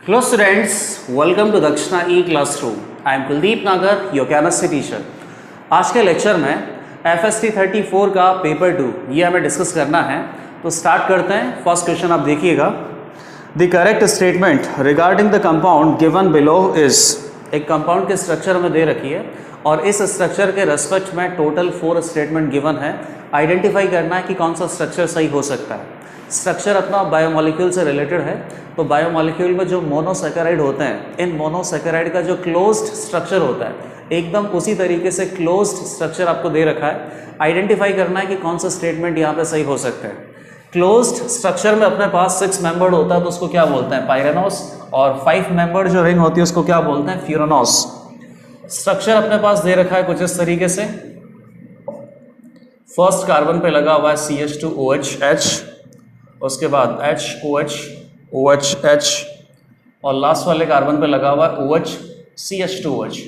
Hello students, welcome to Dakshina E-Classroom. I am Kuldeep Nagar, your chemistry teacher. आज के lecture में FST 34 का paper 2 ये हमें डिस्कस करना है, तो स्टार्ट करते हैं। फर्स्ट क्वेश्चन आप देखिएगा, the correct statement regarding the compound given below is. एक कंपाउंड के स्ट्रक्चर में दे रखी है और इस स्ट्रक्चर के रेस्पेक्ट में टोटल 4 स्टेटमेंट गिवन है। आइडेंटिफाई करना है कि कौन सा स्ट्रक्चर सही हो सकता है। स्ट्रक्चर अपना बायोमोलिक्यूल से रिलेटेड है, तो बायोमोलिक्यूल में जो मोनोसैकेराइड होते हैं, इन मोनोसैकेराइड का जो क्लोज्ड स्ट्रक्चर होता है एकदम उसी तरीके से क्लोज्ड स्ट्रक्चर आपको दे रखा है। आइडेंटिफाई करना है कि कौन सा स्टेटमेंट यहाँ पे सही हो सकता है। क्लोज्ड स्ट्रक्चर में अपने पास 6 मेंबर्ड होता है तो उसको क्या बोलते हैं, पायरेनोस, और 5 मेंबर्ड जो रिंग होती है उसको क्या बोलते हैं, फ्यूरानोस। स्ट्रक्चर अपने पास दे रखा है कुछ इस तरीके से। फर्स्ट कार्बन पे लगा हुआ है CH2OH, उसके बाद HOH और लास्ट वाले कार्बन पे लगा हुआ है OH CH2OH।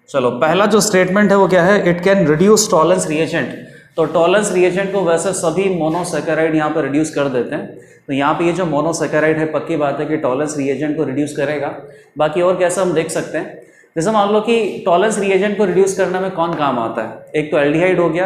चलो, पहला जो स्टेटमेंट है वो क्या है, it can reduce Tollens reagent. तो टॉलेंस रिएजेंट को वैसे सभी मोनोसैकेराइड यहाँ पर रिड्यूस कर देते हैं, तो यहाँ पे ये जो मोनोसैकेराइड है पक्की बात है कि टॉलेंस रिएजेंट को रिड्यूस करेगा। बाकी और कैसे हम देख सकते हैं, जैसे मान लो कि टॉलेंस रिएजेंट को रिड्यूस करने में कौन काम आता है। एक तो एल्डिहाइड हो गया,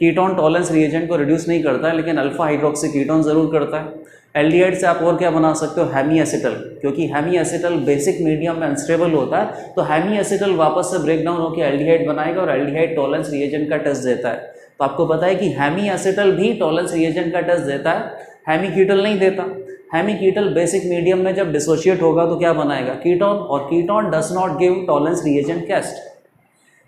कीटोन टॉलेंस रिएजेंट को रिड्यूस नहीं करता है लेकिन अल्फा हाइड्रोक्सी कीटोन जरूर करता है। एल्डिहाइड से आप और क्या बना सकते हो, हेमी एसिटल, क्योंकि हेमी एसिटल बेसिक मीडियम में अनस्टेबल होता है, तो हेमी एसिटल वापस से ब्रेक डाउन होकर एल्डिहाइड बनाएगा और एल्डिहाइड टॉलेंस रिएजेंट का टेस्ट देता है। तो आपको पता है कि हेमी एसिटल भी टॉलेंस रिएजेंट का टेस्ट देता है, हेमी कीटल नहीं देता। हेमी कीटल बेसिक मीडियम में जब डिसोशिएट होगा तो क्या बनाएगा, कीटोन, और ketone does not give Tollens reagent test.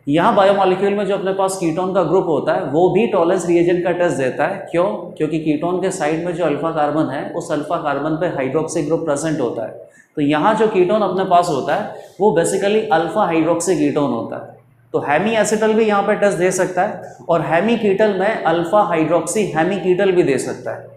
यहाँ बायोमोलिक्यूल में जो अपने पास कीटोन का ग्रुप होता है वो भी टॉलेंस रिएजेंट का टेस्ट देता है। क्यों? क्योंकि कीटोन के साइड में जो अल्फा कार्बन है उस अल्फा कार्बन पे हाइड्रोक्सी ग्रुप प्रेजेंट होता है। तो यहाँ जो कीटोन अपने पास होता है वो बेसिकली अल्फा हाइड्रोक्सी कीटोन होता है। तो हेमी एसिटल भी यहाँ पे टेस्ट दे सकता है और हेमी कीटल में अल्फा हाइड्रोक्सी हेमी कीटल भी दे सकता है।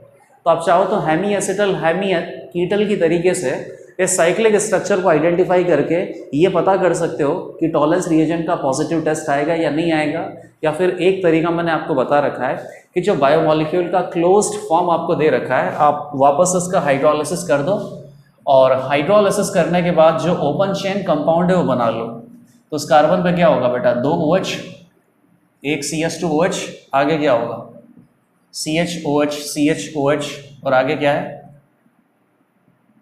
तो आप चाहो तो हेमी एसिटल हेमी कीटल की तरीके से इस साइक्लिक स्ट्रक्चर को आइडेंटिफाई करके ये पता कर सकते हो कि टॉलेंस रिएजेंट का पॉजिटिव टेस्ट आएगा या नहीं आएगा। या फिर एक तरीका मैंने आपको बता रखा है कि जो बायोमोलिक्यूल का क्लोज्ड फॉर्म आपको दे रखा है, आप वापस इसका हाइड्रोलिसिस कर दो और हाइड्रोलिसिस करने के बाद जो ओपन चेन कंपाउंड है वो बना लो। तो उस कार्बन पे क्या होगा बेटा, 2 OH, एक CH2OH, आगे क्या होगा CHOH और आगे क्या है,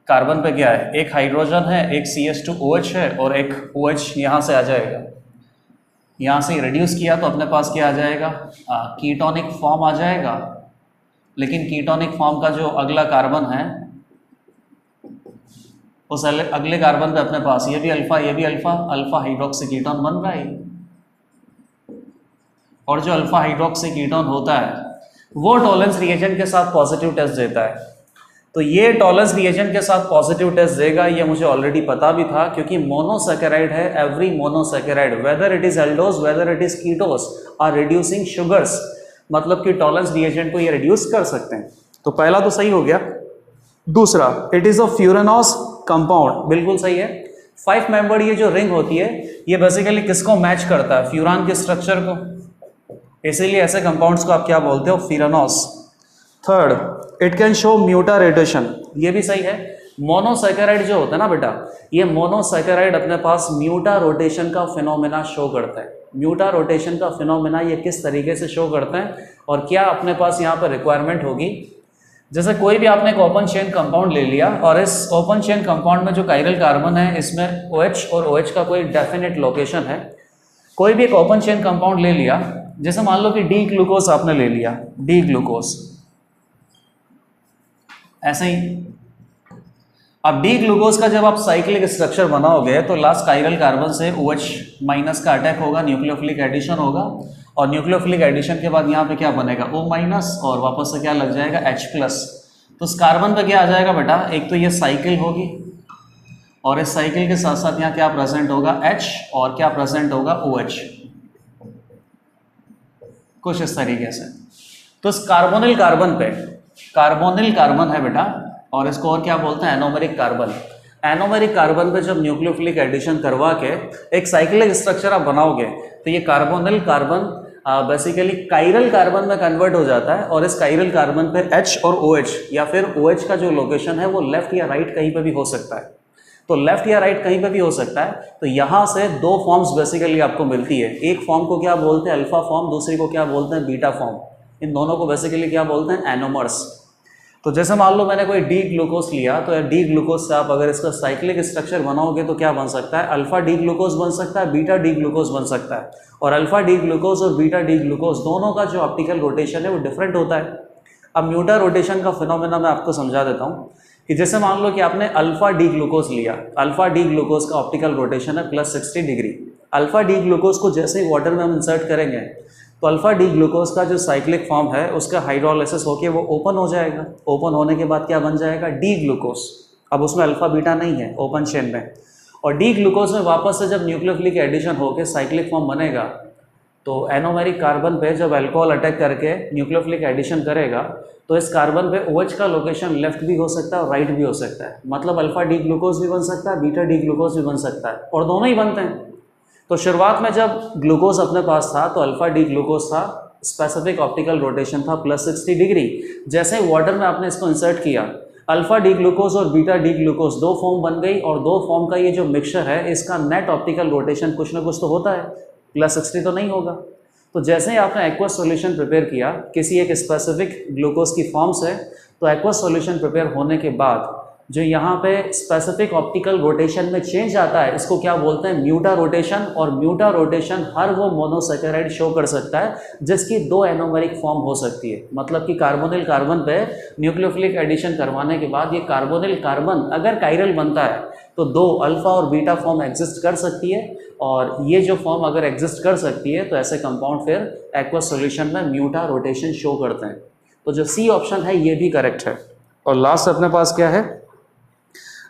कार्बन पे क्या है, एक हाइड्रोजन है, एक CH2OH है और एक OH यहाँ से आ जाएगा। यहाँ से रिड्यूस किया तो अपने पास क्या आ जाएगा, कीटोनिक फॉर्म आ जाएगा। लेकिन कीटोनिक फॉर्म का जो अगला कार्बन है उस अगले कार्बन पे अपने पास ये भी अल्फा अल्फा हाइड्रोक्सी कीटोन बन रहा है। और जो अल्फा हाइड्रोक्सी कीटोन होता है वो टॉलेंस रिएजेंट के साथ पॉजिटिव टेस्ट देता है। तो ये टॉलेंस रिएजेंट के साथ पॉजिटिव टेस्ट देगा, ये मुझे ऑलरेडी पता भी था, क्योंकि मोनोसैकेराइड है। Every monosaccharide whether it is aldose whether it is ketose are reducing sugars, मतलब कि टॉलेंस रिएजेंट को ये रिड्यूस कर सकते हैं। तो पहला तो सही हो गया। दूसरा, इट इज अ फ्यूरानोस कंपाउंड, बिल्कुल सही है। 5 मेंबर्ड ये जो रिंग होती है ये बेसिकली किसको मैच करता है, फ्यूरान के स्ट्रक्चर को, इसीलिए ऐसे कंपाउंड्स को आप क्या बोलते हो, furanose. Third, it can show mutarotation, ये भी सही है। मोनोसैकेराइड जो होता है ना बेटा, ये मोनोसैकेराइड अपने पास म्यूटा रोटेशन का फिनोमेना शो करता है। म्यूटा रोटेशन का फिनोमेना ये किस तरीके से शो करते हैं और क्या अपने पास यहाँ पर रिक्वायरमेंट होगी। जैसे कोई भी आपने एक ओपन चेन कंपाउंड ले लिया और इस ओपन चेन कंपाउंड में जो कायरल कार्बन है इसमें OH और OH का कोई डेफिनेट लोकेशन है। कोई भी एक ओपन चेन कंपाउंड ले लिया, जैसे मान लो कि डी ग्लूकोज आपने ले लिया, डी ग्लूकोज, ऐसे ही। अब डी ग्लूकोज का जब आप साइक्लिक स्ट्रक्चर बनाओगे तो लास्ट कायरल कार्बन से OH माइनस का अटैक होगा, न्यूक्लियोफिलिक एडिशन होगा, और न्यूक्लियोफिलिक एडिशन के बाद यहाँ पे क्या बनेगा, O माइनस, और वापस से क्या लग जाएगा, H प्लस। तो इस कार्बन पे क्या आ जाएगा बेटा, एक तो ये साइकिल होगी और इस साइकिल के साथ साथ यहाँ क्या प्रेजेंट होगा, H, और क्या प्रेजेंट होगा, OH, कुछ इस तरीके से। तो इस कार्बोनिल कार्बन पे, कार्बोनिल कार्बन है बेटा, और इसको और क्या बोलते हैं, एनोमेरिक कार्बन। एनोमेरिक कार्बन पे जब न्यूक्लियोफिलिक एडिशन करवा के एक साइक्लिक स्ट्रक्चर आप बनाओगे तो ये carbonyl carbon basically chiral carbon में कन्वर्ट हो जाता है और इस कायरल कार्बन पे H और OH या फिर OH का जो लोकेशन है वो लेफ्ट या राइट कहीं पे भी हो सकता है। तो लेफ्ट या राइट कहीं पे भी हो सकता है। तो यहाँ से दो फॉर्म्स बेसिकली आपको मिलती है, एक फॉर्म को क्या बोलते हैं अल्फा फॉर्म, दूसरी को क्या बोलते हैं बीटा फॉर्म। इन दोनों को बेसिकली क्या बोलते हैं एनोमर्स। तो जैसे मान लो मैंने कोई डी ग्लूकोज लिया, तो डी ग्लूकोज से आप अगर इसका साइक्लिक स्ट्रक्चर बनाओगे तो क्या बन सकता है, अल्फा डी ग्लूकोज बन सकता है, बीटा डी ग्लूकोज बन सकता है। और अल्फा डी ग्लूकोज और बीटा डी ग्लूकोज दोनों का जो ऑप्टिकल रोटेशन है वो डिफरेंट होता है। अब म्यूटा रोटेशन का फिनोमेना मैं आपको समझा देता हूँ कि जैसे मान लो कि आपने अल्फा डी ग्लूकोज लिया, अल्फा डी ग्लूकोज का ऑप्टिकल रोटेशन है +60 डिग्री। अल्फा डी ग्लूकोज को जैसे ही वाटर में हम इंसर्ट करेंगे तो अल्फा डी ग्लूकोज का जो साइक्लिक फॉर्म है उसका हाइड्रोलाइसिस होकर वो ओपन हो जाएगा। ओपन होने के बाद क्या बन जाएगा, डी ग्लूकोज। अब उसमें अल्फा बीटा नहीं है ओपन चेन में, और डी ग्लूकोज में वापस से जब न्यूक्लियोफिलिक एडिशन होकर साइक्लिक फॉर्म बनेगा तो एनोमेरिक कार्बन पे जब अल्कोहल अटैक करके न्यूक्लियोफिलिक एडिशन करेगा तो इस कार्बन पे OH का लोकेशन लेफ्ट भी हो सकता है और राइट भी हो सकता है। मतलब अल्फा डी ग्लूकोज भी बन सकता है, बीटा डी ग्लूकोज भी बन सकता है, और दोनों ही बनते हैं। तो शुरुआत में जब ग्लूकोज अपने पास था तो अल्फा डी ग्लूकोज था, स्पेसिफिक ऑप्टिकल रोटेशन था +60 डिग्री। जैसे ही वाटर में आपने इसको इंसर्ट किया, अल्फा डी ग्लूकोज और बीटा डी ग्लूकोज दो फॉर्म बन गई, और दो फॉर्म का ये जो मिक्सचर है इसका नेट ऑप्टिकल रोटेशन कुछ ना कुछ तो होता है, +60 तो नहीं होगा। तो जैसे ही आपने एक्वस सॉल्यूशन प्रिपेयर किया किसी एक स्पेसिफिक ग्लूकोज की फॉर्म से, तो एक्वस सॉल्यूशन प्रिपेयर होने के बाद जो यहाँ पे स्पेसिफिक ऑप्टिकल रोटेशन में चेंज आता है इसको क्या बोलते हैं, म्यूटा रोटेशन। और म्यूटा रोटेशन हर वो मोनोसैकेराइड शो कर सकता है जिसकी दो एनोमेरिक फॉर्म हो सकती है। मतलब कि कार्बोनिल कार्बन पे न्यूक्लियोफिलिक एडिशन करवाने के बाद ये कार्बोनिल कार्बन अगर कायरल बनता है तो दो अल्फा और बीटा फॉर्म एग्जिस्ट कर सकती है, और ये जो फॉर्म अगर एग्जिस्ट कर सकती है तो ऐसे कंपाउंड फिर एक्वस सॉल्यूशन में म्यूटा रोटेशन शो करते हैं। तो जो सी ऑप्शन है ये भी करेक्ट है। और लास्ट अपने पास क्या है,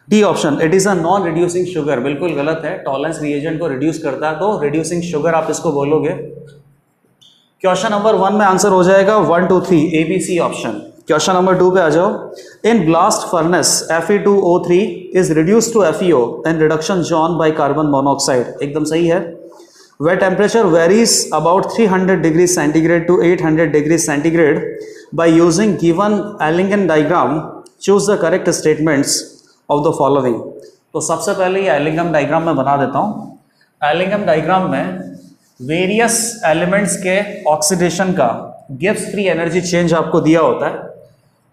D option, it is a non reducing sugar. बिल्कुल गलत है, टॉलरेंस रिएजेंट को रिड्यूस करता है तो रिड्यूसिंग शुगर आप इसको बोलोगे। क्वेश्चन नंबर 1 में आंसर हो जाएगा 1 2 3 ABC ऑप्शन। क्वेश्चन नंबर 2 पे आ जाओ। In blast furnace Fe2O3 is reduce to FeO and reduction zone by carbon monoxide. एकदम सही है। where temperature varies about 300 degrees centigrade to 800 degrees centigrade by using given Allingham diagram, choose the correct statements of the following। तो सबसे पहले ये Ellingham diagram मैं बना देता हूँ। एलिंगम डायग्राम में वेरियस एलिमेंट्स के ऑक्सीडेशन का गिब्स फ्री एनर्जी चेंज आपको दिया होता है,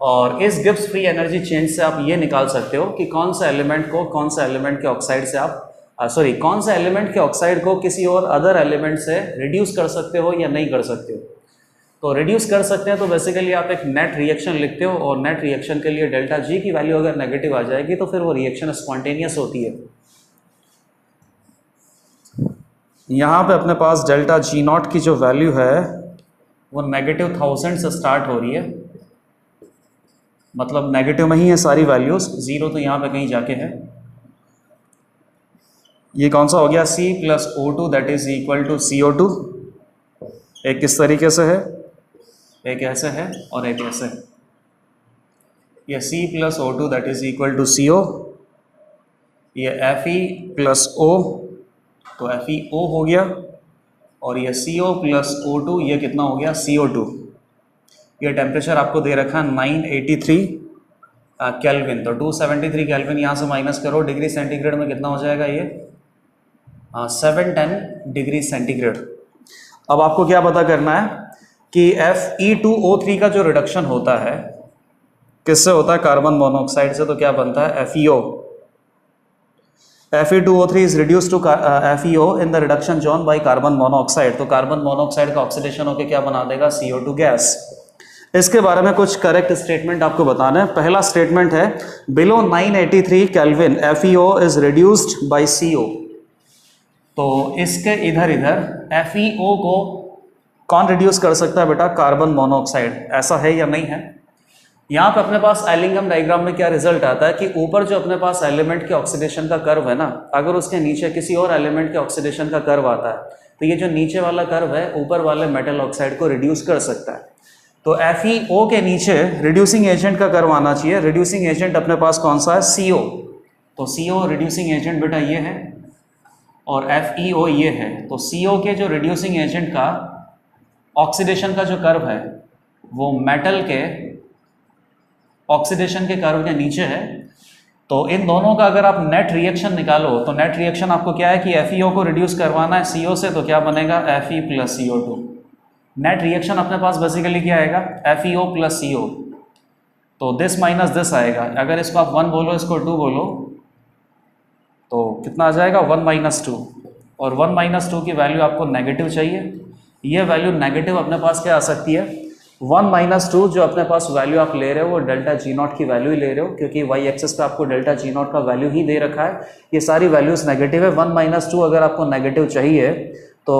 और इस गिब्स फ्री एनर्जी चेंज से आप ये निकाल सकते हो कि कौन सा एलिमेंट को कौन सा एलिमेंट के ऑक्साइड से आप कौन सा एलिमेंट के ऑक्साइड को किसी और अदर एलिमेंट से रिड्यूस कर सकते हो या नहीं कर सकते हो। तो रिड्यूस कर सकते हैं तो बेसिकली आप एक नेट रिएक्शन लिखते हो, और नेट रिएक्शन के लिए डेल्टा G की वैल्यू अगर नेगेटिव आ जाएगी तो फिर वो रिएक्शन स्पॉन्टेनियस होती है। यहाँ पे अपने पास डेल्टा G0 की जो वैल्यू है वो -1000 से स्टार्ट हो रही है, मतलब नेगेटिव में ही है सारी वैल्यूज, जीरो तो यहाँ पे कहीं जाके है। ये कौन सा हो गया, C+O2 that is equal to CO2। एक किस तरीके से है, एक ऐसे है और एक ऐसे है। ये C+O2 that is equal to CO, ये Fe+O तो FeO हो गया, और ये CO+O2 ये कितना हो गया, CO2। ये टेम्परेचर आपको दे रखा है 983 केल्विन, तो 273 केल्विन यहाँ से माइनस करो, डिग्री सेंटीग्रेड में कितना हो जाएगा ये 710 डिग्री सेंटीग्रेड। अब आपको क्या पता करना है कि Fe2O3 का जो रिडक्शन होता है किससे होता है, कार्बन मोनोऑक्साइड से। तो क्या बनता है FeO। Fe2O3 is reduce to FeO in the reduction zone by carbon monoxide. तो कार्बन मोनोऑक्साइड का ऑक्सीडेशन होकर क्या बना देगा, CO2 गैस। इसके बारे में कुछ करेक्ट स्टेटमेंट आपको बताना है। पहला स्टेटमेंट है below 983 kelvin FeO is reduced by CO। तो इसके इधर FeO को कौन रिड्यूस कर सकता है बेटा, कार्बन मोनोऑक्साइड। ऐसा है या नहीं है। यहाँ पे अपने पास एलिंगम डायग्राम में क्या रिजल्ट आता है कि ऊपर जो अपने पास एलिमेंट के ऑक्सीडेशन का कर्व है ना, अगर उसके नीचे किसी और एलिमेंट के ऑक्सीडेशन का कर्व आता है तो ये जो नीचे वाला कर्व है ऊपर वाले मेटल ऑक्साइड को रिड्यूस कर सकता है। तो FeO के नीचे रिड्यूसिंग एजेंट का कर्व आना चाहिए। रिड्यूसिंग एजेंट अपने पास कौन सा है, CO। तो CO रिड्यूसिंग एजेंट बेटा ये है, और FeO ये है। तो CO के जो रिड्यूसिंग एजेंट का ऑक्सीडेशन का जो कर्व है वो मेटल के ऑक्सीडेशन के कर्व के नीचे है, तो इन दोनों का अगर आप नेट रिएक्शन निकालो तो नेट रिएक्शन आपको क्या है कि FeO को रिड्यूस करवाना है CO से, तो क्या बनेगा Fe plus CO2। Net reaction अपने पास बेसिकली क्या आएगा FeO प्लस CO, तो दिस माइनस दिस आएगा। अगर इसको आप 1 बोलो इसको 2 बोलो तो कितना आ जाएगा 1 माइनस 2, और 1 माइनस 2 की वैल्यू आपको नेगेटिव चाहिए। ये वैल्यू नेगेटिव अपने पास क्या आ सकती है 1 माइनस 2, जो अपने पास वैल्यू आप ले रहे हो वो डेल्टा G0 की वैल्यू ही ले रहे हो, क्योंकि वाई एक्सिस पे आपको डेल्टा G0 का वैल्यू ही दे रखा है। ये सारी वैल्यूज नेगेटिव है। 1 माइनस 2 अगर आपको नेगेटिव चाहिए तो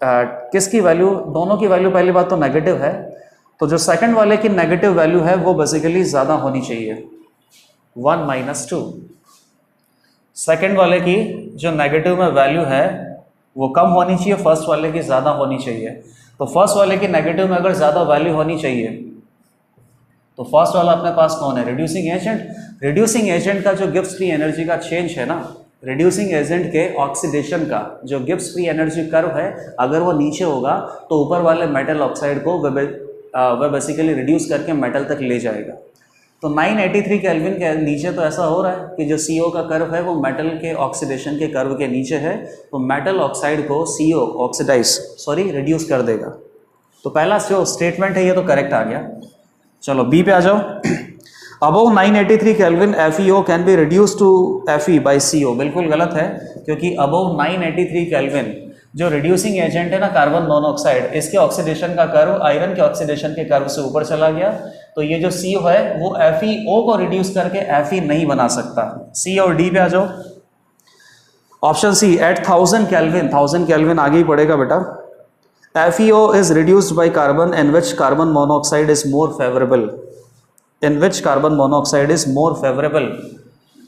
किसकी वैल्यू, दोनों की वैल्यू पहली बात तो नेगेटिव है, तो जो सेकंड वाले की नेगेटिव वैल्यू है वो बेसिकली ज़्यादा होनी चाहिए 1 माइनस 2। सेकेंड वाले की जो नेगेटिव में वैल्यू है वो कम होनी चाहिए, फर्स्ट वाले की ज़्यादा होनी चाहिए। तो फर्स्ट वाले की नेगेटिव में अगर ज़्यादा वैल्यू होनी चाहिए तो फर्स्ट वाला अपने पास कौन है रिड्यूसिंग एजेंट। रिड्यूसिंग एजेंट का जो गिब्स फ्री एनर्जी का चेंज है ना, रिड्यूसिंग एजेंट के ऑक्सीडेशन का जो गिब्स फ्री एनर्जी कर्व है, अगर वो नीचे होगा तो ऊपर वाले मेटल ऑक्साइड को वह बेसिकली रिड्यूस करके मेटल तक ले जाएगा। तो 983 केल्विन के नीचे तो ऐसा हो रहा है कि जो CO का कर्व है वो मेटल के ऑक्सीडेशन के कर्व के नीचे है, तो मेटल ऑक्साइड को CO रिड्यूस कर देगा। तो पहला जो स्टेटमेंट है ये तो करेक्ट आ गया। चलो बी पे आ जाओ। Above 983 kelvin FeO can be reduce to Fe by CO। बिल्कुल गलत है, क्योंकि अबव 983 केल्विन जो रिड्यूसिंग एजेंट है ना कार्बन मोनोऑक्साइड, इसके ऑक्सीडेशन का कर्व आयरन के ऑक्सीडेशन के कर्व से ऊपर चला गया, तो ये जो CO है वो FeO को रिड्यूस करके Fe नहीं बना सकता। C और D पे आ जाओ। Option C at 1000 kelvin, 1000 kelvin आगे ही पड़ेगा बेटा। FeO is reduced by carbon in which carbon monoxide is more favorable, in which carbon monoxide is more favorable।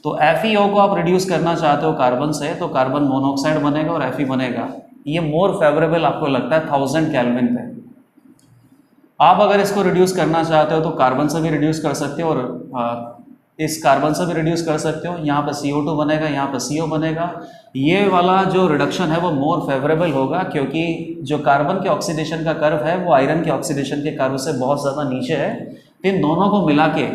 तो FeO को आप रिड्यूस करना चाहते हो कार्बन से, तो कार्बन मोनोऑक्साइड बनेगा और Fe बनेगा। ये मोर फेवरेबल आपको लगता है 1000 केल्विन पे। आप अगर इसको रिड्यूस करना चाहते हो तो कार्बन से भी रिड्यूस कर सकते हो और इस कार्बन से भी रिड्यूस कर सकते हो। यहाँ पे CO2 बनेगा, यहाँ पे CO बनेगा। ये वाला जो रिडक्शन है वो मोर फेवरेबल होगा, क्योंकि जो कार्बन के ऑक्सीडेशन का कर्व है वो आयरन के ऑक्सीडेशन के कर्व से बहुत ज़्यादा नीचे है। तो इन दोनों को मिला के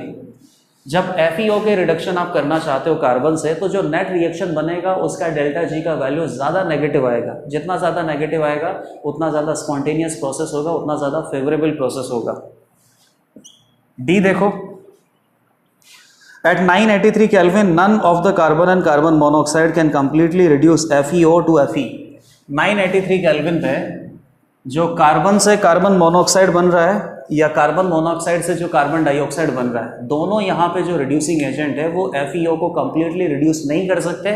जब FeO के रिडक्शन आप करना चाहते हो कार्बन से, तो जो नेट रिएक्शन बनेगा उसका डेल्टा G का वैल्यू ज़्यादा नेगेटिव आएगा। जितना ज़्यादा नेगेटिव आएगा उतना ज़्यादा स्पॉन्टेनियस प्रोसेस होगा, उतना ज़्यादा फेवरेबल प्रोसेस होगा। डी देखो, at 983 kelvin none of the carbon and carbon monoxide can completely reduce FeO to Fe। 983 kelvin पे जो कार्बन से कार्बन मोनोऑक्साइड बन रहा है या कार्बन मोनोऑक्साइड से जो कार्बन डाइऑक्साइड बन रहा है, दोनों यहाँ पे जो रिड्यूसिंग एजेंट है वो FeO को कंप्लीटली रिड्यूस नहीं कर सकते,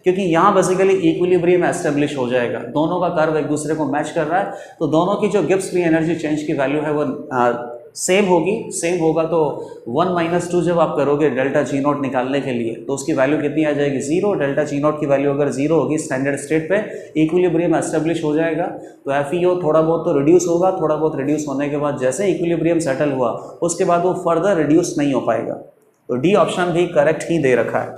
क्योंकि यहाँ बेसिकली इक्विलिब्रियम एस्टेब्लिश हो जाएगा। दोनों का कर्व एक दूसरे को मैच कर रहा है, तो दोनों की जो गिब्स फ्री एनर्जी चेंज की वैल्यू है वो सेम होगी। सेम होगा तो 1 माइनस 2 जब आप करोगे डेल्टा G0 निकालने के लिए तो उसकी वैल्यू कितनी आ जाएगी 0। डेल्टा G0 की वैल्यू अगर 0 होगी स्टैंडर्ड स्टेट पे, इक्विलिब्रियम एस्टेब्लिश हो जाएगा। तो FeO थोड़ा बहुत तो रिड्यूस होगा, थोड़ा बहुत रिड्यूस होने के बाद जैसे इक्विलिब्रियम सेटल हुआ उसके बाद वो फर्दर रिड्यूस नहीं हो पाएगा। तो डी ऑप्शन भी करेक्ट ही दे रखा है।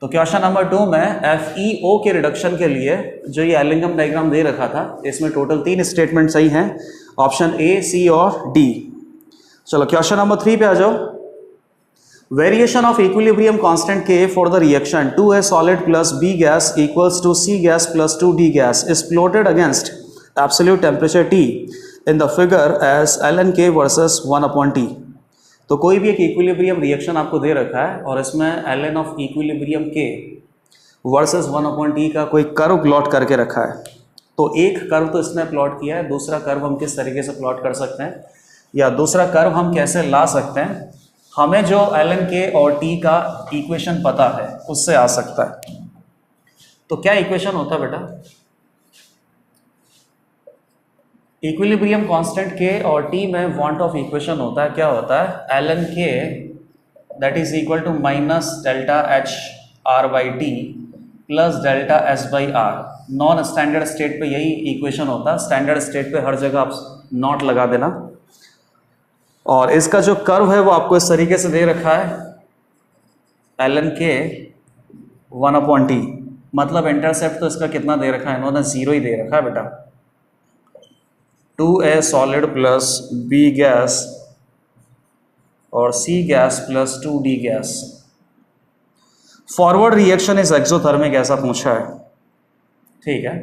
तो क्वेश्चन नंबर 2 में FeO के रिडक्शन के लिए जो ये एलिंगम डायग्राम दे रखा था, इसमें टोटल 3 स्टेटमेंट सही हैं, ऑप्शन A, C और D। चलो क्वेश्चन नंबर 3 पे आ जाओ। Variation of equilibrium constant K for the reaction 2A solid plus B gas equals to C gas plus 2D gas is plotted against absolute temperature T in the figure as ln K versus 1/T। तो कोई भी एक equilibrium reaction आपको दे रखा है और इसमें ln of equilibrium K versus 1/T का कोई कर्व प्लॉट करके रखा है। तो एक कर्व तो इसने प्लॉट किया है, दूसरा कर्व हम किस तरीके से प्लॉट कर सकते हैं या दूसरा कर्व हम कैसे ला सकते हैं, हमें जो ln K और T का इक्वेशन पता है उससे आ सकता है। तो क्या इक्वेशन होता है बेटा, इक्विलिब्रियम कांस्टेंट K और T में वांट ऑफ इक्वेशन होता है, क्या होता है ln K that is equal to minus delta H R by T प्लस delta S by R। Non standard state पे यही इक्वेशन होता है, स्टैंडर्ड स्टेट पे हर जगह आप नॉट लगा देना। और इसका जो कर्व है वो आपको इस तरीके से दे रखा है ln K 1/T, मतलब इंटरसेप्ट तो इसका कितना दे रखा है, इन्होंने 0 ही दे रखा है बेटा। 2A solid plus B gas और C gas plus 2D gas forward reaction is exothermic ऐसा पूछा है, ठीक है।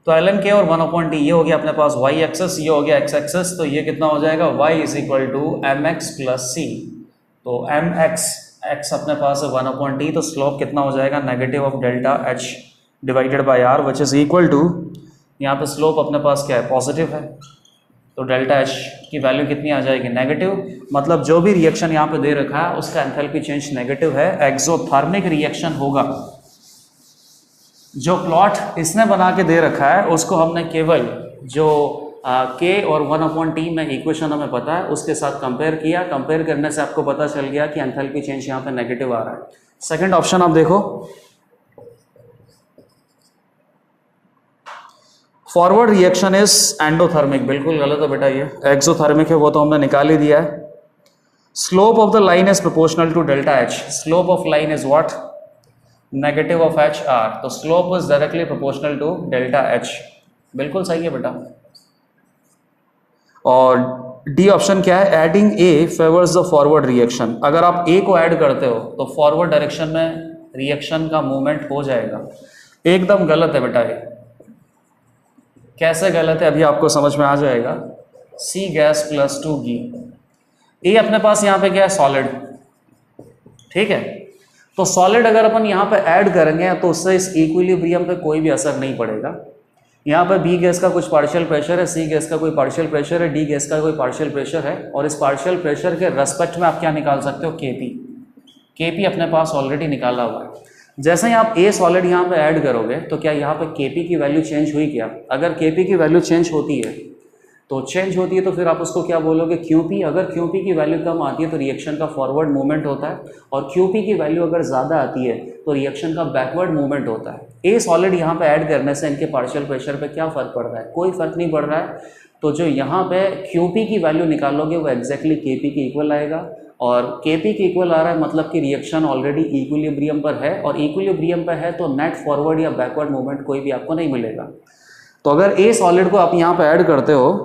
तो ln k और 1/t ये हो गया अपने पास y एक्सेस, ये हो गया x एक्सेस, तो ये कितना हो जाएगा y is equal to mx plus C. तो mx अपने पास है 1/t, तो स्लोप कितना हो जाएगा negative of delta h divided by r which is equal to, यहाँ पे स्लोप अपने पास क्या है पॉजिटिव है, तो डेल्टा h की वैल्यू कितनी आ जाएगी नेगेटिव, मतलब जो भी रिएक्शन यहाँ पे दे रखा है उसका एंथैल्पी चेंज नेगेटिव है, एक्सोथर्मिक रिएक्शन होगा। जो प्लॉट इसने बना के दे रखा है उसको हमने केवल जो k और 1/t में इक्वेशन हमें पता है उसके साथ कंपेयर किया, कंपेयर करने से आपको पता चल गया कि एंथैल्पी चेंज यहाँ पे नेगेटिव आ रहा है। सेकंड ऑप्शन आप देखो, फॉरवर्ड रिएक्शन इज एंडोथर्मिक, बिल्कुल गलत है बेटा, ये एक्सोथर्मिक है, वो तो हमने निकाल ही दिया है। Slope of the line is proportional to delta H, slope of line is what negative of H R, तो slope is directly proportional to delta H, बिल्कुल सही है बेटा। और डी ऑप्शन क्या है, adding A favours the forward reaction, अगर आप ए को ऐड करते हो तो फॉरवर्ड डायरेक्शन में रिएक्शन का मूवमेंट हो जाएगा, एकदम गलत है बेटा ये। कैसे गलत है अभी आपको समझ में आ जाएगा। सी गैस प्लस 2 घी, ए अपने पास यहाँ पे क्या है सॉलिड, ठीक है, तो सॉलिड अगर अपन यहाँ पे ऐड करेंगे तो उससे इस इक्विलिब्रियम पे कोई भी असर नहीं पड़ेगा। यहाँ पे बी गैस का कुछ पार्शियल प्रेशर है, सी गैस का कोई पार्शियल प्रेशर है, डी गैस का कोई पार्शियल प्रेशर है, और इस पार्शियल प्रेशर के रेस्पेक्ट में आप क्या निकाल सकते हो केपी, केपी अपने पास ऑलरेडी निकाला हुआ है। जैसे ही आप ए सॉलिड यहाँ पे ऐड करोगे तो क्या यहाँ पे केपी की वैल्यू चेंज हुई क्या, अगर केपी की वैल्यू चेंज होती है तो फिर आप उसको क्या बोलोगे क्यूपी, अगर क्यूपी की वैल्यू कम आती है तो रिएक्शन का फॉरवर्ड मूवमेंट होता है, और क्यूपी की वैल्यू अगर ज़्यादा आती है तो रिएक्शन का बैकवर्ड मूवमेंट होता है। ए सॉलिड यहाँ पे ऐड करने से इनके पार्शियल प्रेशर पे क्या फ़र्क पड़ रहा है, कोई फ़र्क नहीं पड़ रहा है, तो जो यहाँ पे क्यूपी की वैल्यू निकालोगे वो एग्जैक्टली केपी के इक्वल आएगा, और केपी के इक्वल आ रहा है मतलब कि रिएक्शन ऑलरेडी इक्विलिब्रियम पर है, और इक्विलिब्रियम पर है तो नेट फॉरवर्ड या बैकवर्ड मूवमेंट कोई भी आपको नहीं मिलेगा। तो अगर ए सॉलिड को आप यहाँ पे ऐड करते हो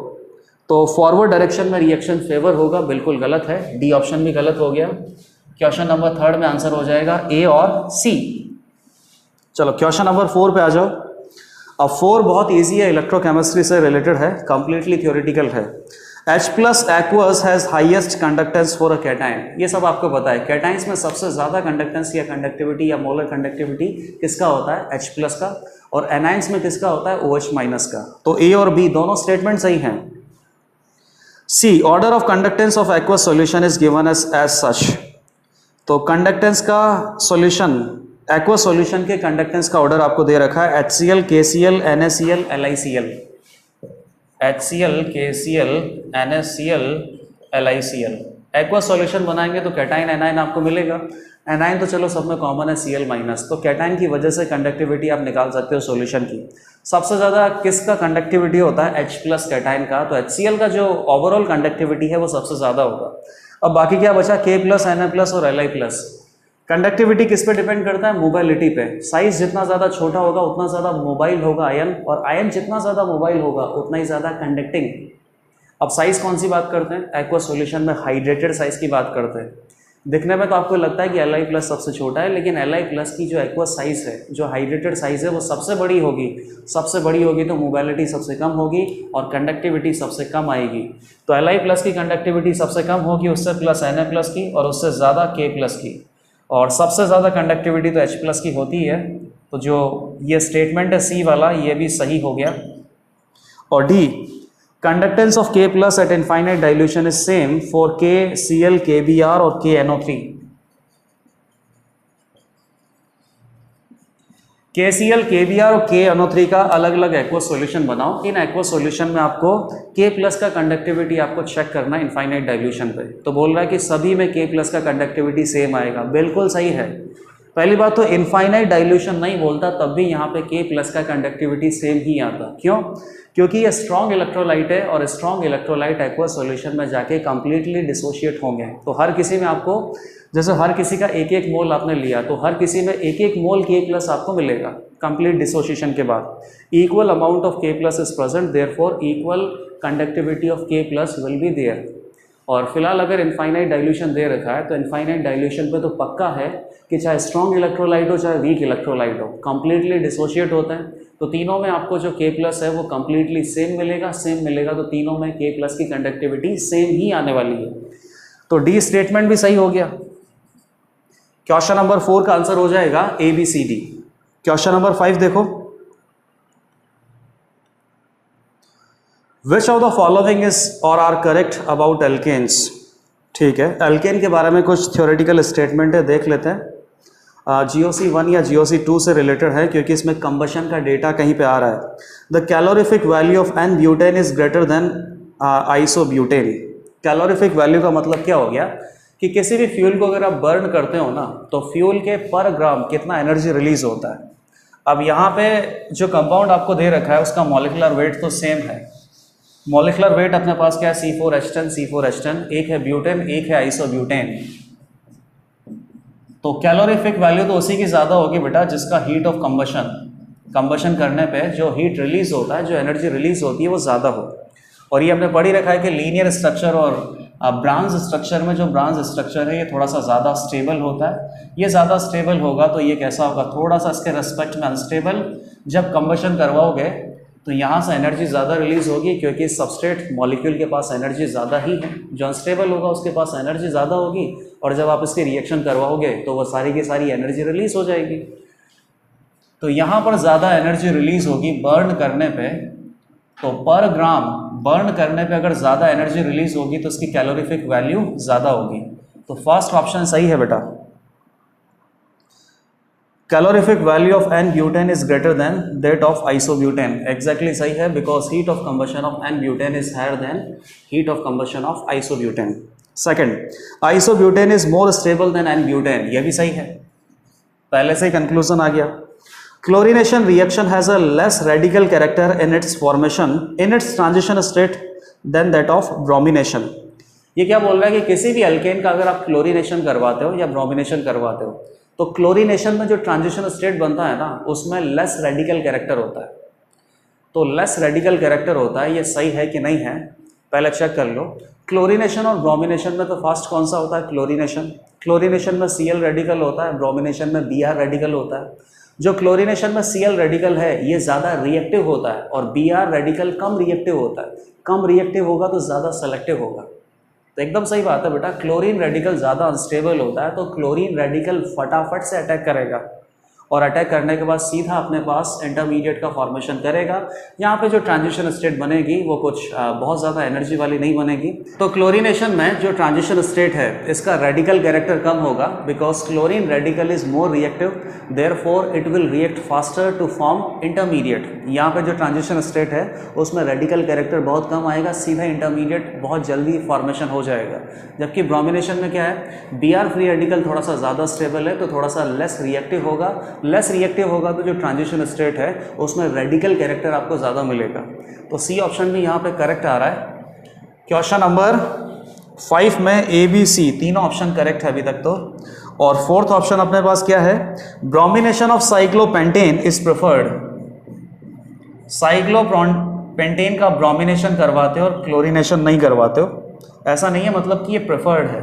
तो फॉरवर्ड डायरेक्शन में रिएक्शन फेवर होगा, बिल्कुल गलत है, डी ऑप्शन भी गलत हो गया। क्वेश्चन नंबर 3 में आंसर हो जाएगा ए और सी। चलो क्वेश्चन नंबर 4 पे आ जाओ। अब 4 बहुत इजी है, इलेक्ट्रोकेमिस्ट्री से रिलेटेड है, कंप्लीटली थ्योरेटिकल है। H plus aqueous has highest conductance for a cation, ये सब आपको पता है। कैटाइंस में सबसे ज़्यादा कंडक्टेंस या कंडक्टिविटी या मोलर कंडक्टिविटी किसका होता है, H प्लस का, और एनाइंस में किसका होता है, OH माइनस का। तो ए और बी दोनों स्टेटमेंट सही हैं। C order of conductance of aqueous solution is given as such, तो कंडक्टेंस का सॉल्यूशन, एक्वस सॉल्यूशन के कंडक्टेंस का ऑर्डर आपको दे रखा है HCl, KCl, NaCl, LiCl, HCl, KCl, NaCl, LiCl। Aqueous solution बनाएंगे तो कैटाइन एनाइन आपको मिलेगा, एनाइन तो चलो सब में कॉमन है Cl माइनस, तो कैटाइन की वजह से कंडक्टिविटी आप निकाल सकते हो सॉल्यूशन की। सबसे ज़्यादा किसका कंडक्टिविटी होता है, H प्लस कैटाइन का, तो HCl का जो ओवरऑल कंडक्टिविटी है वो सबसे ज़्यादा होगा। अब बाकी क्या बचा, K प्लस, Na प्लस और Li प्लस। कंडक्टिविटी किस पे डिपेंड करता है, मोबाइलिटी पे। साइज जितना ज़्यादा छोटा होगा उतना ज़्यादा मोबाइल होगा आयन, और आयन जितना ज़्यादा मोबाइल होगा उतना ही ज़्यादा कंडक्टिंग। अब साइज कौन सी बात करते हैं, एक्वस सॉल्यूशन में हाइड्रेटेड साइज की बात करते हैं। दिखने में तो आपको लगता है कि Li प्लस सबसे छोटा है, लेकिन Li प्लस की जो एक्वस साइज है, जो हाइड्रेटेड साइज है, वो सबसे बड़ी होगी। सबसे बड़ी होगी तो मोबाइलिटी सबसे कम होगी और कंडक्टिविटी सबसे कम आएगी। तो Li प्लस की कंडक्टिविटी सबसे कम होगी, उससे प्लस Na प्लस की, और उससे ज़्यादा K प्लस की, और सबसे ज़्यादा कंडक्टिविटी तो H प्लस की होती है। तो जो ये स्टेटमेंट है सी वाला, ये भी सही हो गया। और D, conductance of K plus eight infinite dilution is same for KCl, KBr और KNO3। KCl, KBr और KNO3 का अलग अलग एक्वस सॉल्यूशन बनाओ। इन एक्वस सॉल्यूशन में आपको K प्लस का कंडक्टिविटी आपको चेक करना है इनफाइनाइट डाइल्यूशन पे। तो बोल रहा है कि सभी में K प्लस का कंडक्टिविटी सेम आएगा, बिल्कुल सही है। पहली बात तो इनफाइनाइट डाइल्यूशन नहीं बोलता, तब भी यहाँ पे K प्लस का कंडक्टिविटी सेम ही आता। क्यों? क्योंकि ये स्ट्रॉन्ग इलेक्ट्रोलाइट है, और स्ट्रॉन्ग इलेक्ट्रोलाइट एक्वस सॉल्यूशन में जाके कंप्लीटली डिसोशिएट होंगे। तो हर किसी में आपको, जैसे हर किसी का एक एक मोल आपने लिया, तो हर किसी में एक एक मोल K प्लस आपको मिलेगा कंप्लीट डिसोशिएशन के बाद। Equal amount of K plus is present, therefore equal conductivity of K plus will be there. और फिलहाल अगर इनफाइनाइट डाइल्यूशन दे रखा है तो इनफाइनाइट डाइल्यूशन पे तो पक्का है कि चाहे स्ट्रॉन्ग इलेक्ट्रोलाइट हो चाहे वीक इलेक्ट्रोलाइट हो, कंप्लीटली डिसोशिएट होता है। तो तीनों में आपको जो K+ है वो कंप्लीटली सेम मिलेगा, तो तीनों में K+ की कंडक्टिविटी सेम ही आने वाली है। तो डी स्टेटमेंट भी सही हो गया। क्वेश्चन नंबर 4 का आंसर हो जाएगा ABCD। क्वेश्चन नंबर 5 देखो, विच ऑफ द फॉलोइंग इज और आर करेक्ट अबाउट एल्केन्स। ठीक है, एल्केन के बारे में कुछ थ्योरेटिकल स्टेटमेंट है, देख लेते हैं। GOC1 या GOC2 से रिलेटेड है क्योंकि इसमें कंबशन का डेटा कहीं पे आ रहा है। The calorific value of n butane is greater than isobutane. Calorific value का मतलब क्या हो गया कि किसी भी फ्यूल को अगर आप बर्न करते हो ना तो फ्यूल के पर ग्राम कितना एनर्जी रिलीज होता है। अब यहाँ पे जो कंपाउंड आपको दे रखा है उसका मॉलिक्यूलर वेट तो सेम है। मॉलिक्यूलर वेट अपने पास क्या है, C4H10, एक है ब्यूटेन, एक है आइसोब्यूटेन। तो कैलोरीफिक वैल्यू तो उसी की ज़्यादा होगी बेटा जिसका हीट ऑफ कंबशन करने पे जो हीट रिलीज होता है, जो एनर्जी रिलीज होती है वो ज़्यादा हो। और ये हमने पढ़ ही रखा है कि लीनियर स्ट्रक्चर और ब्रांच स्ट्रक्चर में जो ब्रांच स्ट्रक्चर है ये थोड़ा सा ज़्यादा स्टेबल होता है। ये ज़्यादा स्टेबल होगा तो ये कैसा होगा, थोड़ा सा इसके रेस्पेक्ट में अनस्टेबल। जब कंबशन करवाओगे तो यहाँ से एनर्जी ज़्यादा रिलीज होगी क्योंकि सबस्ट्रेट मॉलिक्यूल के पास एनर्जी ज़्यादा ही है। जो अनस्टेबल होगा उसके पास एनर्जी ज़्यादा होगी और जब आप इसकी रिएक्शन करवाओगे तो वह सारी की सारी एनर्जी रिलीज हो जाएगी। तो यहाँ पर ज़्यादा एनर्जी रिलीज होगी बर्न करने पे। तो पर ग्राम बर्न करने पे अगर ज़्यादा एनर्जी रिलीज होगी तो उसकी कैलोरीफिक वैल्यू ज़्यादा होगी। तो फर्स्ट ऑप्शन सही है बेटा। Calorific value of n butane is greater than that of isobutane. Exactly सही है because heat of combustion of n butane is higher than heat of combustion of isobutane. Second, isobutane is more stable than n butane. यह भी सही है, पहले से ही conclusion आ गया। Chlorination reaction has a less radical character in its formation in its transition state than that of bromination. ये क्या बोल रहा है कि किसी भी अल्केन का अगर आप क्लोरीनेशन करवाते हो या ब्रोमिनेशन करवाते हो तो क्लोरीनेशन में जो ट्रांजिशन स्टेट बनता है ना उसमें लेस रेडिकल कैरेक्टर होता है। तो लेस रेडिकल कैरेक्टर होता है, ये सही है कि नहीं है पहले चेक कर लो। क्लोरीनेशन और ब्रोमिनेशन में तो फास्ट कौन सा होता है, क्लोरीनेशन में Cl रेडिकल होता है, ब्रोमिनेशन में Br रेडिकल होता है। जो क्लोरीनेशन में Cl रेडिकल है ये ज़्यादा रिएक्टिव होता है और Br रेडिकल कम रिएक्टिव होता है। कम रिएक्टिव होगा तो ज़्यादा सेलेक्टिव होगा। तो एकदम सही बात है बेटा, क्लोरीन रेडिकल ज़्यादा अनस्टेबल होता है तो क्लोरीन रेडिकल फटाफट से अटैक करेगा और अटैक करने के बाद सीधा अपने पास इंटरमीडिएट का फॉर्मेशन करेगा। यहाँ पे जो ट्रांजिशन स्टेट बनेगी वो कुछ बहुत ज़्यादा एनर्जी वाली नहीं बनेगी। तो क्लोरीनेशन में जो ट्रांजिशन स्टेट है इसका रेडिकल कैरेक्टर कम होगा because chlorine radical is more reactive, therefore it will react faster to form intermediate. यहाँ पे जो ट्रांजिशन स्टेट है उसमें रेडिकल कैरेक्टर बहुत कम आएगा, सीधा इंटरमीडिएट बहुत जल्दी फॉर्मेशन हो जाएगा। जबकि ब्रोमिनेशन में क्या है, Br फ्री रेडिकल थोड़ा सा ज़्यादा स्टेबल है तो थोड़ा सा लेस रिएक्टिव होगा। लेस रिएक्टिव होगा तो जो ट्रांजिशन स्टेट है उसमें रेडिकल कैरेक्टर आपको ज़्यादा मिलेगा। तो सी ऑप्शन भी यहाँ पे करेक्ट आ रहा है। क्वेश्चन नंबर 5 में ABC तीनों ऑप्शन करेक्ट है अभी तक तो। और फोर्थ ऑप्शन अपने पास क्या है, bromination of cyclopentane is preferred. Cyclopentane का ब्रोमिनेशन करवाते हो और क्लोरीनेशन नहीं करवाते हो, ऐसा नहीं है मतलब कि ये प्रेफर्ड है।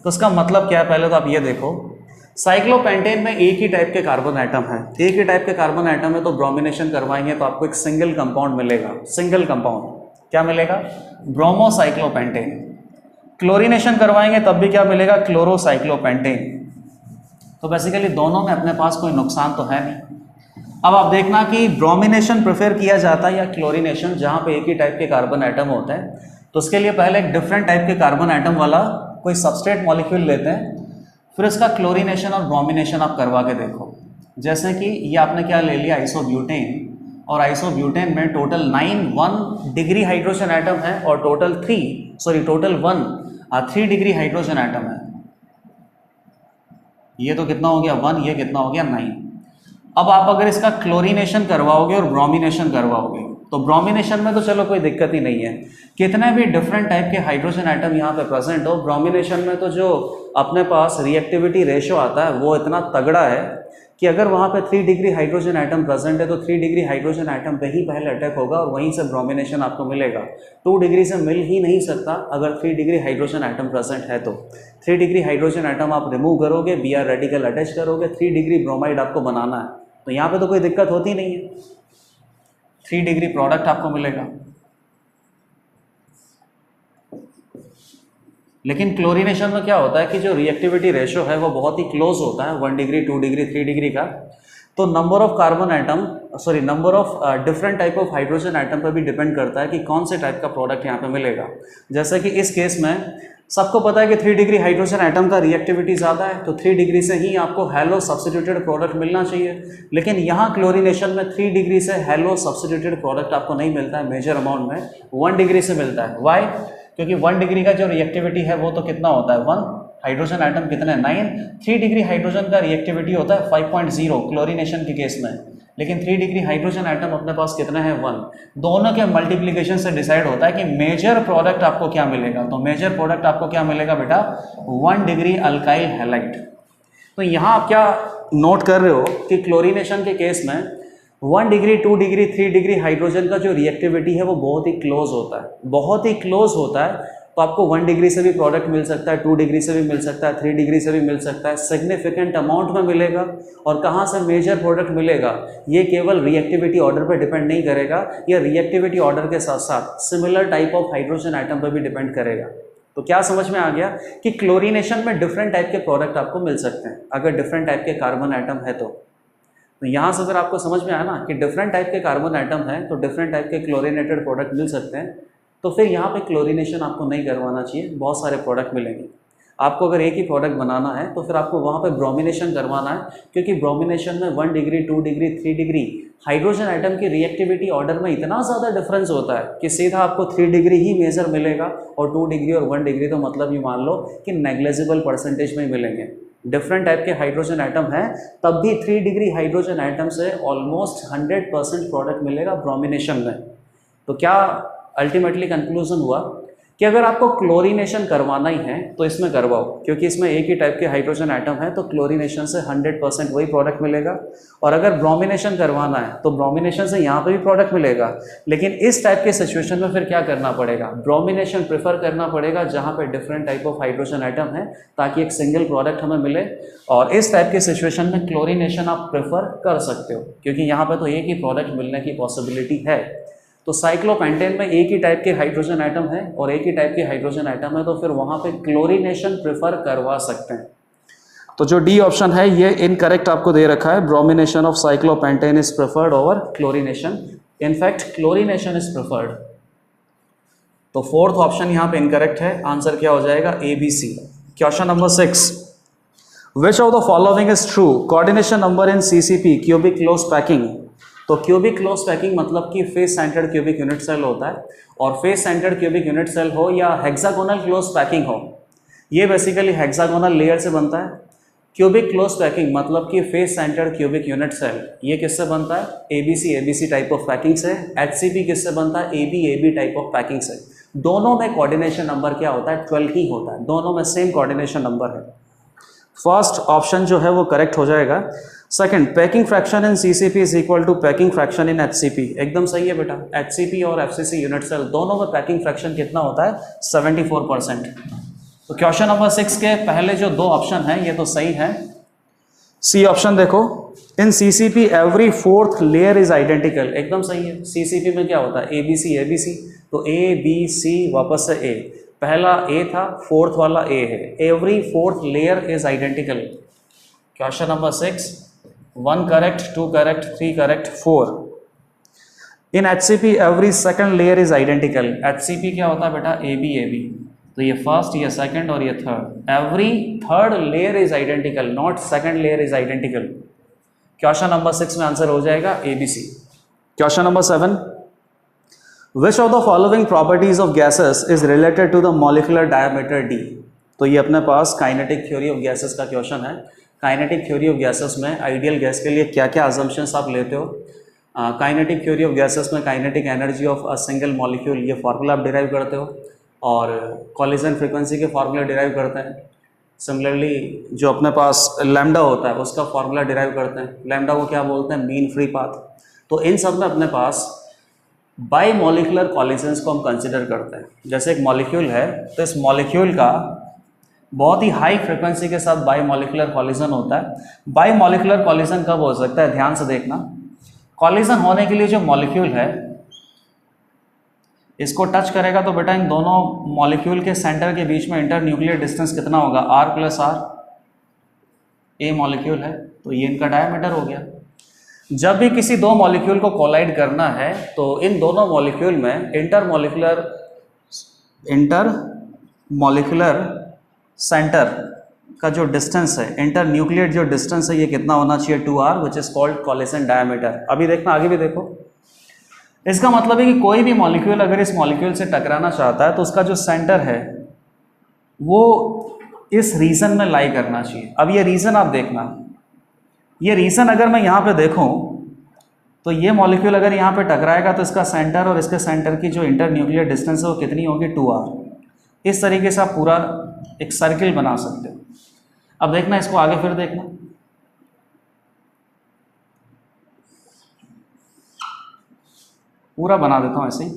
तो इसका मतलब क्या है, पहले तो आप ये देखो, साइक्लोपेंटेन में एक ही टाइप के कार्बन एटम है, एक ही टाइप के कार्बन एटम है तो ब्रोमिनेशन करवाएंगे तो आपको एक सिंगल कंपाउंड मिलेगा। सिंगल कंपाउंड क्या मिलेगा, ब्रोमोसाइक्लोपेंटेन। क्लोरीनेशन करवाएंगे तब भी क्या मिलेगा, क्लोरोसाइक्लोपेंटेन। तो बेसिकली दोनों में अपने पास कोई नुकसान तो है नहीं। अब आप देखना कि ब्रोमिनेशन प्रेफर किया जाता है या क्लोरीनेशन, जहाँ पे एक ही टाइप के कार्बन एटम होते हैं। तो उसके लिए पहले एक डिफरेंट टाइप के कार्बन एटम वाला कोई सबस्ट्रेट मॉलिक्यूल लेते हैं, फिर इसका क्लोरीनेशन और ब्रोमिनेशन आप करवा के देखो। जैसे कि ये आपने क्या ले लिया, आइसोब्यूटेन, और आइसोब्यूटेन में टोटल 1 डिग्री हाइड्रोजन एटम है और टोटल 3 डिग्री हाइड्रोजन एटम है। ये तो कितना हो गया 1, ये कितना हो गया 9। अब आप अगर इसका क्लोरीनेशन करवाओगे और ब्रोमिनेशन करवाओगे तो ब्रोमिनेशन में तो चलो कोई दिक्कत ही नहीं है, कितने भी डिफरेंट टाइप के हाइड्रोजन एटम यहाँ पे प्रेजेंट हो, ब्रोमिनेशन में तो जो अपने पास रिएक्टिविटी रेशियो आता है वो इतना तगड़ा है कि अगर वहाँ पे 3 डिग्री हाइड्रोजन एटम प्रेजेंट है तो 3 डिग्री हाइड्रोजन एटम पे ही पहले अटैक होगा और वहीं से ब्रोमिनेशन आपको मिलेगा। 2 डिग्री से मिल ही नहीं सकता अगर 3 डिग्री हाइड्रोजन एटम प्रेजेंट है तो 3 डिग्री हाइड्रोजन एटम आप रिमूव करोगे, Br रेडिकल अटैच करोगे, 3 डिग्री ब्रोमाइड आपको बनाना है, तो यहाँ पे तो कोई दिक्कत होती नहीं है, 3 डिग्री प्रोडक्ट आपको मिलेगा। लेकिन क्लोरीनेशन में क्या होता है कि जो रिएक्टिविटी रेशो है वो बहुत ही क्लोज होता है, 1 डिग्री 2 डिग्री 3 डिग्री का, तो number of carbon atom number of different type of hydrogen atom पर भी डिपेंड करता है कि कौन से टाइप का प्रोडक्ट यहाँ पे मिलेगा। जैसे कि इस केस में सबको पता है कि 3 डिग्री हाइड्रोजन एटम का रिएक्टिविटी ज़्यादा है, तो 3 डिग्री से ही आपको हेलो सब्स्टिट्यूटेड प्रोडक्ट मिलना चाहिए। लेकिन यहाँ क्लोरीनेशन में 3 डिग्री से हेलो सब्स्टिट्यूटेड प्रोडक्ट आपको नहीं मिलता है मेजर अमाउंट में, 1 डिग्री से मिलता है। वाई? क्योंकि 1 डिग्री का जो रिएक्टिविटी है वो तो कितना होता है 1, हाइड्रोजन एटम कितने 9, 3 डिग्री हाइड्रोजन का रिएक्टिविटी होता है 5.0 क्लोरीनेशन के केस में, लेकिन 3 डिग्री हाइड्रोजन एटम अपने पास कितना है 1। दोनों के मल्टीप्लिकेशन से डिसाइड होता है कि मेजर प्रोडक्ट आपको क्या मिलेगा। तो मेजर प्रोडक्ट आपको क्या मिलेगा बेटा 1 डिग्री अल्काइल हैलाइड। तो यहाँ आप क्या नोट कर रहे हो कि क्लोरीनेशन के केस में 1 डिग्री 2 डिग्री 3 डिग्री हाइड्रोजन का जो रिएक्टिविटी है वो बहुत ही क्लोज होता है, बहुत ही क्लोज होता है। तो आपको 1 डिग्री से भी प्रोडक्ट मिल सकता है, 2 डिग्री से भी मिल सकता है, 3 डिग्री से भी मिल सकता है, सिग्निफिकेंट अमाउंट में मिलेगा। और कहाँ से मेजर प्रोडक्ट मिलेगा ये केवल रिएक्टिविटी ऑर्डर पर डिपेंड नहीं करेगा, ये रिएक्टिविटी ऑर्डर के साथ साथ similar type of hydrogen atom पर भी डिपेंड करेगा। तो क्या समझ में आ गया कि क्लोरीनेशन में डिफरेंट टाइप के प्रोडक्ट आपको मिल सकते हैं अगर डिफरेंट टाइप के कार्बन आइटम है तो यहाँ से अगर आपको समझ में आया ना कि डिफरेंट टाइप के कार्बन आइटम है तो डिफरेंट टाइप के क्लोरीनेटेड प्रोडक्ट मिल सकते हैं, तो फिर यहाँ पे क्लोरीनेशन आपको नहीं करवाना चाहिए, बहुत सारे प्रोडक्ट मिलेंगे। आपको अगर एक ही प्रोडक्ट बनाना है तो फिर आपको वहाँ पे ब्रोमिनेशन करवाना है, क्योंकि ब्रोमिनेशन में 1 degree 2 degree 3 degree hydrogen atom की रिएक्टिविटी ऑर्डर में इतना ज़्यादा डिफरेंस होता है कि सीधा आपको 3 डिग्री ही मेजर मिलेगा और 2 डिग्री और 1 डिग्री तो मतलब ये मान लो कि नेग्लेजिबल परसेंटेज में मिलेंगे। डिफरेंट टाइप के हाइड्रोजन आइटम है तब भी 3 डिग्री हाइड्रोजन आइटम से ऑलमोस्ट 100% प्रोडक्ट मिलेगा ब्रोमिनेशन में। तो क्या अल्टीमेटली कंक्लूजन हुआ कि अगर आपको क्लोरीनेशन करवाना ही है तो इसमें करवाओ, क्योंकि इसमें एक ही टाइप के हाइड्रोजन आइटम है तो क्लोरीनेशन से 100% वही प्रोडक्ट मिलेगा। और अगर ब्रोमिनेशन करवाना है तो ब्रोमिनेशन से यहाँ पे भी प्रोडक्ट मिलेगा, लेकिन इस टाइप के सिचुएशन में फिर क्या करना पड़ेगा, ब्रोमिनेशन प्रेफर करना पड़ेगा जहाँ पे different type of hydrogen atom है ताकि एक सिंगल प्रोडक्ट हमें मिले। और इस टाइप के सिचुएशन में क्लोरीनेशन आप प्रेफर कर सकते हो, क्योंकि यहाँ पर तो एक ही प्रोडक्ट मिलने की पॉसिबिलिटी है। तो साइक्लोपेंटेन में एक ही टाइप के हाइड्रोजन आइटम है और एक ही टाइप के हाइड्रोजन आइटम है, तो फिर वहाँ पे क्लोरीनेशन प्रेफर करवा सकते हैं। तो जो डी ऑप्शन है ये इनकरेक्ट आपको दे रखा है, bromination of cyclopentane is preferred over chlorination, in fact chlorination is preferred. तो फोर्थ ऑप्शन यहाँ पे इनकरेक्ट है, आंसर क्या हो जाएगा ABC। Question number 6, which of the following is true, coordination number in CCP cubic close packing. तो cubic close packing मतलब कि face centered cubic unit cell होता है, और face centered cubic unit cell हो या हेक्सागोनल क्लोज पैकिंग हो, ये बेसिकली हेक्सागोनल लेयर से बनता है। क्यूबिक क्लोज पैकिंग मतलब कि face centered cubic unit cell, ये किससे बनता है, ABC टाइप ऑफ पैकिंग से। HCP किससे बनता है, AB टाइप ऑफ पैकिंग से। दोनों में कोऑर्डिनेशन नंबर क्या होता है, 12 ही होता है, दोनों में सेम कोऑर्डिनेशन नंबर है। फर्स्ट ऑप्शन जो है वो करेक्ट हो जाएगा। Second, packing fraction in CCP is equal to packing fraction in HCP, एकदम सही है बेटा। HCP और FCC यूनिट सेल दोनों में पैकिंग फ्रैक्शन कितना होता है, 74%। तो क्वेश्चन नंबर 6 के पहले जो दो ऑप्शन हैं ये तो सही है। सी ऑप्शन देखो, इन CCP every fourth layer is identical, एकदम सही है। CCP में क्या होता है, ABC, तो ABC वापस से A, पहला A था, फोर्थ वाला A है, every fourth layer is identical. Question number 6, 1 correct, 2 correct, 3 correct, 4। In HCP every second layer is identical. HCP क्या होता है बेटा, AB, तो ये फर्स्ट, ये सेकंड और ये third. Every third layer is identical, not second layer is identical. Question number 6 में आंसर हो जाएगा ABC। Question number 7, which of the following properties of gases is related to the molecular diameter D। तो ये अपने पास kinetic theory of gases का question है। Kinetic theory of gases में आइडियल गैस के लिए क्या क्या अजम्पशंस आप लेते हो। काइनेटिक थ्योरी ऑफ गैसेस में kinetic energy of a single molecule, ये फार्मूला आप डिराइव करते हो, और कॉलिजन फ्रीक्वेंसी के फार्मूला डिराइव करते हैं। सिमिलरली जो अपने पास लैम्डा होता है उसका फॉर्मूला डिराइव करते हैं, लैम्डा को क्या बोलते हैं, मीन फ्री पाथ। तो इन सब में अपने पास बाई मॉलिक्यूलर कॉलिजन्स को हम कंसिडर करते हैं। जैसे एक मॉलिक्यूल है तो इस मॉलिक्यूल का बहुत ही हाई फ्रिक्वेंसी के साथ बाई मॉलिक्यूलर कॉलिजन होता है। बाई मॉलिक्यूलर कॉलिजन कब हो सकता है, ध्यान से देखना। कॉलिजन होने के लिए जो मॉलिक्यूल है इसको टच करेगा तो बेटा इन दोनों मॉलिक्यूल के सेंटर के बीच में इंटर न्यूक्लियर डिस्टेंस कितना होगा, r plus R. A molecule है तो ये इनका डायमीटर हो गया। जब भी किसी दो मॉलिक्यूल को कोलाइड करना है तो इन दोनों मॉलिक्यूल में इंटर मॉलिक्यूलर सेंटर का जो डिस्टेंस है, इंटर न्यूक्लियर जो डिस्टेंस है, ये कितना होना चाहिए, 2r, which is called collision diameter. अभी देखना, आगे भी देखो। इसका मतलब है कि कोई भी मॉलिक्यूल अगर इस मॉलिक्यूल से टकराना चाहता है तो उसका जो सेंटर है वो इस रीजन में लाई करना चाहिए। अब ये रीजन आप देखना, ये रीजन अगर मैं यहाँ पे देखूँ तो ये मॉलिक्यूल अगर यहाँ पे टकराएगा तो इसका सेंटर और इसके सेंटर की जो इंटर न्यूक्लियर डिस्टेंस है वो कितनी होगी, 2r। इस तरीके से आप पूरा एक सर्किल बना सकते हो। अब देखना इसको आगे, फिर देखना, पूरा बना देता हूं ऐसे ही।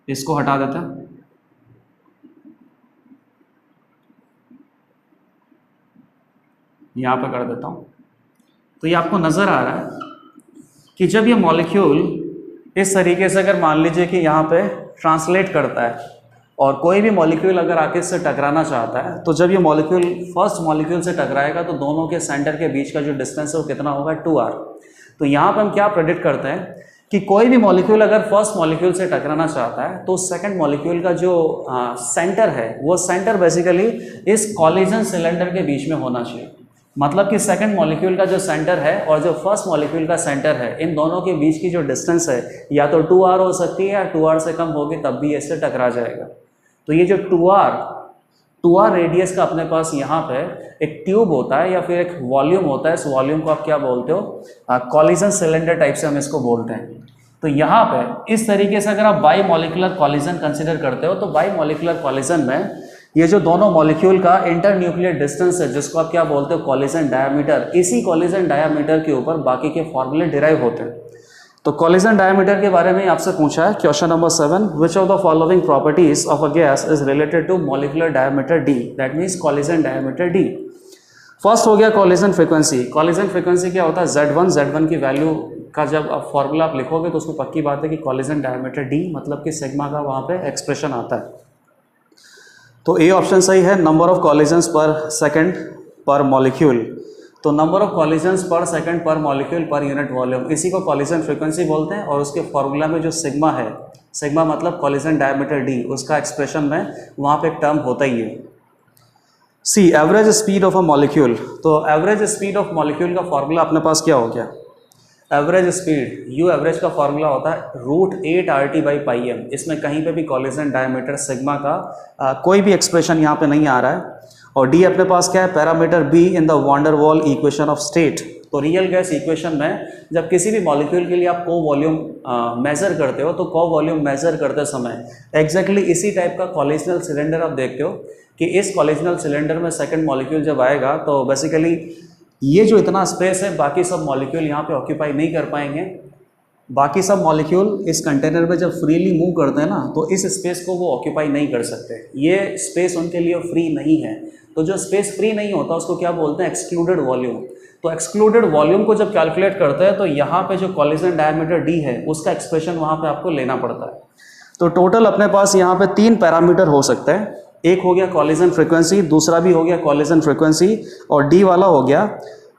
इसको हटा देते हैं, यहां पर कर देता हूं। तो ये आपको नजर आ रहा है कि जब ये मॉलिक्यूल इस तरीके से, अगर मान लीजिए कि यहाँ पे ट्रांसलेट करता है और कोई भी मॉलिक्यूल अगर आके इससे टकराना चाहता है तो जब ये मॉलिक्यूल फर्स्ट मॉलिक्यूल से टकराएगा तो दोनों के सेंटर के बीच का जो डिस्टेंस है वो कितना होगा, 2r। तो यहाँ पे हम क्या प्रेडिक्ट करते हैं कि कोई भी मॉलिक्यूल अगर फर्स्ट मॉलिक्यूल से टकराना चाहता है तो सेकंड मॉलिक्यूल का जो सेंटर है वो सेंटर बेसिकली इस कॉलिजन सिलेंडर के बीच में होना चाहिए। मतलब कि सेकंड मॉलिक्यूल का जो सेंटर है और जो फर्स्ट मॉलिक्यूल का सेंटर है, इन दोनों के बीच की जो डिस्टेंस है या तो 2r हो सकती है या 2r से कम होगी, तब भी इससे टकरा जाएगा। तो ये जो 2r रेडियस का अपने पास यहाँ पे एक ट्यूब होता है या फिर एक वॉल्यूम होता है, इस वॉल्यूम को आप क्या बोलते हो, कॉलिजन सिलेंडर टाइप से हम इसको बोलते हैं। तो यहाँ पे इस तरीके से अगर आप बाई मॉलिक्यूलर कॉलिजन कंसिडर करते हो तो बाई मॉलिक्यूलर कॉलिजन में ये जो दोनों मॉलिक्यूल का इंटर न्यूक्लियर डिस्टेंस है जिसको आप क्या बोलते हो, कॉलिजन डायमीटर, इसी कॉलिजन डायमीटर के ऊपर बाकी के फॉर्मूले डिराइव होते हैं। तो कॉलिजन डायमीटर के बारे में आपसे पूछा है, question number 7, which of the following properties of a gas is related to molecular diameter D, that means collision diameter D. First हो गया कॉलिजन फ्रीक्वेंसी। कॉलिजन फ्रीक्वेंसी क्या होता है, Z1 की वैल्यू का जब आप फॉर्मूला आप लिखोगे तो उसमें पक्की बात है कि कॉलिजन डायमीटर डी मतलब कि सिग्मा का वहाँ पे एक्सप्रेशन आता है। तो ए ऑप्शन सही है, नंबर ऑफ कॉलिजन्स पर सेकंड पर मॉलिक्यूल। तो नंबर ऑफ कॉलिजन्स पर सेकंड पर मॉलिक्यूल पर यूनिट वॉल्यूम, इसी को कॉलिजन फ्रीक्वेंसी बोलते हैं। और उसके फॉर्मूला में जो सिग्मा है, सिग्मा मतलब कॉलिजन डायमीटर डी, उसका एक्सप्रेशन में वहाँ पे एक टर्म होता ही है। C average speed of a molecule. तो एवरेज स्पीड ऑफ मॉलिक्यूल का फॉर्मूला अपने पास क्या हो गया, एवरेज स्पीड, यू एवरेज का फॉर्मूला होता है √8RT/πm। इसमें कहीं पे भी कॉलिजन डायमीटर सिग्मा का कोई भी एक्सप्रेशन यहाँ पे नहीं आ रहा है। और डी अपने पास क्या है, parameter be in the wander wall equation of state. तो रियल गैस इक्वेशन में जब किसी भी मॉलिक्यूल के लिए आप को वॉल्यूम मेजर करते हो तो को वॉल्यूम मेजर करते समय एग्जैक्टली इसी टाइप का कॉलिजनल सिलेंडर आप देखते हो कि इस कॉलिजनल सिलेंडर में सेकंड मॉलिक्यूल जब आएगा तो बेसिकली ये जो इतना स्पेस है बाकी सब मॉलिक्यूल यहाँ पे ऑक्यूपाई नहीं कर पाएंगे। बाकी सब मॉलिक्यूल इस कंटेनर में जब फ्रीली मूव करते हैं ना तो इस स्पेस को वो ऑक्यूपाई नहीं कर सकते, ये स्पेस उनके लिए फ्री नहीं है। तो जो स्पेस फ्री नहीं होता उसको क्या बोलते हैं, एक्सक्लूडेड वॉल्यूम। तो एक्सक्लूडेड वॉल्यूम को जब कैलकुलेट करते हैं तो यहाँ पे जो कॉलिजन डायमीटर डी है उसका एक्सप्रेशन वहाँ पे आपको लेना पड़ता है। तो टोटल अपने पास यहाँ पे 3 पैरामीटर हो सकते हैं, एक हो गया कॉलिजन फ्रीक्वेंसी, दूसरा भी हो गया कॉलिजन फ्रीक्वेंसी, और डी वाला हो गया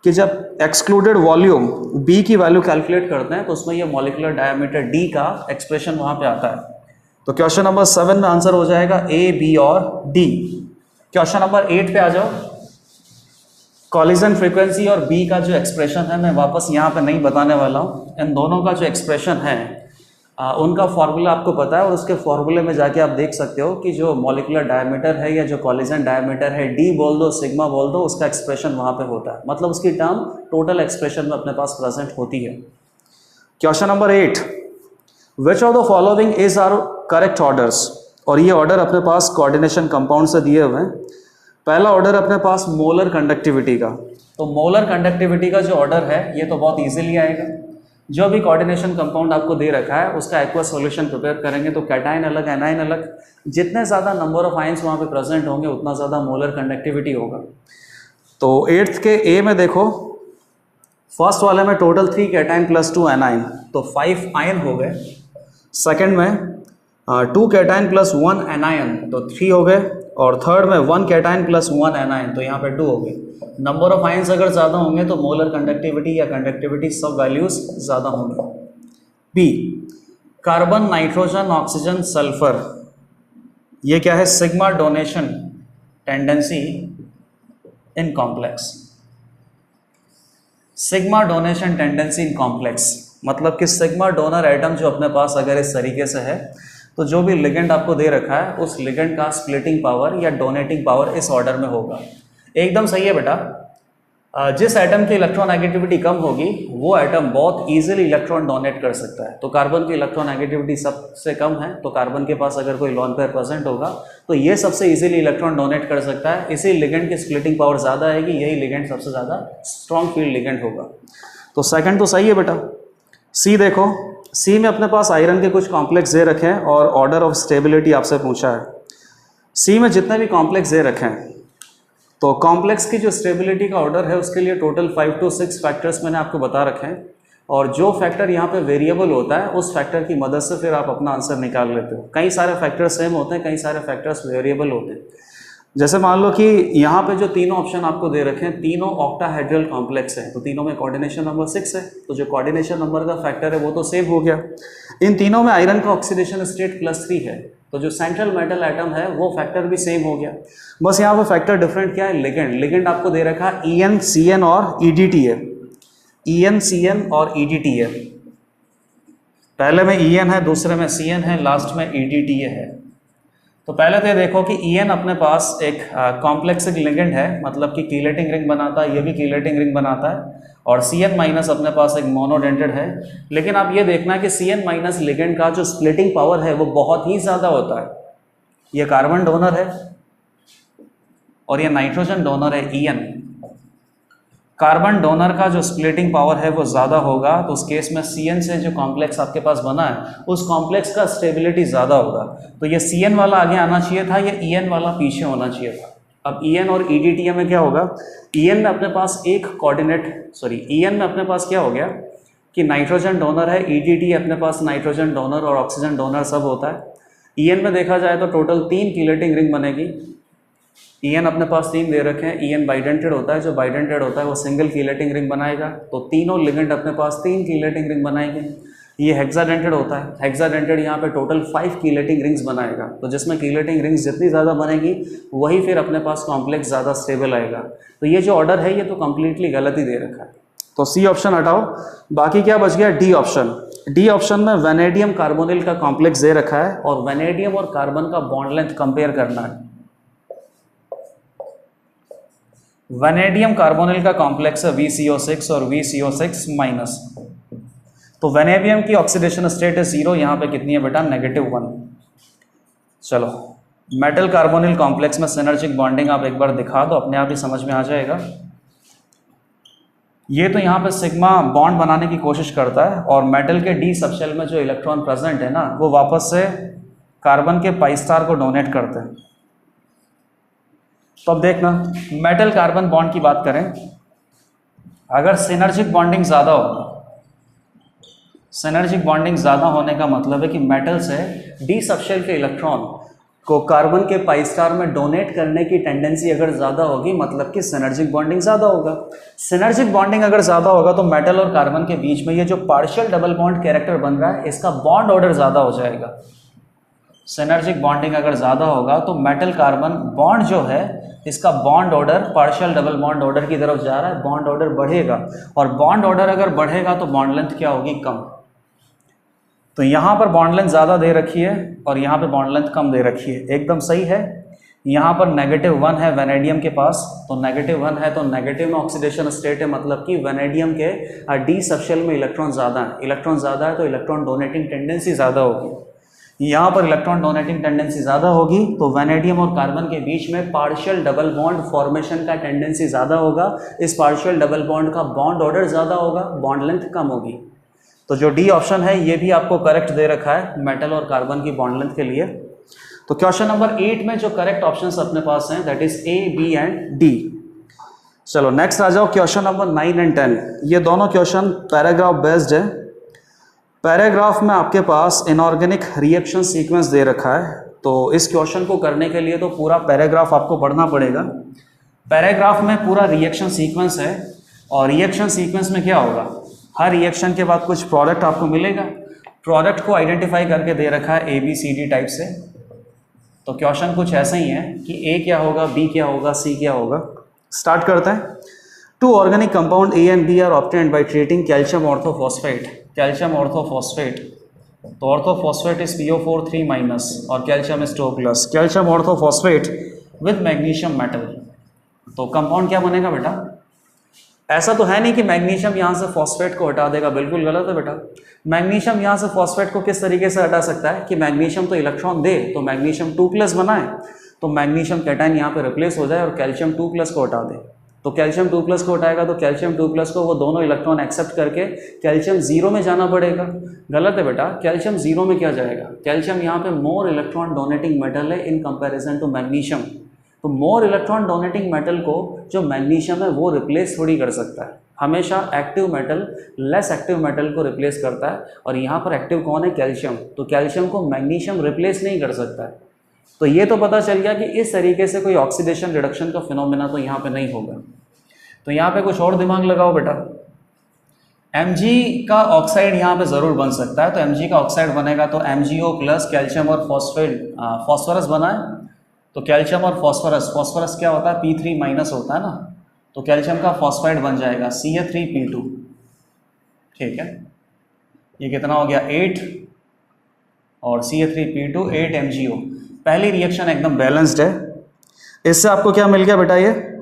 कि जब एक्सक्लूडेड वॉल्यूम बी की वैल्यू कैलकुलेट करते हैं तो उसमें ये मॉलिक्यूलर डायमीटर डी का एक्सप्रेशन वहाँ पे आता है। तो क्वेश्चन नंबर 7 में आंसर हो जाएगा ए, बी और डी। क्वेश्चन नंबर 8 पे आ जाओ। कॉलिजन फ्रीक्वेंसी और बी का जो एक्सप्रेशन है मैं वापस यहाँ पे नहीं बताने वाला हूँ। इन दोनों का जो एक्सप्रेशन है उनका फॉर्मूला आपको पता है और उसके फॉर्मूले में जाके आप देख सकते हो कि जो मॉलिक्यूलर डायमीटर है या जो कॉलिजन डायमीटर है, डी बोल दो, सिग्मा बोल दो, उसका एक्सप्रेशन वहाँ पे होता है। मतलब उसकी टर्म टोटल एक्सप्रेशन में अपने पास प्रेजेंट होती है। Question number 8, which of the following is are correct orders. और ये ऑर्डर अपने पास कोऑर्डिनेशन कंपाउंड से दिए हुए हैं। पहला ऑर्डर अपने पास मोलर कंडक्टिविटी का, तो मोलर कंडक्टिविटी का जो ऑर्डर है ये तो बहुत इजीली आएगा। जो भी कोऑर्डिनेशन कंपाउंड आपको दे रखा है उसका एक्वस सॉल्यूशन प्रिपेयर करेंगे तो कैटाइन अलग एनाइन अलग, जितने ज़्यादा नंबर ऑफ आयंस वहाँ पे प्रेजेंट होंगे उतना ज़्यादा मोलर कंडक्टिविटी होगा। तो 8th के ए में देखो, फर्स्ट वाले में टोटल 3 कैटाइन प्लस 2 एनाइन, तो 5 आयन हो गए। सेकंड में 2 कैटाइन प्लस 1 एनायन, तो 3 हो गए। और थर्ड में 1 कैटाइन प्लस 1 एनायन, तो यहाँ पे 2 हो गए। नंबर ऑफ आयंस अगर ज़्यादा होंगे तो मोलर कंडक्टिविटी या कंडक्टिविटी सब वैल्यूज ज़्यादा होंगे। B, carbon, nitrogen, oxygen, sulphur, ये क्या है, sigma donation tendency in complex. Sigma donation tendency in complex मतलब कि सिग्मा डोनर एटम जो अपने पास अगर इस तरीके से है तो जो भी लिगेंड आपको दे रखा है उस लिगेंड का स्प्लिटिंग पावर या डोनेटिंग पावर इस ऑर्डर में होगा। एकदम सही है बेटा। जिस एटम की इलेक्ट्रोनेगेटिविटी कम होगी वो एटम बहुत इजीली इलेक्ट्रॉन डोनेट कर सकता है। तो कार्बन की इलेक्ट्रोनेगेटिविटी सबसे कम है, तो कार्बन के पास अगर कोई लोन पेयर प्रेजेंट होगा तो ये सबसे इजीली इलेक्ट्रॉन डोनेट कर सकता है। इसी लिगेंड की स्प्लिटिंग पावर ज़्यादा है कि यही लिगेंड सबसे ज़्यादा स्ट्रॉन्ग फील्ड लिगेंड होगा। तो सेकंड तो सही है बेटा। सी देखो, सी में अपने पास आयरन के कुछ कॉम्प्लेक्स दे रखे हैं और ऑर्डर ऑफ स्टेबिलिटी आपसे पूछा है। सी में जितने भी कॉम्प्लेक्स दे रखे हैं तो कॉम्प्लेक्स की जो स्टेबिलिटी का ऑर्डर है उसके लिए टोटल 5 to 6 फैक्टर्स मैंने आपको बता रखे हैं। और जो फैक्टर यहाँ पे वेरिएबल होता है उस फैक्टर की मदद से फिर आप अपना आंसर निकाल लेते हो। कई सारे फैक्टर्स सेम होते हैं, कई सारे फैक्टर्स वेरिएबल होते हैं। जैसे मान लो कि यहाँ पे जो तीनों ऑप्शन आपको दे रखे हैं तीनों ऑक्टाहेड्रल कॉम्प्लेक्स है, तो तीनों में कोऑर्डिनेशन नंबर 6 है, तो जो कोऑर्डिनेशन नंबर का फैक्टर है वो तो सेम हो गया। इन तीनों में आयरन का ऑक्सीडेशन स्टेट +3 है, तो जो सेंट्रल मेटल एटम है वो फैक्टर भी सेम हो गया। बस यहाँ पे फैक्टर डिफरेंट क्या है, लिगेंड। लिगेंड आपको दे रखा है EN, CN और EDT है। EN, CN और EDT है। पहले में EN है, दूसरे में CN है, लास्ट में EDT है। तो पहले तो ये देखो कि EN अपने पास एक कॉम्प्लेक्स लिगेंड है, मतलब कि कीलेटिंग रिंग बनाता है, ये भी कीलेटिंग रिंग बनाता है। और CN माइनस अपने पास एक मोनोडेंटेड है। लेकिन आप ये देखना कि CN माइनस लिगेंड का जो स्प्लिटिंग पावर है वो बहुत ही ज़्यादा होता है। ये कार्बन डोनर है और ये नाइट्रोजन डोनर है EN। कार्बन डोनर का जो स्प्लिटिंग पावर है वो ज़्यादा होगा, तो उस केस में CN से जो कॉम्प्लेक्स आपके पास बना है उस कॉम्प्लेक्स का स्टेबिलिटी ज़्यादा होगा। तो ये CN वाला आगे आना चाहिए था, ये EN वाला पीछे होना चाहिए था। अब EN और EDT में क्या होगा, EN में अपने पास एक EN में अपने पास क्या हो गया कि नाइट्रोजन डोनर है, EDT अपने पास नाइट्रोजन डोनर और ऑक्सीजन डोनर सब होता है। EN में देखा जाए तो टोटल 3 कीलेटिंग रिंग बनेगी। EN अपने पास 3 दे रखे हैं। EN बाइडेंटेड होता है, जो बाइडेंटेड होता है वो सिंगल कीलेटिंग रिंग बनाएगा, तो तीनों लिगेंड अपने पास 3 कीलेटिंग रिंग बनाएंगे। ये हेक्साडेंटेड होता है, हेक्साडेंटेड यहाँ पे टोटल 5 कीलेटिंग रिंग्स बनाएगा, तो जिसमें कीलेटिंग रिंग्स जितनी ज़्यादा बनेगी वही फिर अपने पास कॉम्प्लेक्स ज़्यादा स्टेबल आएगा। तो ये जो ऑर्डर है ये तो कम्प्लीटली गलत ही दे रखा है, तो C ऑप्शन हटाओ। बाकी क्या बच गया, D ऑप्शन। D ऑप्शन में वेनेडियम कार्बोनिल का कॉम्प्लेक्स दे रखा है और वेनेडियम और कार्बन का बॉन्ड लेंथ कंपेयर करना है। वेनेडियम कार्बोनिल का कॉम्प्लेक्स है VCO6 और VCO6-। तो वेनेडियम की ऑक्सीडेशन स्टेट है 0, यहाँ पे कितनी है बेटा, -1। चलो, मेटल कार्बोनिल कॉम्प्लेक्स में सिनर्जिक बॉन्डिंग आप एक बार दिखा दो, अपने आप ही समझ में आ जाएगा। ये तो यहाँ पे सिग्मा बॉन्ड बनाने की कोशिश करता है और मेटल के D सबशेल में जो इलेक्ट्रॉन प्रेजेंट है ना वो वापस से कार्बन के पाई स्टार को डोनेट करते हैं। तो अब देखना, मेटल कार्बन बॉन्ड की बात करें, अगर सिनर्जिक बॉन्डिंग ज़्यादा होगा, सिनर्जिक बॉन्डिंग ज़्यादा होने का मतलब है कि मेटल से D सबशेल के इलेक्ट्रॉन को कार्बन के पाई स्टार में डोनेट करने की टेंडेंसी अगर ज़्यादा होगी, मतलब कि सिनर्जिक बॉन्डिंग ज़्यादा होगा। सिनर्जिक बॉन्डिंग अगर ज़्यादा होगा तो मेटल और कार्बन के बीच में ये जो पार्शियल डबल बॉन्ड कैरेक्टर बन रहा है इसका बॉन्ड ऑर्डर ज़्यादा हो जाएगा। सिनर्जिक बॉन्डिंग अगर ज़्यादा होगा तो मेटल कार्बन बॉन्ड जो है इसका bond order partial double bond order की तरफ जा रहा है, बॉन्ड ऑर्डर बढ़ेगा और बॉन्ड ऑर्डर अगर बढ़ेगा तो बॉन्ड लेंथ क्या होगी, कम। तो यहाँ पर बॉन्ड लेंथ ज़्यादा दे रखी है और यहाँ पे बॉन्ड लेंथ कम दे रखी है, एकदम सही है। यहाँ पर -1 है वेनेडियम के पास, तो -1 है तो नेगेटिव में ऑक्सीडेशन स्टेट है, मतलब कि वेनेडियम के डी सबशेल में इलेक्ट्रॉन ज़्यादा है, इलेक्ट्रॉन ज़्यादा है तो इलेक्ट्रॉन डोनेटिंग टेंडेंसी ज़्यादा होगी। यहाँ पर इलेक्ट्रॉन डोनेटिंग टेंडेंसी ज़्यादा होगी तो वेनेडियम और कार्बन के बीच में पार्शियल डबल बॉन्ड फॉर्मेशन का टेंडेंसी ज़्यादा होगा। इस पार्शियल डबल बॉन्ड का बॉन्ड ऑर्डर ज़्यादा होगा, बॉन्ड लेंथ कम होगी। तो जो डी ऑप्शन है ये भी आपको करेक्ट दे रखा है मेटल और कार्बन की बॉन्ड लेंथ के लिए। तो क्वेश्चन नंबर 8 में जो करेक्ट ऑप्शंस अपने पास हैं that is A, B and D. चलो नेक्स्ट आ जाओ क्वेश्चन नंबर 9 एंड 10। ये दोनों क्वेश्चन पैराग्राफ बेस्ड है। पैराग्राफ में आपके पास इनऑर्गेनिक रिएक्शन सीक्वेंस दे रखा है, तो इस क्वेश्चन को करने के लिए तो पूरा पैराग्राफ आपको पढ़ना पड़ेगा। पैराग्राफ में पूरा रिएक्शन सीक्वेंस है और रिएक्शन सीक्वेंस में क्या होगा, हर रिएक्शन के बाद कुछ प्रोडक्ट आपको मिलेगा। प्रोडक्ट को आइडेंटिफाई करके दे रखा है ABCD टाइप से। तो क्वेश्चन कुछ ऐसा ही है कि ए क्या होगा, बी क्या होगा, सी क्या होगा। स्टार्ट करते हैं। 2 organic compound A and B are obtained by treating calcium orthophosphate. Calcium orthophosphate, तो ऑर्थोफॉस्फेट इज PO4 3- और calcium is 2+। Calcium orthophosphate with magnesium metal, तो कंपाउंड क्या बनेगा बेटा? ऐसा तो है नहीं कि मैग्नीशियम यहाँ से फॉस्फेट को हटा देगा, बिल्कुल गलत है बेटा। मैग्नीशियम यहाँ से फॉस्फेट को किस तरीके से हटा सकता है कि मैग्नीशियम तो इलेक्ट्रॉन दे तो मैग्नीशियम 2+ बनाए, तो मैग्नीशियम कैटायन यहाँ पे रिप्लेस हो जाए और कैल्शियम 2+ को हटा दे। तो कैल्शियम 2+ को हटाएगा तो कैल्शियम 2+ को वो दोनों इलेक्ट्रॉन एक्सेप्ट करके कैल्शियम 0 में जाना पड़ेगा। गलत है बेटा, कैल्शियम 0 में क्या जाएगा? कैल्शियम यहाँ पे मोर इलेक्ट्रॉन डोनेटिंग मेटल है इन कंपेरिजन टू मैग्नीशियम। तो मोर इलेक्ट्रॉन डोनेटिंग मेटल को जो मैग्नीशियम है वो रिप्लेस थोड़ी कर सकता है। हमेशा active metal less active metal को रिप्लेस करता है और यहाँ पर एक्टिव कौन है? कैल्शियम। तो कैल्शियम को मैग्नीशियम रिप्लेस नहीं कर सकता है। तो ये तो पता चल गया कि इस तरीके से कोई ऑक्सीडेशन रिडक्शन का फिनोमेना तो यहाँ पे नहीं होगा। तो यहाँ पे कुछ और दिमाग लगाओ बेटा। Mg का ऑक्साइड यहाँ पे ज़रूर बन सकता है, तो Mg का ऑक्साइड बनेगा तो MgO प्लस कैल्शियम और फॉस्फोरस बना है। तो कैल्शियम और फॉस्फोरस क्या होता है? P3- होता है ना, तो कैल्शियम का फॉस्फाइड बन जाएगा Ca3P2। ठीक है, ये कितना हो गया? 8 और Ca3P2 8 MgO। पहली रिएक्शन एकदम बैलेंस्ड है। इससे आपको क्या मिल गया बेटा? ये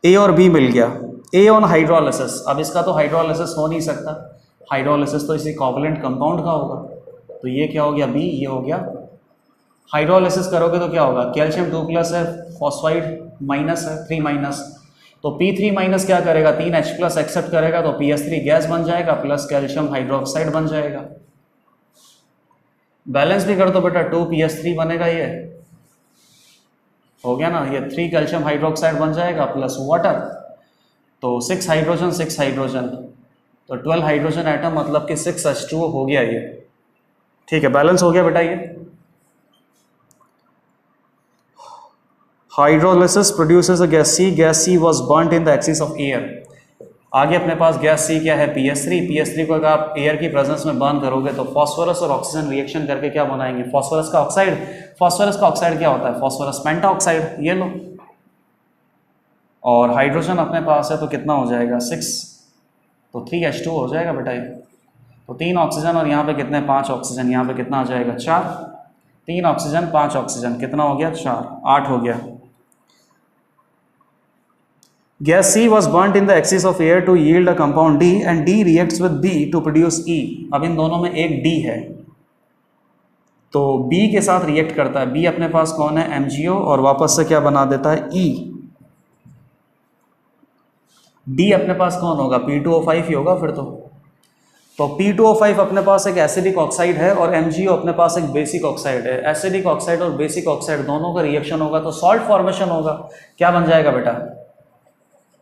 A और B मिल गया। A ऑन हाइड्रोलिसिस, अब इसका तो हाइड्रोलिसिस हो नहीं सकता, हाइड्रोलिसिस तो इसी कोवैलेंट कंपाउंड का होगा। तो ये क्या हो गया? B, ये हो गया। हाइड्रोलिसिस करोगे तो क्या होगा? कैल्शियम 2+ है, फॉस्फाइड माइनस है 3-, तो P3- क्या करेगा? 3H+ एक्सेप्ट करेगा तो PS3 गैस बन जाएगा प्लस कैल्शियम हाइड्रोक्साइड बन जाएगा। बैलेंस भी कर दो बेटा, 2PS3 बनेगा, ये हो गया ना। ये 3 कैल्शियम हाइड्रोक्साइड बन जाएगा प्लस वाटर, तो 6 हाइड्रोजन 6 हाइड्रोजन, तो 12 हाइड्रोजन एटम, मतलब कि 6H2O हो गया ये। ठीक है, बैलेंस हो गया बेटा ये। Hydrolysis produces a gas C, gas C was burnt in the axis of air. आगे अपने पास गैस C क्या है? PS3 को अगर आप एयर की प्रेजेंस में बर्न करोगे तो फॉस्फोरस और ऑक्सीजन रिएक्शन करके क्या बनाएंगे? फॉस्फोरस का ऑक्साइड। फॉस्फोरस का ऑक्साइड क्या होता है? फॉस्फोरस पेंटाऑक्साइड, ये लो। और हाइड्रोजन अपने पास है तो कितना हो जाएगा? 6, तो 3H2 हो जाएगा बेटा ये। तो 3 ऑक्सीजन और यहाँ पे कितने? 5 ऑक्सीजन, यहाँ पे कितना आ जाएगा? 4। 3 ऑक्सीजन 5 ऑक्सीजन, कितना हो गया? 4, 8 हो गया। Gas C was burnt in the excess of air to yield a compound D and D reacts with B to produce E। अब इन दोनों में एक D है तो B के साथ रिएक्ट करता है। B अपने पास कौन है? MgO, और वापस से क्या बना देता है? E। D अपने पास कौन होगा? P2O5 ही होगा फिर तो P2O5 अपने पास एक एसिडिक ऑक्साइड है और MgO अपने पास एक बेसिक ऑक्साइड है। एसिडिक ऑक्साइड और बेसिक ऑक्साइड दोनों का रिएक्शन होगा तो सॉल्ट फॉर्मेशन होगा। क्या बन जाएगा बेटा?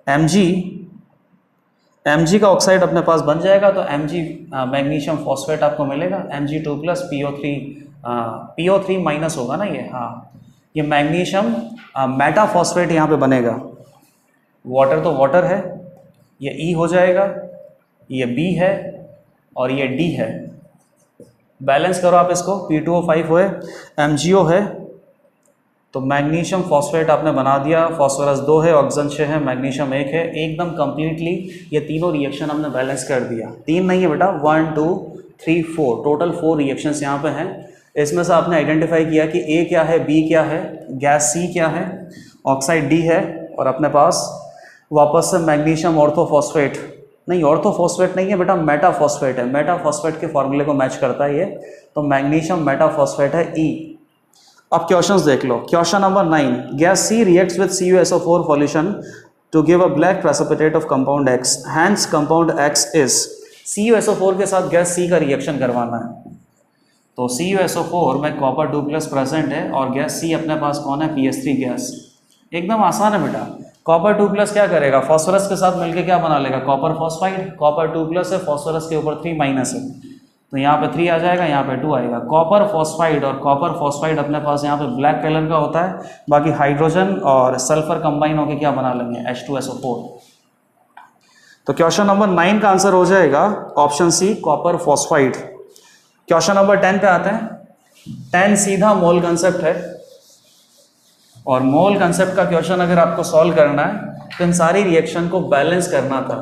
Mg का ऑक्साइड अपने पास बन जाएगा तो Mg मैग्नीशियम फॉस्फेट आपको मिलेगा। Mg2+ PO3 होगा ना ये। हाँ, ये मैग्नीशियम मेटाफॉस्फेट यहाँ पे बनेगा। वाटर तो वाटर है, ये E हो जाएगा, ये B है और ये D है। बैलेंस करो आप इसको, P2O5 है, MgO है, तो मैग्नीशियम फॉस्फेट आपने बना दिया। फॉस्फोरस 2 है, ऑक्सीजन 6 है, मैग्नीशियम 1 है। एकदम कंप्लीटली ये तीनों रिएक्शन हमने बैलेंस कर दिया। 3 नहीं है बेटा, 1 2 3 4, टोटल 4 रिएक्शंस यहाँ पे हैं। इसमें से आपने आइडेंटिफाई किया कि ए क्या है, बी क्या है, गैस सी क्या है, ऑक्साइड डी है, और अपने पास वापस से मैग्नीशियम ऑर्थोफॉस्फेट, नहीं ऑर्थोफॉस्फेट नहीं है बेटा, मेटाफॉस्फेट है, मेटाफॉस्फेट के फॉर्मूले को मैच करता है ये, तो मैग्नीशियम मेटाफॉस्फेट है ई। अब क्वेश्चंस देख लो। Question number 9, gas C reacts with CuSO4 solution to give a black precipitate of compound X, hence compound X is, CuSO4 के साथ गैस सी का रिएक्शन करवाना है, तो CuSO4 में कॉपर 2+ प्रेजेंट है और गैस सी अपने पास कौन है, PS3 गैस। एकदम आसान है बेटा। कॉपर 2+ क्या करेगा, फॉस्फोरस के साथ मिलकर क्या बना लेगा, कॉपर फॉस्फाइड। कॉपर 2+ है, फॉस्फोरस के ऊपर 3- है, तो यहाँ पे 3 आ जाएगा, यहाँ पे 2 आएगा। कॉपर फॉस्फाइड, और कॉपर फॉस्फाइड अपने पास यहाँ पे ब्लैक कलर का होता है, बाकी हाइड्रोजन और सल्फर कंबाइन होकर क्या बना लेंगे, H2SO4। तो क्वेश्चन नंबर 9 का आंसर हो जाएगा option C, copper phosphide. Question number 10 पे आते हैं। 10 सीधा मोल कंसेप्ट है, और मोल कंसेप्ट का क्वेश्चन अगर आपको सॉल्व करना है तो इन सारी रिएक्शन को बैलेंस करना था।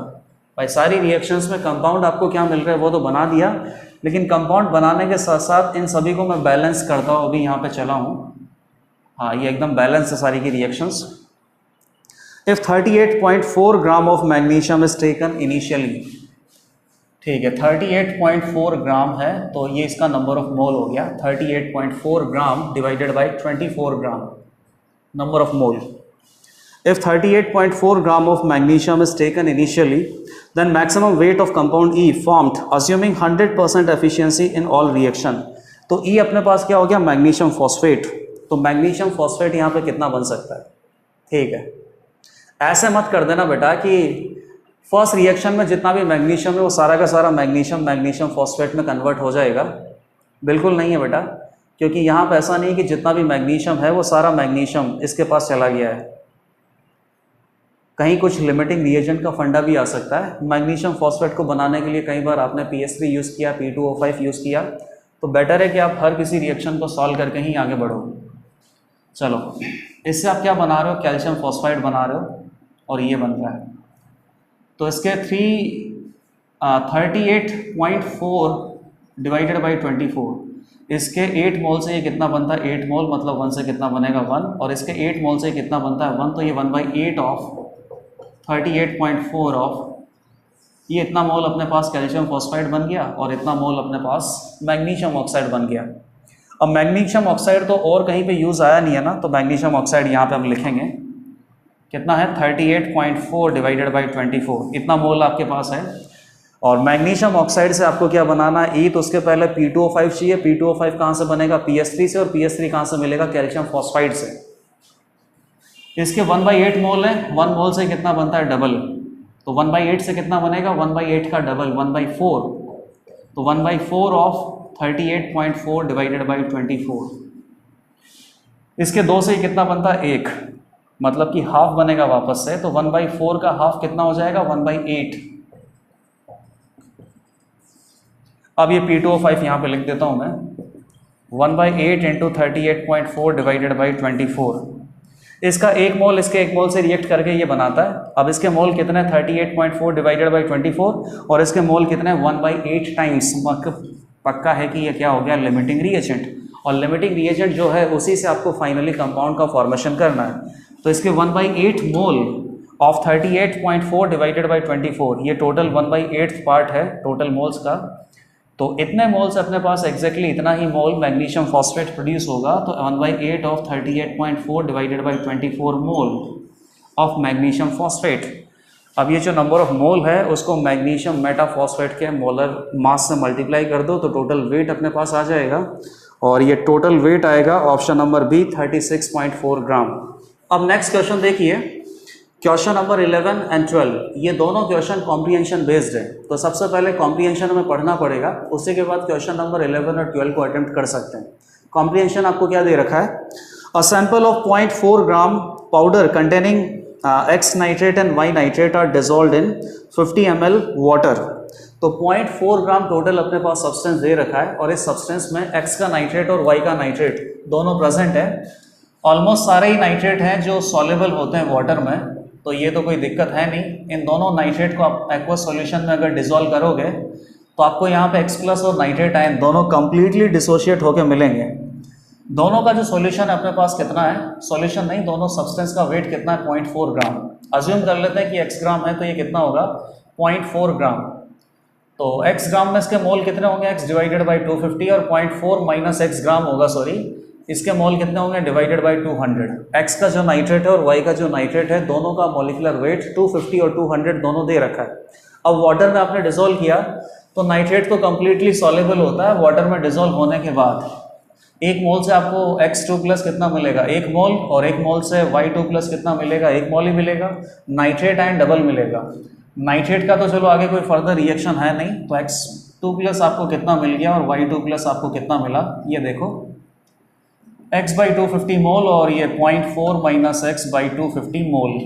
भाई सारी रिएक्शंस में कंपाउंड आपको क्या मिल रहा है वो तो बना दिया, लेकिन कंपाउंड बनाने के साथ साथ इन सभी को मैं बैलेंस करता हूँ, अभी यहाँ पे चला हूँ। हाँ, ये एकदम बैलेंस है सारी की reactions. If 38.4 gram of magnesium is taken initially, ठीक है, 38.4 ग्राम है, तो ये इसका नंबर ऑफ मोल हो गया। 38.4 ग्राम divided by 24 gram, number of mole. If 38.4 gram of magnesium is taken initially, then maximum weight of compound E formed assuming 100% efficiency in all reaction. तो E अपने पास क्या हो गया, मैग्नीशियम फॉस्फेट। तो magnesium phosphate यहाँ पे कितना बन सकता है, ठीक है। ऐसे मत कर देना बेटा कि फर्स्ट रिएक्शन में जितना भी मैग्नीशियम है वो सारा का सारा मैग्नीशियम फॉस्फेट में कन्वर्ट हो जाएगा। बिल्कुल नहीं है बेटा, क्योंकि यहाँ पे ऐसा नहीं कि जितना भी मैग्नीशियम है वो सारा मैग्नीशियम इसके पास चला गया है। कहीं कुछ लिमिटिंग रिएजेंट का फंडा भी आ सकता है। मैग्नीशियम फॉस्फेट को बनाने के लिए कई बार आपने PS3 यूज़ किया, P2O5 यूज़ किया, तो बेटर है कि आप हर किसी रिएक्शन को सॉल्व करके ही आगे बढ़ो। चलो, इससे आप क्या बना रहे हो, कैल्शियम फॉस्फाइड बना रहे हो, और ये बन रहा है। तो इसके 38.4 डिवाइडेड बाई 24, इसके 8 मोल से ये कितना बनता है, 8 मोल मतलब 1 से कितना बनेगा 1, और इसके 8 मोल से कितना बनता है 1, तो ये 1/8 ऑफ 38.4 ऑफ, ये इतना मोल अपने पास कैल्शियम फॉस्फाइड बन गया, और इतना मोल अपने पास मैग्नीशियम ऑक्साइड बन गया। अब मैग्नीशियम ऑक्साइड तो और कहीं पे यूज़ आया नहीं है ना, तो मैग्नीशियम ऑक्साइड यहाँ पे हम लिखेंगे कितना है, 38.4 डिवाइडेड बाई 24, इतना मोल आपके पास है। और मैग्नीशियम ऑक्साइड से आपको क्या बनाना है, तो उसके पहले P2O5 चाहिए। P2O5 कहाँ से बनेगा, PS3 से, और PS3 कहाँ से मिलेगा, कैल्शियम फॉस्फाइड से। इसके 1/8 मोल है, 1 मोल से कितना बनता है, डबल, तो 1/8 से कितना बनेगा, 1/8 का डबल 1/4, तो 1/4 ऑफ 38.4 डिवाइडेड बाई 24। इसके 2 से कितना बनता है, 1, मतलब कि हाफ बनेगा वापस से, तो 1/4 का हाफ कितना हो जाएगा, 1/8। अब ये P2O5 यहाँ पे लिख देता हूँ मैं, 1/8 इंटू 38.4 डिवाइडेड बाई 24। इसका 1 मोल इसके 1 मोल से रिएक्ट करके ये बनाता है। अब इसके मोल कितने, 38.4 डिवाइडेड बाई 24, और इसके मोल कितने, 1/8 टाइम्स। पक्का है कि ये क्या हो गया, लिमिटिंग रिएजेंट, और लिमिटिंग रिएजेंट जो है उसी से आपको फाइनली कंपाउंड का फॉर्मेशन करना है। तो इसके 1/8 मोल ऑफ 38.4 डिवाइडेड बाई 24, ये टोटल 1/8 पार्ट है टोटल मोल्स का। तो इतने मोल से अपने पास एग्जैक्टली इतना ही मोल मैग्नीशियम फॉस्फेट प्रोड्यूस होगा, तो 1/8 of 38.4 divided by 24 mole of magnesium phosphate. अब ये जो नंबर ऑफ मोल है उसको मैग्नीशियम मेटाफॉस्फेट के मोलर मास से मल्टीप्लाई कर दो, तो टोटल वेट अपने पास आ जाएगा, और ये टोटल वेट आएगा ऑप्शन नंबर बी, 36.4 ग्राम। अब नेक्स्ट क्वेश्चन देखिए, क्वेश्चन नंबर 11 एंड 12, ये दोनों क्वेश्चन कॉम्प्रीहेंशन बेस्ड है, तो सबसे पहले कॉम्प्रीहेंशन हमें पढ़ना पड़ेगा, उसके के बाद क्वेश्चन नंबर 11 और 12 को अटेम्प्ट कर सकते हैं। कॉम्प्रीहेंशन आपको क्या दे रखा है, a sample of 0.4 gram powder containing X nitrate and Y nitrate are dissolved in 50 ml water. तो 0.4 ग्राम टोटल अपने पास सब्सटेंस दे रखा है, और इस सब्सटेंस में X का नाइट्रेट और Y का नाइट्रेट दोनों प्रेजेंट है। ऑलमोस्ट सारे ही नाइट्रेट हैं जो सॉल्युबल होते हैं वाटर में, तो ये तो कोई दिक्कत है नहीं। इन दोनों नाइट्रेट को आप एक्वस सॉल्यूशन में अगर डिजोल्व करोगे तो आपको यहाँ पे X प्लस और नाइट्रेट आयन दोनों कंप्लीटली डिसोशिएट होकर मिलेंगे। दोनों का जो सॉल्यूशन है अपने पास कितना है, सॉल्यूशन नहीं, दोनों सब्सटेंस का वेट कितना है 0.4 ग्राम। अज्यूम कर लेते हैं कि x ग्राम है तो ये कितना होगा 0.4 ग्राम। तो x ग्राम में इसके मोल कितने होंगे, x डिवाइडेड बाई 250 और 0.4 माइनस एक्स ग्राम होगा, सॉरी, इसके मोल कितने होंगे डिवाइडेड बाई 200। x का जो नाइट्रेट है और y का जो नाइट्रेट है दोनों का मॉलिक्यूलर वेट 250 और 200 दोनों दे रखा है। अब वाटर में आपने डिसोल्व किया तो नाइट्रेट तो कंप्लीटली सॉल्युबल होता है। वाटर में डिसोल्व होने के बाद एक मोल से आपको X2 प्लस कितना मिलेगा, एक मोल, और एक मोल से Y2 प्लस कितना मिलेगा, एक मोल ही मिलेगा। नाइट्रेट आयन डबल मिलेगा। नाइट्रेट का तो चलो आगे कोई फर्दर रिएक्शन है नहीं, तो X2 प्लस आपको कितना मिल गया और Y2 प्लस आपको कितना मिला, ये देखो X बाई 250 मोल और ये 0.4 माइनस X बाई 250 मोल।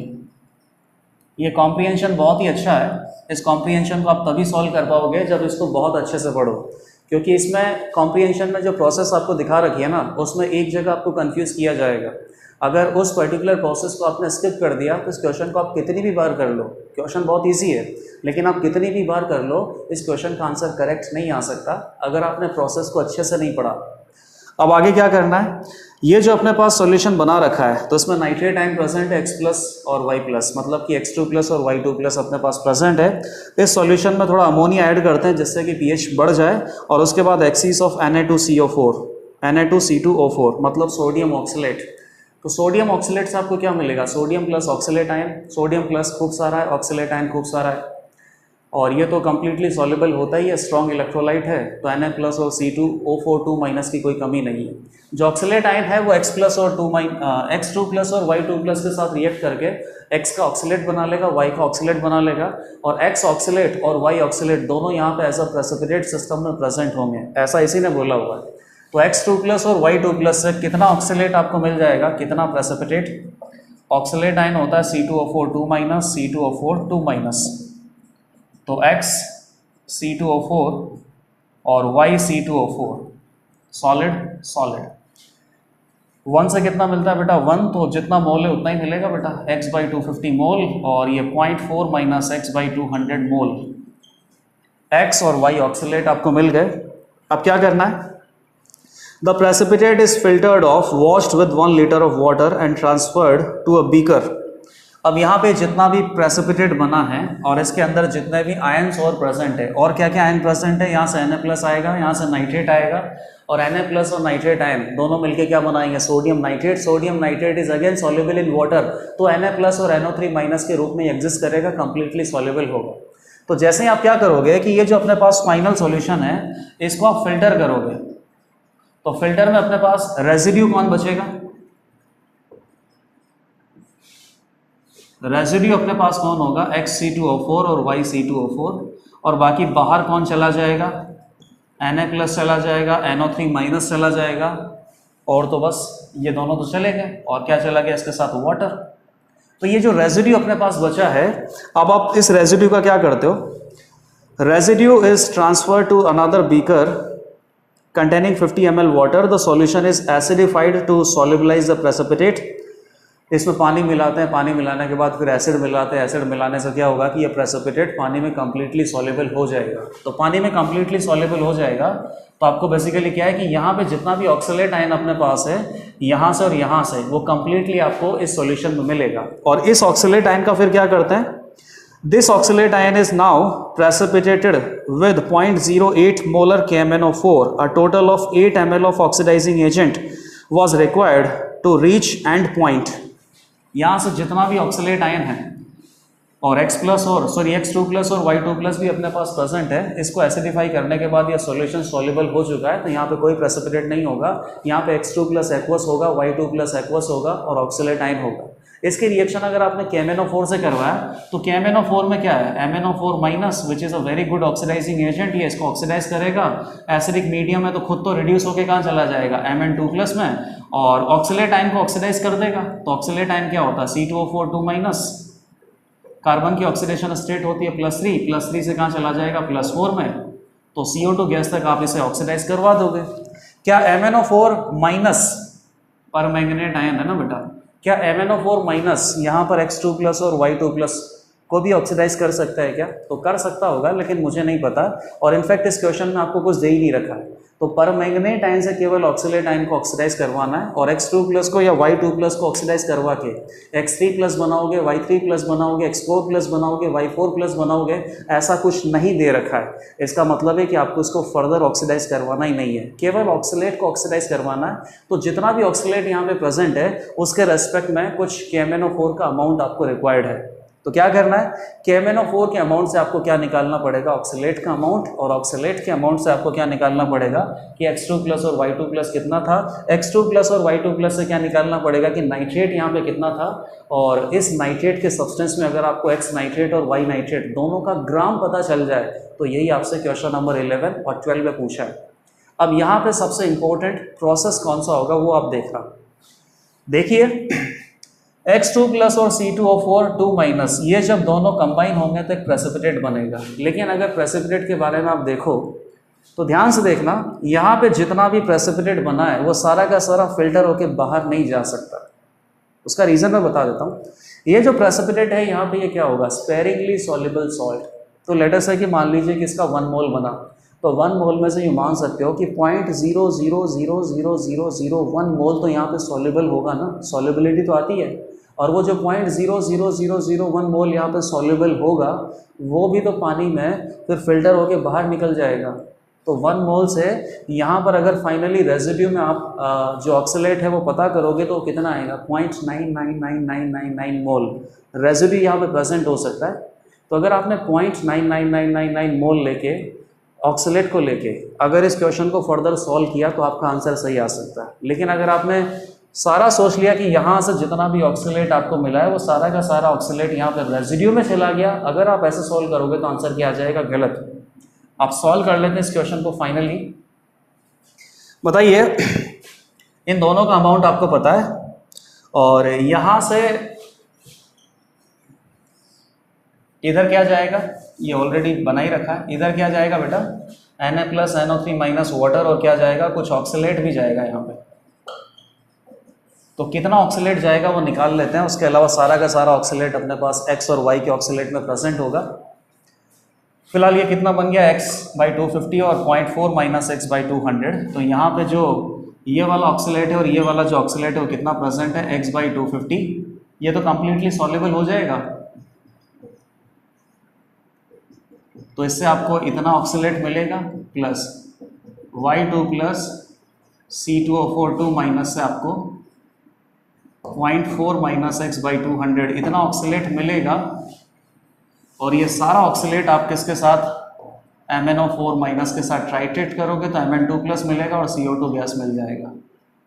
ये कॉम्प्रिहेंशन बहुत ही अच्छा है। इस कॉम्प्रिहेंशन को आप तभी सॉल्व कर पाओगे जब इसको बहुत अच्छे से पढ़ो, क्योंकि इसमें कॉम्प्रिहेंशन में जो प्रोसेस आपको दिखा रखी है ना, उसमें एक जगह आपको कंफ्यूज किया जाएगा। अगर उस पर्टिकुलर प्रोसेस को आपने स्किप कर दिया तो इस क्वेश्चन को आप कितनी भी बार कर लो, क्वेश्चन बहुत इजी है, लेकिन आप कितनी भी बार कर लो इस क्वेश्चन का आंसर करेक्ट नहीं आ सकता अगर आपने प्रोसेस को अच्छे से नहीं पढ़ा। अब आगे क्या करना है, ये जो अपने पास सॉल्यूशन बना रखा है तो इसमें नाइट्रेट आयन प्रेजेंट है X प्लस और Y प्लस, मतलब कि X2 प्लस और Y2 प्लस अपने पास प्रेजेंट है। इस सॉल्यूशन में थोड़ा अमोनिया ऐड करते हैं जिससे कि pH बढ़ जाए, और उसके बाद एक्सिस ऑफ Na2CO4 Na2C2O4 मतलब सोडियम ऑक्सलेट। तो सोडियम ऑक्सलेट से आपको क्या मिलेगा, sodium plus oxalate ion, sodium plus खूब सारा है, ऑक्सलेट आयन खूब सारा है, और ये तो कम्प्लीटली सॉल्युबल होता ही है, स्ट्रॉन्ग इलेक्ट्रोलाइट है, तो Na प्लस और C2O4 2 माइनस की कोई कमी नहीं है। जो ऑक्सलेट आयन है वो X प्लस और X2 प्लस और Y2 प्लस के साथ रिएक्ट करके X का ऑक्सलेट बना लेगा, Y का ऑक्सलेट बना लेगा, और X ऑक्सलेट और Y ऑक्सलेट दोनों यहाँ पे एज अ प्रेसिपिटेट सिस्टम में प्रेजेंट होंगे, ऐसा इसी ने बोला हुआ है। तो X2 प्लस और Y2 प्लस से कितना ऑक्सलेट आपको मिल जाएगा, कितना प्रेसिपिटेट, ऑक्सलेट आयन होता है C2O4 2 माइनस C2O4 2 माइनस, तो X C2O4 और Y C2O4 सॉलिड सॉलिड। 1 से कितना मिलता है बेटा 1, तो जितना मोल है उतना ही मिलेगा बेटा, X बाई 250 मोल और ये 0.4 minus X by 200 mole. X और Y ऑक्सलेट आपको मिल गए। अब क्या करना है, the precipitate is filtered off washed with 1 litre of water and transferred to a beaker. अब यहाँ पे जितना भी प्रेसिपिटेट बना है और इसके अंदर जितने भी आयंस और प्रेजेंट है, और क्या क्या आयन प्रेजेंट है, यहाँ से Na प्लस आएगा, यहाँ से नाइट्रेट आएगा, और Na प्लस और नाइट्रेट आयन दोनों मिलके क्या बनाएंगे, sodium nitrate. Sodium nitrate is again soluble in water, तो Na प्लस और NO3 माइनस के रूप में एग्जिस्ट करेगा, कंप्लीटली सॉल्युबल होगा। तो जैसे ही आप क्या करोगे कि ये जो अपने पास फाइनल सॉल्यूशन है इसको आप फिल्टर करोगे, तो फिल्टर में अपने पास रेजिड्यू कौन बचेगा, रेजिड्यू अपने पास कौन होगा, XC2O4 और YC2O4, और बाकी बाहर कौन चला जाएगा, Na प्लस चला जाएगा, NO3 माइनस चला जाएगा, और तो बस ये दोनों तो चले गए, और क्या चला गया इसके साथ, वाटर। तो ये जो रेजिड्यू अपने पास बचा है, अब आप इस रेजिड्यू का क्या करते हो, residue is transfer to another beaker containing 50 ml water. The solution is acidified to solubilize the precipitate. इसमें पानी मिलाते हैं, पानी मिलाने के बाद फिर एसिड मिलाते हैं, एसिड मिलाने से क्या होगा कि ये प्रेसिपिटेट पानी में कम्प्लीटली सॉल्युबल हो जाएगा। तो पानी में कम्प्लीटली सॉल्युबल हो जाएगा तो आपको बेसिकली क्या है कि यहाँ पे जितना भी ऑक्सलेट आयन अपने पास है, यहाँ से और यहाँ से, वो कम्प्लीटली आपको इस सॉल्यूशन में मिलेगा। और इस ऑक्सलेट आयन का फिर क्या करते हैं, this oxalate ion is now precipitated with 0.08 molar KMnO4. A total of 8 ml of oxidizing agent was required to reach end point. यहाँ से जितना भी ऑक्सलेट आयन है और X2 प्लस और Y2 प्लस भी अपने पास प्रेजेंट है, इसको एसिडिफाई करने के बाद यह सॉल्यूशन सॉल्युबल हो चुका है, तो यहाँ पे कोई प्रेसिपिटेट नहीं होगा, यहाँ पे X2 प्लस एक्वस होगा, Y2 प्लस एक्वस होगा और ऑक्सलेट आयन होगा। इसके रिएक्शन अगर आपने KMnO4 से करवाया तो KMnO4 में क्या है, MnO4 minus which is a very good oxidising agent, ये इसको ऑक्सीडाइज करेगा। एसिडिक मीडियम है तो खुद तो रिड्यूस होकर कहाँ चला जाएगा, Mn2 प्लस में, और ऑक्सलेट आयन को ऑक्सीडाइज कर देगा। तो ऑक्सलेट आयन क्या होता है, C2O4 2 माइनस, कार्बन की ऑक्सीडेशन स्टेट होती है +3 से कहाँ चला जाएगा +4 में, तो CO2 गैस तक आप इसे ऑक्सीडाइज करवा दोगे। क्या MnO4 माइनस परमैंगनेट आयन है ना बेटा, क्या MnO4 माइनस यहाँ पर X2 प्लस और Y2 प्लस को भी ऑक्सीडाइज कर सकता है क्या? तो कर सकता होगा, लेकिन मुझे नहीं पता। और इनफैक्ट इस क्वेश्चन में आपको कुछ दे ही नहीं रखा है। तो परमैंगनेट आयन से केवल ऑक्सीलेट आयन को ऑक्सीडाइज करवाना है और X2+ को या Y2+ को ऑक्सीडाइज करवा के X3+ बनाओगे, Y3+ बनाओगे, X4+ बनाओगे, Y4+ बनाओगे, ऐसा कुछ नहीं दे रखा है। इसका मतलब है कि आपको इसको फर्दर ऑक्सीडाइज करवाना ही नहीं है, केवल ऑक्सीलेट को ऑक्सीडाइज करवाना है। तो जितना भी ऑक्सीलेट यहाँ पे प्रेजेंट है उसके रेस्पेक्ट में कुछ KMnO4 का अमाउंट आपको रिक्वायर्ड है। तो क्या करना है, KMnO4 के अमाउंट से आपको क्या निकालना पड़ेगा, ऑक्सीलेट का अमाउंट, और ऑक्सीलेट के अमाउंट से आपको क्या निकालना पड़ेगा कि X2+ और Y2+ कितना था। X2+ और Y2+ से क्या निकालना पड़ेगा कि नाइट्रेट यहाँ पे कितना था, और इस नाइट्रेट के सब्सटेंस में अगर आपको X नाइट्रेट और Y नाइट्रेट दोनों का ग्राम पता चल जाए तो यही आपसे क्वेश्चन नंबर 11 और 12 में पूछा है। अब यहाँ पे सबसे इंपॉर्टेंट प्रोसेस कौन सा होगा वो आप देखना। देखिए X2+ और C2O4 2- ये जब दोनों कंबाइन होंगे तो एक प्रेसिपिटेट बनेगा। लेकिन अगर प्रेसिपिटेट के बारे में आप देखो तो ध्यान से देखना, यहाँ पे जितना भी प्रेसिपिटेट बना है वो सारा का सारा फिल्टर होके बाहर नहीं जा सकता। उसका रीज़न मैं बता देता हूँ। ये जो प्रेसिपिटेट है यहाँ पे ये क्या होगा, स्पेरिंगली सॉल्युबल सॉल्ट। तो लेट अस है कि मान लीजिए कि इसका 1 मोल बना, तो 1 मोल में से ये मान सकते हो कि 0.0000001 मोल तो यहाँ पे सॉल्युबल होगा ना, सॉल्युबिलिटी तो आती है। और वो जो 0.00001 मोल यहाँ पे सॉल्युबल होगा वो भी तो पानी में फिर फिल्टर होके बाहर निकल जाएगा। तो 1 मोल से यहाँ पर अगर फाइनली रेजिड्यू में आप जो ऑक्सीलेट है वो पता करोगे तो कितना आएगा, 0.999999 मोल रेजिड्यू यहाँ पे प्रेजेंट हो सकता है। तो अगर आपने 0.999999 मोल लेके ऑक्सीलेट को लेके अगर इस क्वेश्चन को फर्दर सॉल्व किया तो आपका आंसर सही आ सकता है। लेकिन अगर आपने सारा सोच लिया कि यहाँ से जितना भी ऑक्सीलेट आपको मिला है वो सारा का सारा ऑक्सीलेट यहाँ पर रेजिड्यू में चला गया, अगर आप ऐसे सॉल्व करोगे तो आंसर क्या आ जाएगा, गलत। आप सॉल्व कर लेते हैं इस क्वेश्चन को फाइनली। बताइए, इन दोनों का अमाउंट आपको पता है और यहाँ से इधर क्या जाएगा, ये ऑलरेडी बना ही रखा है। इधर क्या जाएगा बेटा, Na+NO3- वाटर, और क्या जाएगा, कुछ ऑक्सीलेट भी जाएगा यहाँ पे। तो कितना ऑक्सीलेट जाएगा वो निकाल लेते हैं। उसके अलावा सारा का सारा ऑक्सीलेट अपने पास X और Y के ऑक्सीलेट में प्रेजेंट होगा। फिलहाल ये कितना बन गया, X/250 और 0.4 - X/200। तो यहाँ पे जो ये वाला ऑक्सीलेट है और ये वाला जो ऑक्सीलेट है वो कितना प्रेजेंट है, X/250। ये तो कंप्लीटली सॉल्युबल हो जाएगा। तो इससे आपको इतना ऑक्सीलेट मिलेगा प्लस Y2+ C2O4 2- से आपको 0.4 - X/200 इतना ऑक्सीलेट मिलेगा। और ये सारा ऑक्सीलेट आप किसके साथ, MnO4- के साथ ट्राइट्रेट करोगे तो Mn2+ मिलेगा और CO2 गैस मिल जाएगा,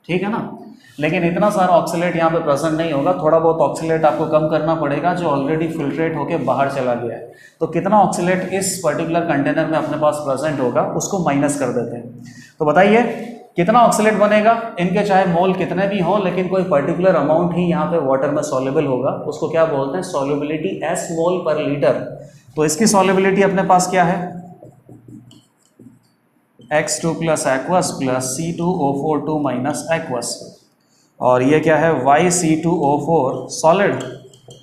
ठीक है ना। लेकिन इतना सारा ऑक्सीलेट यहाँ पे प्रेजेंट नहीं होगा, थोड़ा बहुत ऑक्सीलेट आपको कम करना पड़ेगा जो ऑलरेडी फिल्ट्रेट होके बाहर चला गया है। तो कितना ऑक्सीलेट इस पर्टिकुलर कंटेनर में अपने पास प्रेजेंट होगा उसको माइनस कर देते हैं। तो बताइए कितना ऑक्सीलेट बनेगा, इनके चाहे मोल कितने भी हों लेकिन कोई पर्टिकुलर अमाउंट ही यहाँ पे वाटर में सॉल्युबल होगा, उसको क्या बोलते हैं, सॉल्युबिलिटी S मोल पर लीटर। तो इसकी सॉल्युबिलिटी अपने पास क्या है, X2+ aqueous plus C2O4 2- aqueous, और ये क्या है, YC2O4 सॉलिड।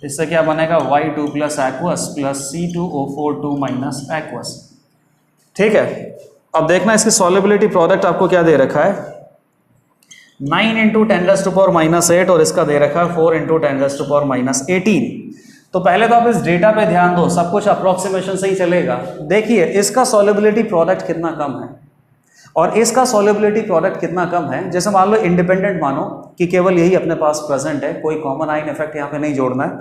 इससे क्या बनेगा, Y2+ aqueous plus C2O4 2- aqueous, ठीक है। अब देखना इसकी सॉल्युबिलिटी प्रोडक्ट आपको क्या दे रखा है, 9 × 10⁻⁻8 और इसका दे रखा है 4 × 10⁻18। तो पहले तो आप इस डेटा पे ध्यान दो, सब कुछ अप्रोक्सीमेशन से ही चलेगा। देखिए इसका सॉल्युबिलिटी प्रोडक्ट कितना कम है और इसका सॉल्युबिलिटी प्रोडक्ट कितना कम है। जैसे मान लो इंडिपेंडेंट मानो कि केवल यही अपने पास प्रेजेंट है, कोई कॉमन आयन इफेक्ट यहाँ पे नहीं जोड़ना है।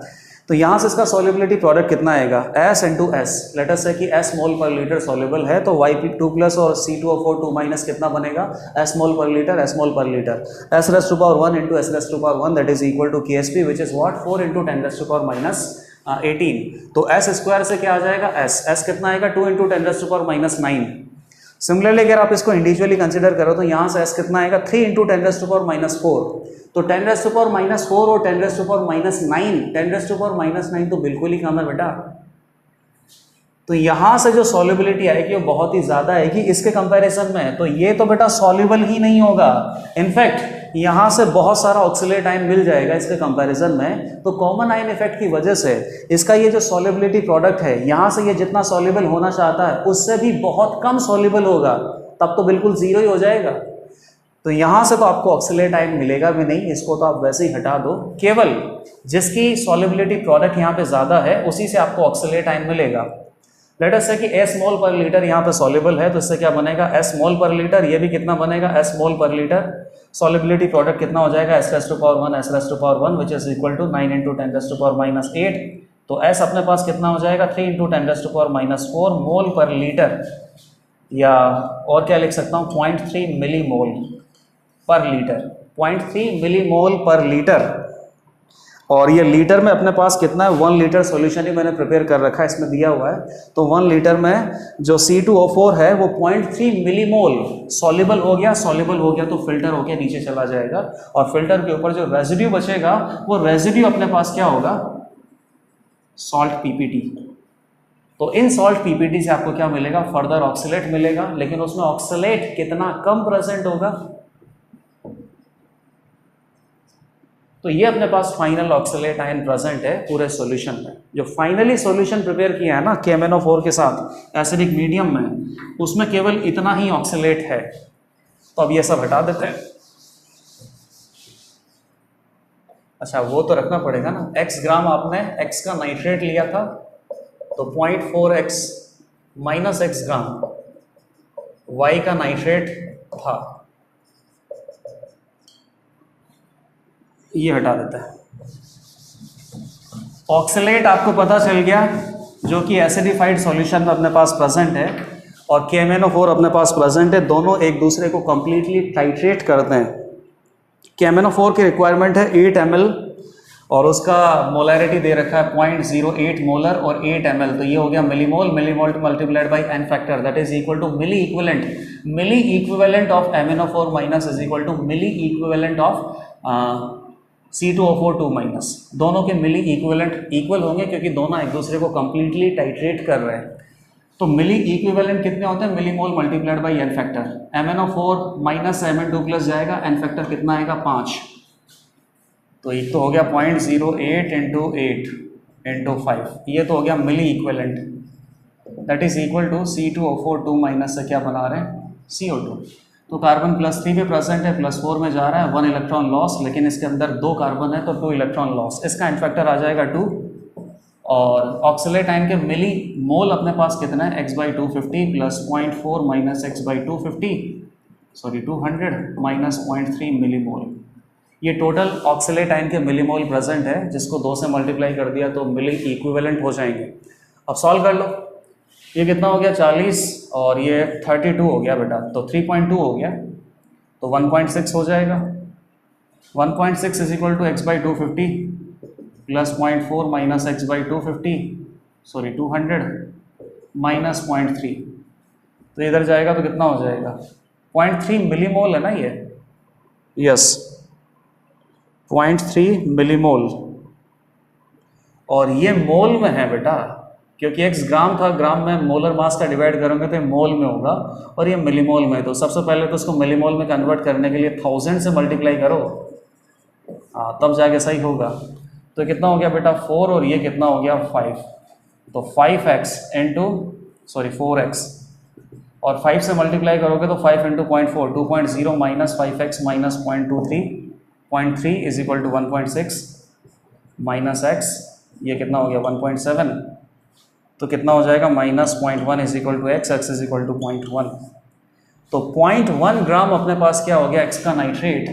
तो यहाँ से इसका सॉल्युबिलिटी प्रोडक्ट कितना आएगा, S × S। लेट अस से कि S मोल पर लीटर सॉल्युबल है तो Y2+ और C2O4 2- कितना बनेगा, S मोल पर लीटर, S मोल पर litre, S⁻1 × S⁻1 that is equal to KSP which is what 4 × 10⁻18। तो S² से क्या आ जाएगा, S कितना आएगा, 2 × 10⁻9। सिमिलरली अगर आप इसको इंडिविजुअली कंसीडर करो तो यहाँ से S कितना आएगा, 3 × 10⁻4। तो 10⁻4 और 10⁻9, 10⁻9 तो बिल्कुल ही कम है बेटा। तो यहाँ से जो सॉल्युबिलिटी आएगी वो बहुत ही ज़्यादा आएगी इसके कंपैरिजन में, तो ये तो बेटा सॉल्युबल ही नहीं होगा। इनफैक्ट यहाँ से बहुत सारा ऑक्सीलेट आयन मिल जाएगा इसके कंपैरिजन में, तो कॉमन आयन इफेक्ट की वजह से इसका ये जो सॉल्युबिलिटी प्रोडक्ट है यहाँ से ये जितना सॉल्युबल होना चाहता है उससे भी बहुत कम सॉल्युबल होगा, तब तो बिल्कुल ज़ीरो ही हो जाएगा। तो यहाँ से तो आपको ऑक्सीलेट आयन मिलेगा भी नहीं, इसको तो आप वैसे ही हटा दो। केवल जिसकी सॉल्युबिलिटी प्रोडक्ट यहाँ पे ज़्यादा है उसी से आपको ऑक्सीलेट आयन मिलेगा। लेट अस से कि S मोल पर लीटर यहाँ पे सॉल्युबल है, तो इससे क्या बनेगा S मोल पर लीटर, ये भी कितना बनेगा S मोल पर लीटर। सॉल्युबिलिटी प्रोडक्ट कितना हो जाएगा S⁻1 S⁻1 which is equal to 9 × 10⁻⁸। तो S अपने पास कितना हो जाएगा 3 × 10⁻⁴ मोल पर लीटर, या और क्या लिख सकता हूँ 0.3 मिलीमोल पर लीटर, 0.3 मिलीमोल पर लीटर। और ये लीटर में अपने पास कितना है 1 लीटर सॉल्यूशन ही मैंने प्रिपेयर कर रखा है, इसमें दिया हुआ है। तो 1 लीटर में जो C2O4 है वो 0.3 मिलीमोल सॉल्युबल हो गया। सॉल्युबल हो गया तो फिल्टर होके नीचे चला जाएगा, और फिल्टर के ऊपर जो रेजिड्यू बचेगा वो रेजिड्यू अपने पास क्या होगा सॉल्ट PPT। तो इन सॉल्ट PPT से आपको क्या मिलेगा फर्दर ऑक्सीलेट मिलेगा, लेकिन उसमें ऑक्सीलेट कितना कम प्रेजेंट होगा। तो ये अपने पास फाइनल ऑक्सीलेट आयन प्रेजेंट है पूरे सॉल्यूशन में। जो फाइनली सॉल्यूशन प्रिपेयर किया है ना KMnO4 के साथ एसिडिक मीडियम में, उसमें केवल इतना ही ऑक्सीलेट है। तो अब ये सब हटा देते हैं। अच्छा वो तो रखना पड़ेगा ना, x ग्राम आपने x का नाइट्रेट लिया था, तो 0.4x माइनस x ग्राम y का नाइट्रेट था, ये हटा देता है। ऑक्सीलेट आपको पता चल गया जो कि एसिडिफाइड सॉल्यूशन में अपने पास प्रेजेंट है, और KMnO4 अपने पास प्रेजेंट है। दोनों एक दूसरे को कंप्लीटली टाइट्रेट करते हैं। KMnO4 की रिक्वायरमेंट है 8 ml, और उसका मोलैरिटी दे रखा है 0.08 मोलर और 8 ml, तो ये हो गया millimole. Millimole multiplied by n factor that is equal to milli equivalent. Milli equivalent of MnO4 minus is equal to milli equivalent of C2O4 2 minus. दोनों के मिली इक्विवेलेंट इक्वल होंगे क्योंकि दोनों एक दूसरे को कंप्लीटली टाइट्रेट कर रहे हैं। तो मिली इक्विवेलेंट कितने होते हैं millimole multiplied by n factor. MnO4 minus Mn2 plus जाएगा, n फैक्टर कितना आएगा 5, तो एक तो हो गया 0.08 × 8 × 5, ये तो हो गया milliequivalent that is equal to C2O4 2 minus से क्या बना रहे हैं CO2। तो कार्बन +3 पे प्रेजेंट है, +4 में जा रहा है, 1 इलेक्ट्रॉन लॉस, लेकिन इसके अंदर 2 कार्बन है तो 2 इलेक्ट्रॉन लॉस। इसका n फैक्टर आ जाएगा 2, और ऑक्सीलेट आयन के मिली मोल अपने पास कितना है x/250 + 0.4 minus x/250 sorry 200 minus 0.3 millimole. ये टोटल ऑक्सीलेट आयन के मिलीमोल प्रेजेंट है, जिसको 2 से मल्टीप्लाई कर दिया तो मिली इक्विवेलेंट हो जाएंगे। अब सॉल्व कर लो, ये कितना हो गया 40 और ये 32 हो गया बेटा, तो 3.2 हो गया, तो 1.6 हो जाएगा। 1.6 is equal to x/250 plus 0.4 minus x/250 sorry 200 minus 0.3, तो इधर जाएगा तो कितना हो जाएगा 0.3 मिलीमोल है ना ये, यस 0.3 मिलीमोल, और ये मोल में है बेटा, क्योंकि x ग्राम था, ग्राम में मोलर मास का डिवाइड करोगे तो मोल में होगा, और ये मिलीमोल में। तो सबसे पहले तो इसको मिलीमोल में कन्वर्ट करने के लिए 1000 से मल्टीप्लाई करो, हाँ तब जाके सही होगा। तो कितना हो गया बेटा 4, और ये कितना हो गया 5, तो 5x इंटू सॉरी 4x, और 5 से मल्टीप्लाई करोगे तो 5 into 0.4 2.0 minus 5x minus 0.23 0.3 is equal to 1.6 minus x, ये कितना हो गया 1.7, तो कितना हो जाएगा -0.1 is equal to x, x is equal to 0.1। तो 0.1 ग्राम अपने पास क्या हो गया x का नाइट्रेट,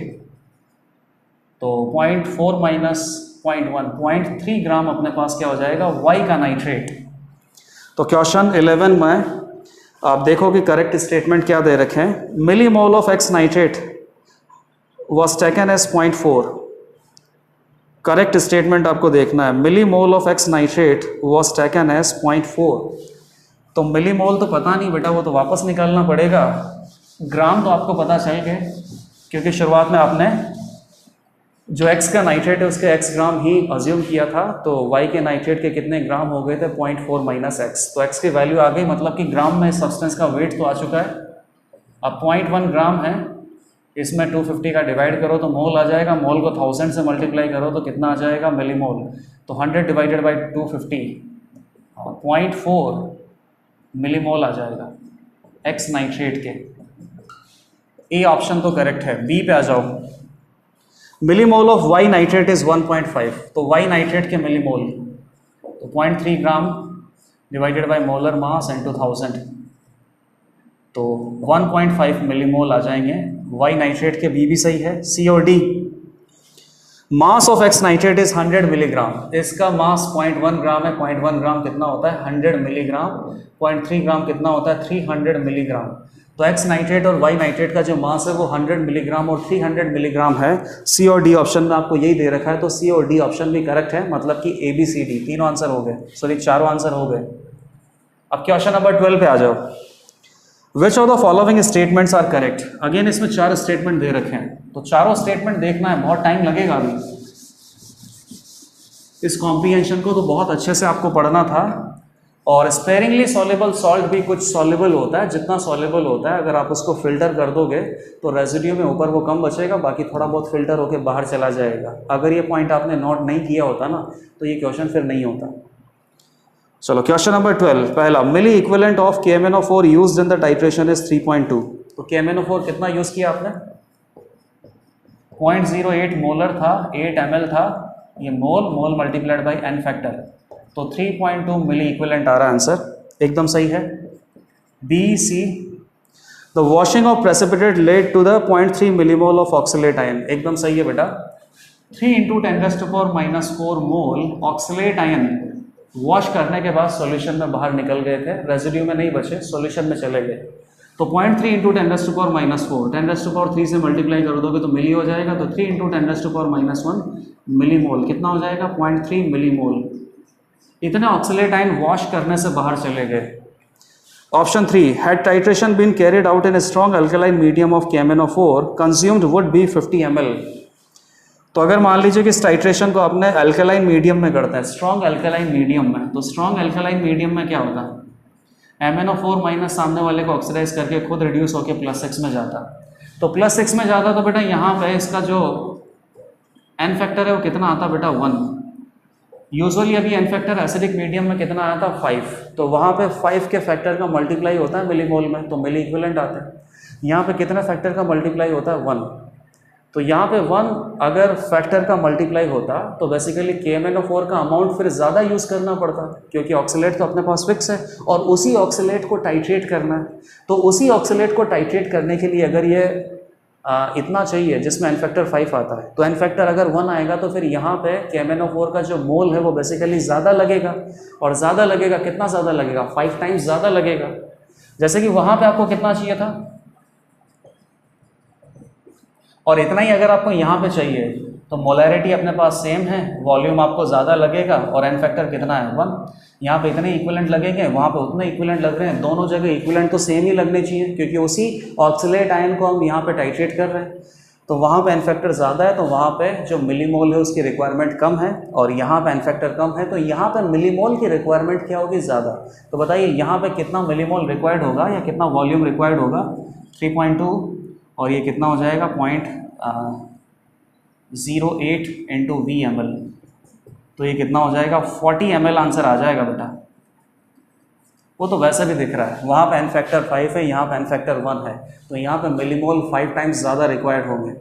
तो 0.4 माइनस 0.1 0.3 ग्राम अपने पास क्या हो जाएगा y का नाइट्रेट। तो क्वेश्चन 11 में आप देखो कि करेक्ट स्टेटमेंट क्या दे रखे हैं, millimole of x nitrate was taken as 0.4। Correct statement आपको देखना है, millimole of x nitrate was taken as 0.4। तो मिलीमोल तो पता नहीं बेटा, वो तो वापस निकालना पड़ेगा। ग्राम तो आपको पता चल गए, क्योंकि शुरुआत में आपने जो x का नाइट्रेट है उसके x ग्राम ही अज्यूम किया था, तो y के नाइट्रेट के कितने ग्राम हो गए थे 0.4 माइनस एक्स, तो x की वैल्यू आ गई, मतलब कि ग्राम में सब्सटेंस का वेट तो आ चुका है। अब 0.1 ग्राम है, इसमें 250 का डिवाइड करो तो मोल आ जाएगा, मोल को 1000 से मल्टीप्लाई करो तो कितना आ जाएगा मिलीमोल, तो 100 डिवाइडेड बाई 250 0.4 मिलीमोल आ जाएगा एक्स नाइट्रेट के। ए ऑप्शन तो करेक्ट है। बी पे आ जाओ, millimole of Y nitrate is 1.5, तो वाई नाइट्रेट के मिलीमोल तो 0.3 gram divided by molar mass into 1000, तो 1.5 मिलीमोल आ जाएंगे वाई नाइट्रेट के। बी भी सही है। सी और D, mass of x nitrate is 100 milligram, इसका मास 0.1 ग्राम है, 0.1 ग्राम कितना होता है 100 मिलीग्राम, 0.3 ग्राम कितना होता है 300 मिलीग्राम, तो एक्स नाइट्रेट और वाई नाइट्रेट का जो मास है वो 100 मिलीग्राम और 300 मिलीग्राम है। सी और डी ऑप्शन में आपको यही दे रखा है, तो सी और डी ऑप्शन भी करेक्ट है, मतलब कि ए बी सी डी तीनों आंसर हो गए, सॉरी चारों आंसर हो गए। अब क्वेश्चन नंबर 12 पे आ जाओ। Which of the following statements are correct, again इसमें 4 स्टेटमेंट दे रखे हैं, तो चारों स्टेटमेंट देखना है, बहुत टाइम लगेगा अभी इस कॉम्प्रीहेंशन को, तो बहुत अच्छे से आपको पढ़ना था। और स्पेरिंगली सॉल्युबल सॉल्ट भी कुछ सॉल्युबल होता है, जितना सॉल्युबल होता है अगर आप उसको फिल्टर कर दोगे तो रेजिड्यू में ऊपर वो कम बचेगा, बाकी थोड़ा बहुत फिल्टर होकर बाहर चला जाएगा। अगर ये पॉइंट आपने नोट नहीं किया होता ना तो ये क्वेश्चन फिर नहीं होता। चलो क्वेश्चन नंबर 12, पहला मिली equivalent of KMnO4 used in the titration is 3.2, तो KMnO4 कितना यूज किया आपने 0.08 मोलर था, 8 ml था, ये मोल मल्टीप्लाइड बाई n फैक्टर, तो 3.2 मिली इक्विवेलेंट आ रहा है आंसर, एकदम सही है। B C, the washing of precipitate led to the 0.3 millimole of oxalate ion, एकदम सही है बेटा। 3 × 10⁻⁴ मोल ऑक्सलेट आयन वॉश करने के बाद सॉल्यूशन में बाहर निकल गए थे, रेजिड्यू में नहीं बचे, सॉल्यूशन में चले गए, तो 0.3 × 10⁻⁴ 10⁻³ से मल्टीप्लाई कर दोगे तो मिली हो जाएगा, तो 3 × 10⁻⁻1 मिलीमोल कितना हो जाएगा 0.3 मिलीमोल। इतने ऑक्सलेट आयन वॉश करने से बाहर चले गए। Option 3, had titration been carried out in a strong alkaline medium of KMnO4 consumed would be 50 ml, तो अगर मान लीजिए कि इस टाइट्रेशन को आपने अल्कलाइन मीडियम में करते हैं, स्ट्रॉन्ग अल्कलाइन मीडियम में, तो स्ट्रॉन्ग अल्कलाइन मीडियम में क्या होता है MnO4 माइनस सामने वाले को ऑक्सीडाइज करके खुद रिड्यूस होकर +6 में जाता, तो +6 में जाता, तो बेटा यहाँ पे इसका जो n फैक्टर है वो कितना आता बेटा 1। यूजुअली अभी n फैक्टर एसिडिक मीडियम में कितना आया था 5, तो वहाँ पे 5 के फैक्टर का मल्टीप्लाई होता है मिलीमोल में, तो मिली इक्विवेलेंट आता है। यहाँ पे कितने फैक्टर का मल्टीप्लाई होता है 1, तो यहाँ पे 1 अगर फैक्टर का मल्टीप्लाई होता तो बेसिकली KMnO4 का अमाउंट फिर ज़्यादा यूज़ करना पड़ता, क्योंकि ऑक्सीलेट तो अपने पास फिक्स है और उसी ऑक्सीलेट को टाइट्रेट करना है, तो उसी ऑक्सीलेट को टाइट्रेट करने के लिए अगर ये इतना चाहिए जिसमें n फैक्टर 5 आता है, तो n फैक्टर अगर 1 आएगा तो फिर यहाँ पे KMnO4 का जो मोल है वो बेसिकली ज़्यादा लगेगा, और ज़्यादा लगेगा, कितना ज़्यादा लगेगा 5 टाइम्स ज़्यादा लगेगा। जैसे कि वहाँ पे आपको कितना चाहिए था, और इतना ही अगर आपको यहाँ पे चाहिए, तो मोलैरिटी अपने पास सेम है, वॉल्यूम आपको ज़्यादा लगेगा और n फैक्टर कितना है 1, यहाँ पे इतने इक्विवेलेंट लगेंगे, वहाँ पे उतने इक्विवेलेंट लग रहे हैं, दोनों जगह इक्विवेलेंट तो सेम ही लगने चाहिए, क्योंकि उसी ऑक्सीलेट आयन को हम यहाँ पे टाइट्रेट कर रहे हैं, तो वहाँ पे n फैक्टर ज़्यादा है, तो वहाँ पे जो मिलीमोल है उसकी रिक्वायरमेंट कम है, और यहाँ पे n फैक्टर कम है, तो यहाँ पे मिलीमोल की रिक्वायरमेंट क्या होगी ज़्यादा। तो बताइए यहाँ पे कितना मिलीमोल रिक्वायर्ड होगा या कितना वॉल्यूम रिक्वायर्ड होगा 3.2, और ये कितना हो जाएगा 0.08 × VmL, तो ये कितना हो जाएगा 40 ml आंसर आ जाएगा बेटा। वो तो वैसे भी दिख रहा है, वहाँ पे n फैक्टर 5 है, यहाँ पे n फैक्टर 1 है, तो यहाँ पे मिलीमोल 5 टाइम्स ज़्यादा रिक्वायर्ड होंगे,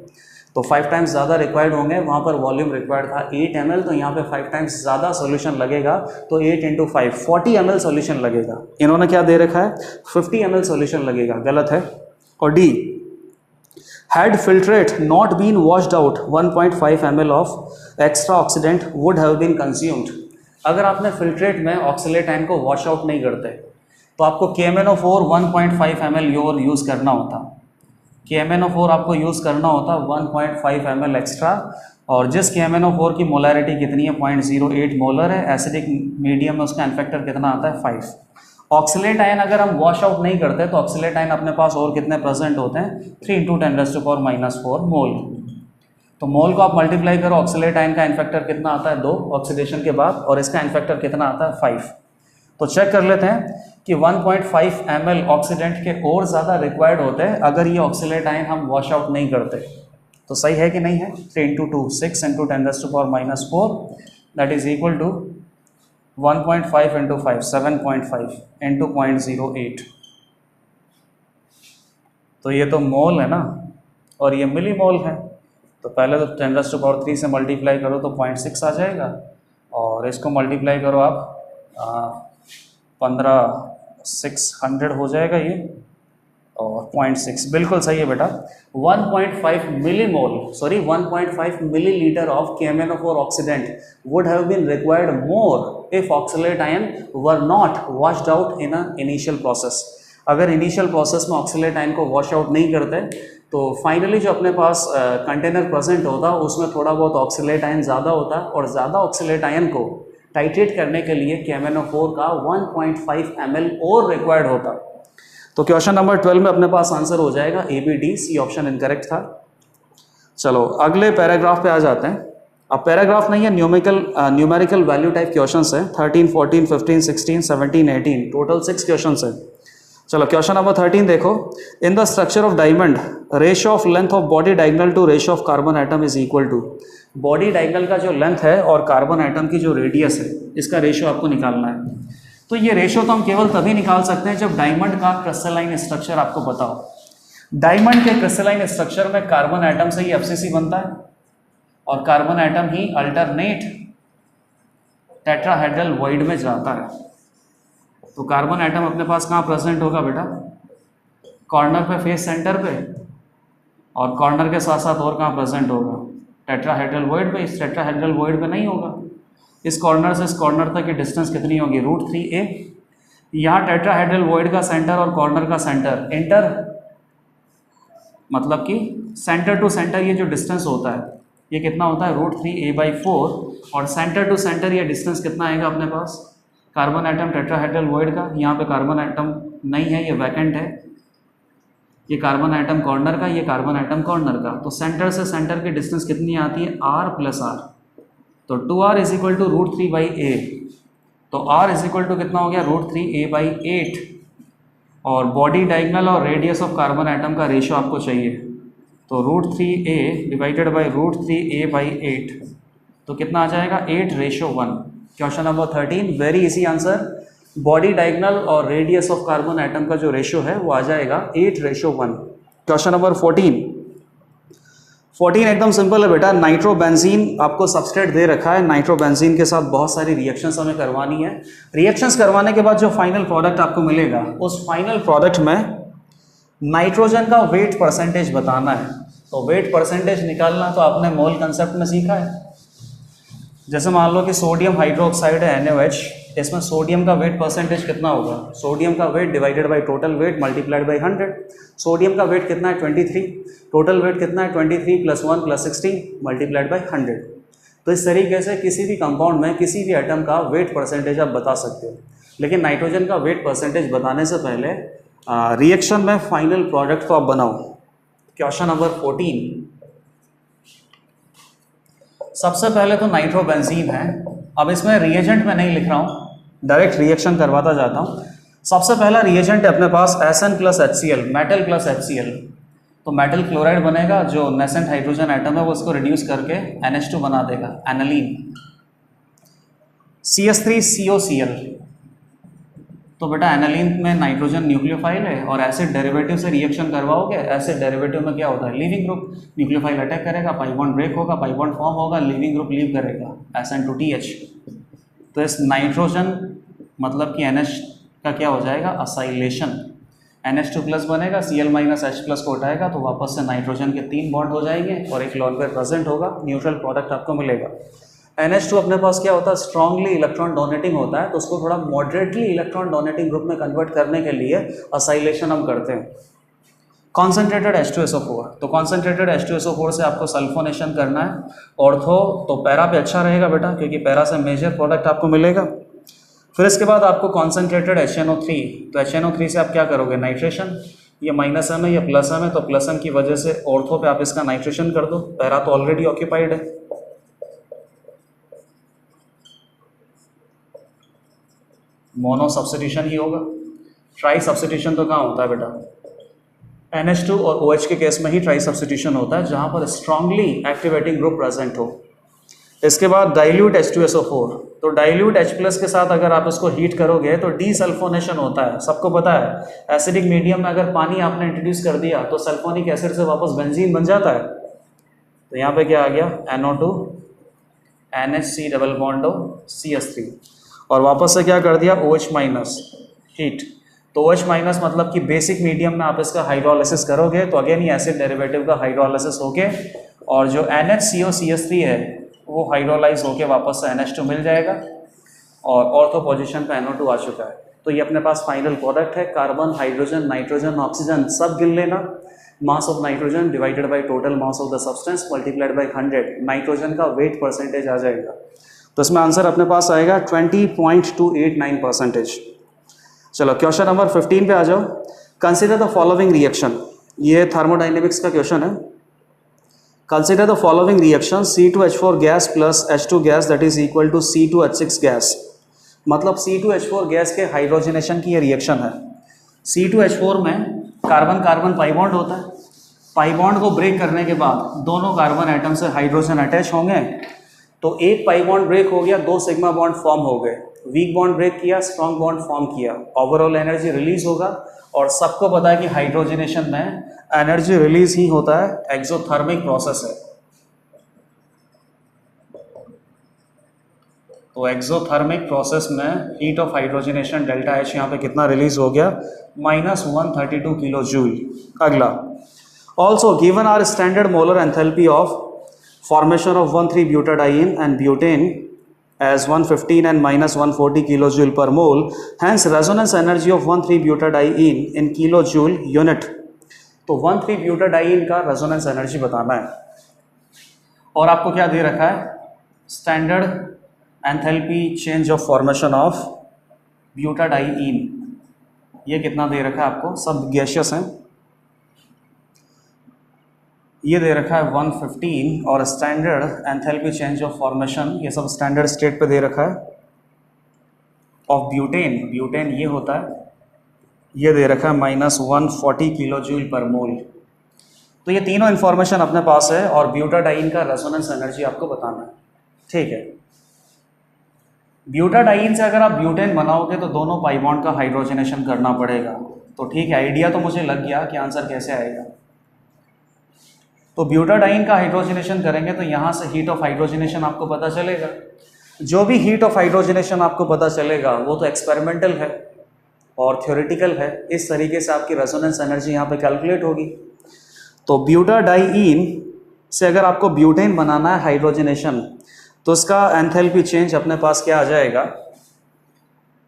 तो 5 टाइम्स ज़्यादा रिक्वायर्ड होंगे, वहाँ पर वॉल्यूम रिक्वायर्ड था 8 ml, तो यहाँ पे 5 टाइम्स ज़्यादा सॉल्यूशन लगेगा, तो 8 × 5 40 ml सॉल्यूशन लगेगा। इन्होंने क्या दे रखा है 50 ml सॉल्यूशन लगेगा, गलत है। और D, had filtrate not been washed out 1.5 ml of extra oxidant would have been consumed, अगर आपने फिल्ट्रेट में ऑक्सीलेट आयन को वॉश आउट नहीं करते तो आपको KMnO4 1.5 ml योर यूज़ करना होता, KMnO4 आपको यूज़ करना होता 1.5 ml एक्स्ट्रा, और जिस KMnO4 की मोलैरिटी कितनी है 0.08 मोलर है, एसिडिक मीडियम में उसका n फैक्टर कितना आता है 5। ऑक्सीलेट आयन अगर हम वॉश आउट नहीं करते तो ऑक्सीलेट आयन अपने पास और कितने प्रेजेंट होते हैं 3 × 10⁻⁴ मोल, तो मोल को आप मल्टीप्लाई करो, ऑक्सीलेट आयन का एन फैक्टर कितना आता है 2 ऑक्सीडेशन के बाद, और इसका एन फैक्टर कितना आता है 5। तो चेक कर लेते हैं कि 1.5 ml ऑक्सीडेंट के और ज़्यादा रिक्वायर्ड होते हैं अगर ये ऑक्सीलेट आयन हम वॉश आउट नहीं करते। तो सही है कि नहीं है? 3 × 2 6 × 10⁻⁴ दैट इज इक्वल टू 1.5 × 5 7.5 × 0.08। तो ये तो मोल है ना, और ये मिली मोल है। तो पहले तो 10⁻³ से मल्टीप्लाई करो तो 0.6 आ जाएगा, और इसको मल्टीप्लाई करो आप 15,600 हो जाएगा ये, और 0.6 बिल्कुल सही है बेटा। 1.5 millilitre of KMnO4 oxidant would have been required more if oxalate ion were not washed out in an initial process। अगर इनिशियल प्रोसेस में ऑक्सीलेट आयन को वॉश आउट नहीं करते तो फाइनली जो अपने पास कंटेनर प्रेजेंट होता उसमें थोड़ा बहुत ऑक्सीलेट आयन ज़्यादा होता, और ज़्यादा ऑक्सीलेट आयन को टाइट्रेट करने के लिए KMnO4 का 1.5 ml और रिक्वायर्ड होता। तो क्वेश्चन नंबर 12 में अपने पास आंसर हो जाएगा A, B, D, C option incorrect था। चलो अगले पैराग्राफ पे आ जाते हैं। अब पैराग्राफ नहीं है, न्यूमेरिकल वैल्यू टाइप क्वेश्चंस है। 13, 14, 15, 16, 17, 18 टोटल 6 क्वेश्चंस है। चलो क्वेश्चन नंबर 13 देखो। In the structure of diamond ratio of length of body diagonal to ratio of carbon atom is equal to. Body diagonal का जो लेंथ है और कार्बन एटम की जो रेडियस है इसका रेशियो आपको निकालना है। तो ये रेशियो तो हम केवल तभी निकाल सकते हैं जब डायमंड का क्रिस्टलाइन स्ट्रक्चर आपको पता हो। डायमंड के क्रिस्टलाइन स्ट्रक्चर में कार्बन एटम से ही FCC बनता है, और कार्बन एटम ही अल्टरनेट टेट्राहेड्रल वॉइड में जाता है। तो कार्बन एटम अपने पास कहाँ प्रेजेंट होगा बेटा? कॉर्नर पे, फेस सेंटर पे, और कॉर्नर के साथ साथ और कहाँ प्रेजेंट होगा? टेट्राहेड्रल वॉइड पे। इस टेट्राहेड्रल वॉइड पे नहीं होगा। इस कॉर्नर से इस कॉर्नर तक की डिस्टेंस कितनी होगी? √3a। यहाँ टेट्राहेड्रल वॉइड का सेंटर और कॉर्नर का सेंटर इंटर, मतलब कि सेंटर टू सेंटर ये जो डिस्टेंस होता है ये कितना होता है? √3a/4। और सेंटर टू सेंटर ये डिस्टेंस कितना आएगा अपने पास? कार्बन एटम टेट्राहेड्रल वॉइड का, यहाँ पे कार्बन एटम नहीं है, ये वैकेंट है। ये कार्बन एटम कॉर्नर का, ये कार्बन एटम कॉर्नर का। तो सेंटर से सेंटर की डिस्टेंस कितनी आती है? r + r। तो 2r = √3/a। तो r = कितना हो गया? √3a/8। और बॉडी डायगोनल और रेडियस ऑफ कार्बन एटम का रेशियो आपको चाहिए, तो √3a / √3a/8 तो कितना आ जाएगा? 8:1। Question number 13 very easy answer. Body diagonal और रेडियस ऑफ कार्बन एटम का जो रेशियो है वो आ जाएगा 8:1। क्वेश्चन नंबर 14 एकदम सिंपल है बेटा। नाइट्रोबेंजीन आपको सबस्ट्रेट दे रखा है, नाइट्रोबेंजीन के साथ बहुत सारी रिएक्शंस हमें करवानी है। रिएक्शंस करवाने के बाद जो फाइनल प्रोडक्ट आपको मिलेगा उस फाइनल प्रोडक्ट में नाइट्रोजन का वेट परसेंटेज बताना है। तो वेट परसेंटेज निकालना तो आपने मोल कंसेप्ट में सीखा है। जैसे मान लो कि सोडियम हाइड्रोक्साइड है NaOH, इसमें सोडियम का वेट परसेंटेज कितना होगा? सोडियम का weight divided by total weight multiplied by 100। Sodium का वेट कितना है? 23। टोटल वेट कितना है? 23 + 1 + 16 मल्टीप्लाइड बाय 100। तो इस तरीके से किसी भी कंपाउंड में किसी भी एटम का वेट परसेंटेज आप बता सकते हो। लेकिन नाइट्रोजन का वेट परसेंटेज बताने से पहले रिएक्शन में फाइनल प्रोडक्ट तो आप बनाओ। क्वेश्चन नंबर 14 सबसे पहले तो नाइट्रोबेंजीन है। अब इसमें रिएजेंट में नहीं लिख रहा हूँ, डायरेक्ट रिएक्शन करवाता जाता हूँ। सबसे पहला रिएजेंट है अपने पास Sn + HCl, मेटल + HCl। तो मेटल क्लोराइड बनेगा, जो नेसेंट हाइड्रोजन एटम है वो इसको रिड्यूस करके NH2 बना देगा, एनालीन। CH3COCl। तो बेटा एनालीन में नाइट्रोजन न्यूक्लियोफाइल है और एसिड डेरिवेटिव से रिएक्शन करवाओगे। एसिड डेरिवेटिव में क्या होता है? Leaving group. न्यूक्लियोफाइल अटैक करेगा, पाई बॉन्ड ब्रेक होगा, पाई बॉन्ड फॉर्म होगा, लिविंग ग्रुप लीव करेगा, SN2TH। तो इस नाइट्रोजन मतलब कि NH का क्या हो जाएगा? असाइलेशन। NH2+ बनेगा, Cl - H+ को उठाएगा तो वापस से नाइट्रोजन के 3 बॉन्ड हो जाएंगे और एक लोन पेयर प्रेजेंट होगा, न्यूट्रल प्रोडक्ट आपको मिलेगा। NH2 अपने पास क्या होता है? स्ट्रांगली इलेक्ट्रॉन डोनेटिंग होता है, तो उसको थोड़ा मॉडरेटली इलेक्ट्रॉन डोनेटिंग ग्रुप में कन्वर्ट करने के लिए असाइलेशन हम करते हैं। कॉन्सेंट्रेटेड H2SO4, तो कॉन्सेंट्रेटेड H2SO4 से आपको सल्फोनेशन करना है। ऑर्थो तो पैरा पे अच्छा रहेगा बेटा, क्योंकि पैरा से मेजर प्रोडक्ट आपको मिलेगा। फिर इसके बाद आपको कॉन्सेंट्रेटेड HNO3, तो HNO3 से आप क्या करोगे? नाइट्रेशन। ये माइनस एम है, ये प्लस एम है, तो प्लस एम की वजह से ऑर्थो पे आप इसका नाइट्रेशन कर दो, पैरा तो ऑलरेडी ऑक्यूपाइड है। मोनो सब्स्टिट्यूशन ही होगा, ट्राई सब्स्टिट्यूशन तो कहाँ होता है बेटा, NH2 और OH के केस में ही ट्राई सब्स्टिट्यूशन होता है, जहाँ पर स्ट्रांगली एक्टिवेटिंग ग्रुप प्रेजेंट हो। इसके बाद डाइल्यूट H2SO4, तो डाइल्यूट H प्लस के साथ अगर आप इसको हीट करोगे तो डीसल्फोनेशन होता है। सबको पता है एसिडिक मीडियम में अगर पानी आपने इंट्रोड्यूस कर दिया तो सल्फोनिक एसिड से वापस बेंजीन बन जाता है। तो यहाँ पे क्या आ गया, NO2 NHC double bond CH3, और वापस से क्या कर दिया, OH माइनस, हीट। तो OH माइनस मतलब कि बेसिक मीडियम में आप इसका हाइड्रोलाइसिस करोगे तो अगेन ये एसिड डेरिवेटिव का हाइड्रोलाइसिस होके और जो NHCOCH3 है वो हाइड्रोलाइज होके वापस से NH2 मिल जाएगा और ऑर्थो पोजीशन पे NO2 आ चुका है। तो ये अपने पास फाइनल प्रोडक्ट है, कार्बन, हाइड्रोजन, नाइट्रोजन, ऑक्सीजन सब गिन लेना, mass of nitrogen divided by total mass of the substance multiplied by 100, nitrogen का वेट परसेंटेज आ जाएगा। तो इसमें आंसर अपने पास आएगा 20.289%। चलो क्वेश्चन नंबर 15 पे आ जाओ। कंसिडर द फॉलोइंग रिएक्शन, ये थर्मोडाइनेमिक्स का क्वेश्चन है। Consider the following reaction C2H4 gas plus H2 gas that is equal to C2H6 gas, मतलब C2H4 गैस के हाइड्रोजनेशन की ये रिएक्शन है। C2H4 में कार्बन कार्बन पाई बॉन्ड होता है, पाई बॉन्ड को ब्रेक करने के बाद दोनों कार्बन एटम से हाइड्रोजन अटैच होंगे, तो एक पाई बॉन्ड ब्रेक हो गया, दो सिग्मा बॉन्ड फॉर्म हो गए, वीक बॉन्ड ब्रेक किया, स्ट्रॉन्ग बॉन्ड फॉर्म किया, ओवरऑल एनर्जी रिलीज होगा। और सबको पता है कि हाइड्रोजनेशन में एनर्जी रिलीज ही होता है, एक्सोथर्मिक प्रोसेस है। तो एक्सोथर्मिक प्रोसेस में heat of hydrogenation delta H यहाँ पे कितना रिलीज हो गया, -132 किलो जूल। अगला, also given are standard molar enthalpy of formation of 1,3-butadiene and butane as 115 and -140 kilojoule per mole. Hence resonance energy of 1,3-butadiene in kilojoule unit. तो 1,3-butadiene का resonance energy बताना है और आपको क्या दे रखा है, standard enthalpy change of formation of butadiene. ये कितना दे रखा है आपको, सब गैसियस हैं। ये दे रखा है 115 और standard enthalpy change of formation ये सब स्टैंडर्ड स्टेट पे दे रखा है ऑफ ब्यूटेन। ब्यूटेन ये होता है, ये दे रखा है -140 किलो जूल पर मोल। तो ये तीनों इन्फॉर्मेशन अपने पास है और ब्यूटाडाइन का रेजोनेंस एनर्जी आपको बताना है, ठीक है। ब्यूटाडाइन से अगर आप ब्यूटेन बनाओगे तो दोनों पाई बॉन्ड का हाइड्रोजनेशन करना पड़ेगा। तो ठीक है, आइडिया तो मुझे लग गया कि आंसर कैसे आएगा। तो ब्यूटाडाइन का हाइड्रोजनेशन करेंगे तो यहाँ से हीट ऑफ हाइड्रोजनेशन आपको पता चलेगा। जो भी हीट ऑफ हाइड्रोजनेशन आपको पता चलेगा वो तो एक्सपेरिमेंटल है और थ्योरेटिकल है। इस तरीके से आपकी रेजोनेंस एनर्जी यहाँ पे कैलकुलेट होगी। तो ब्यूटाडाइन से अगर आपको ब्यूटेन बनाना है हाइड्रोजनेशन तो उसका एंथैल्पी चेंज अपने पास क्या आ जाएगा,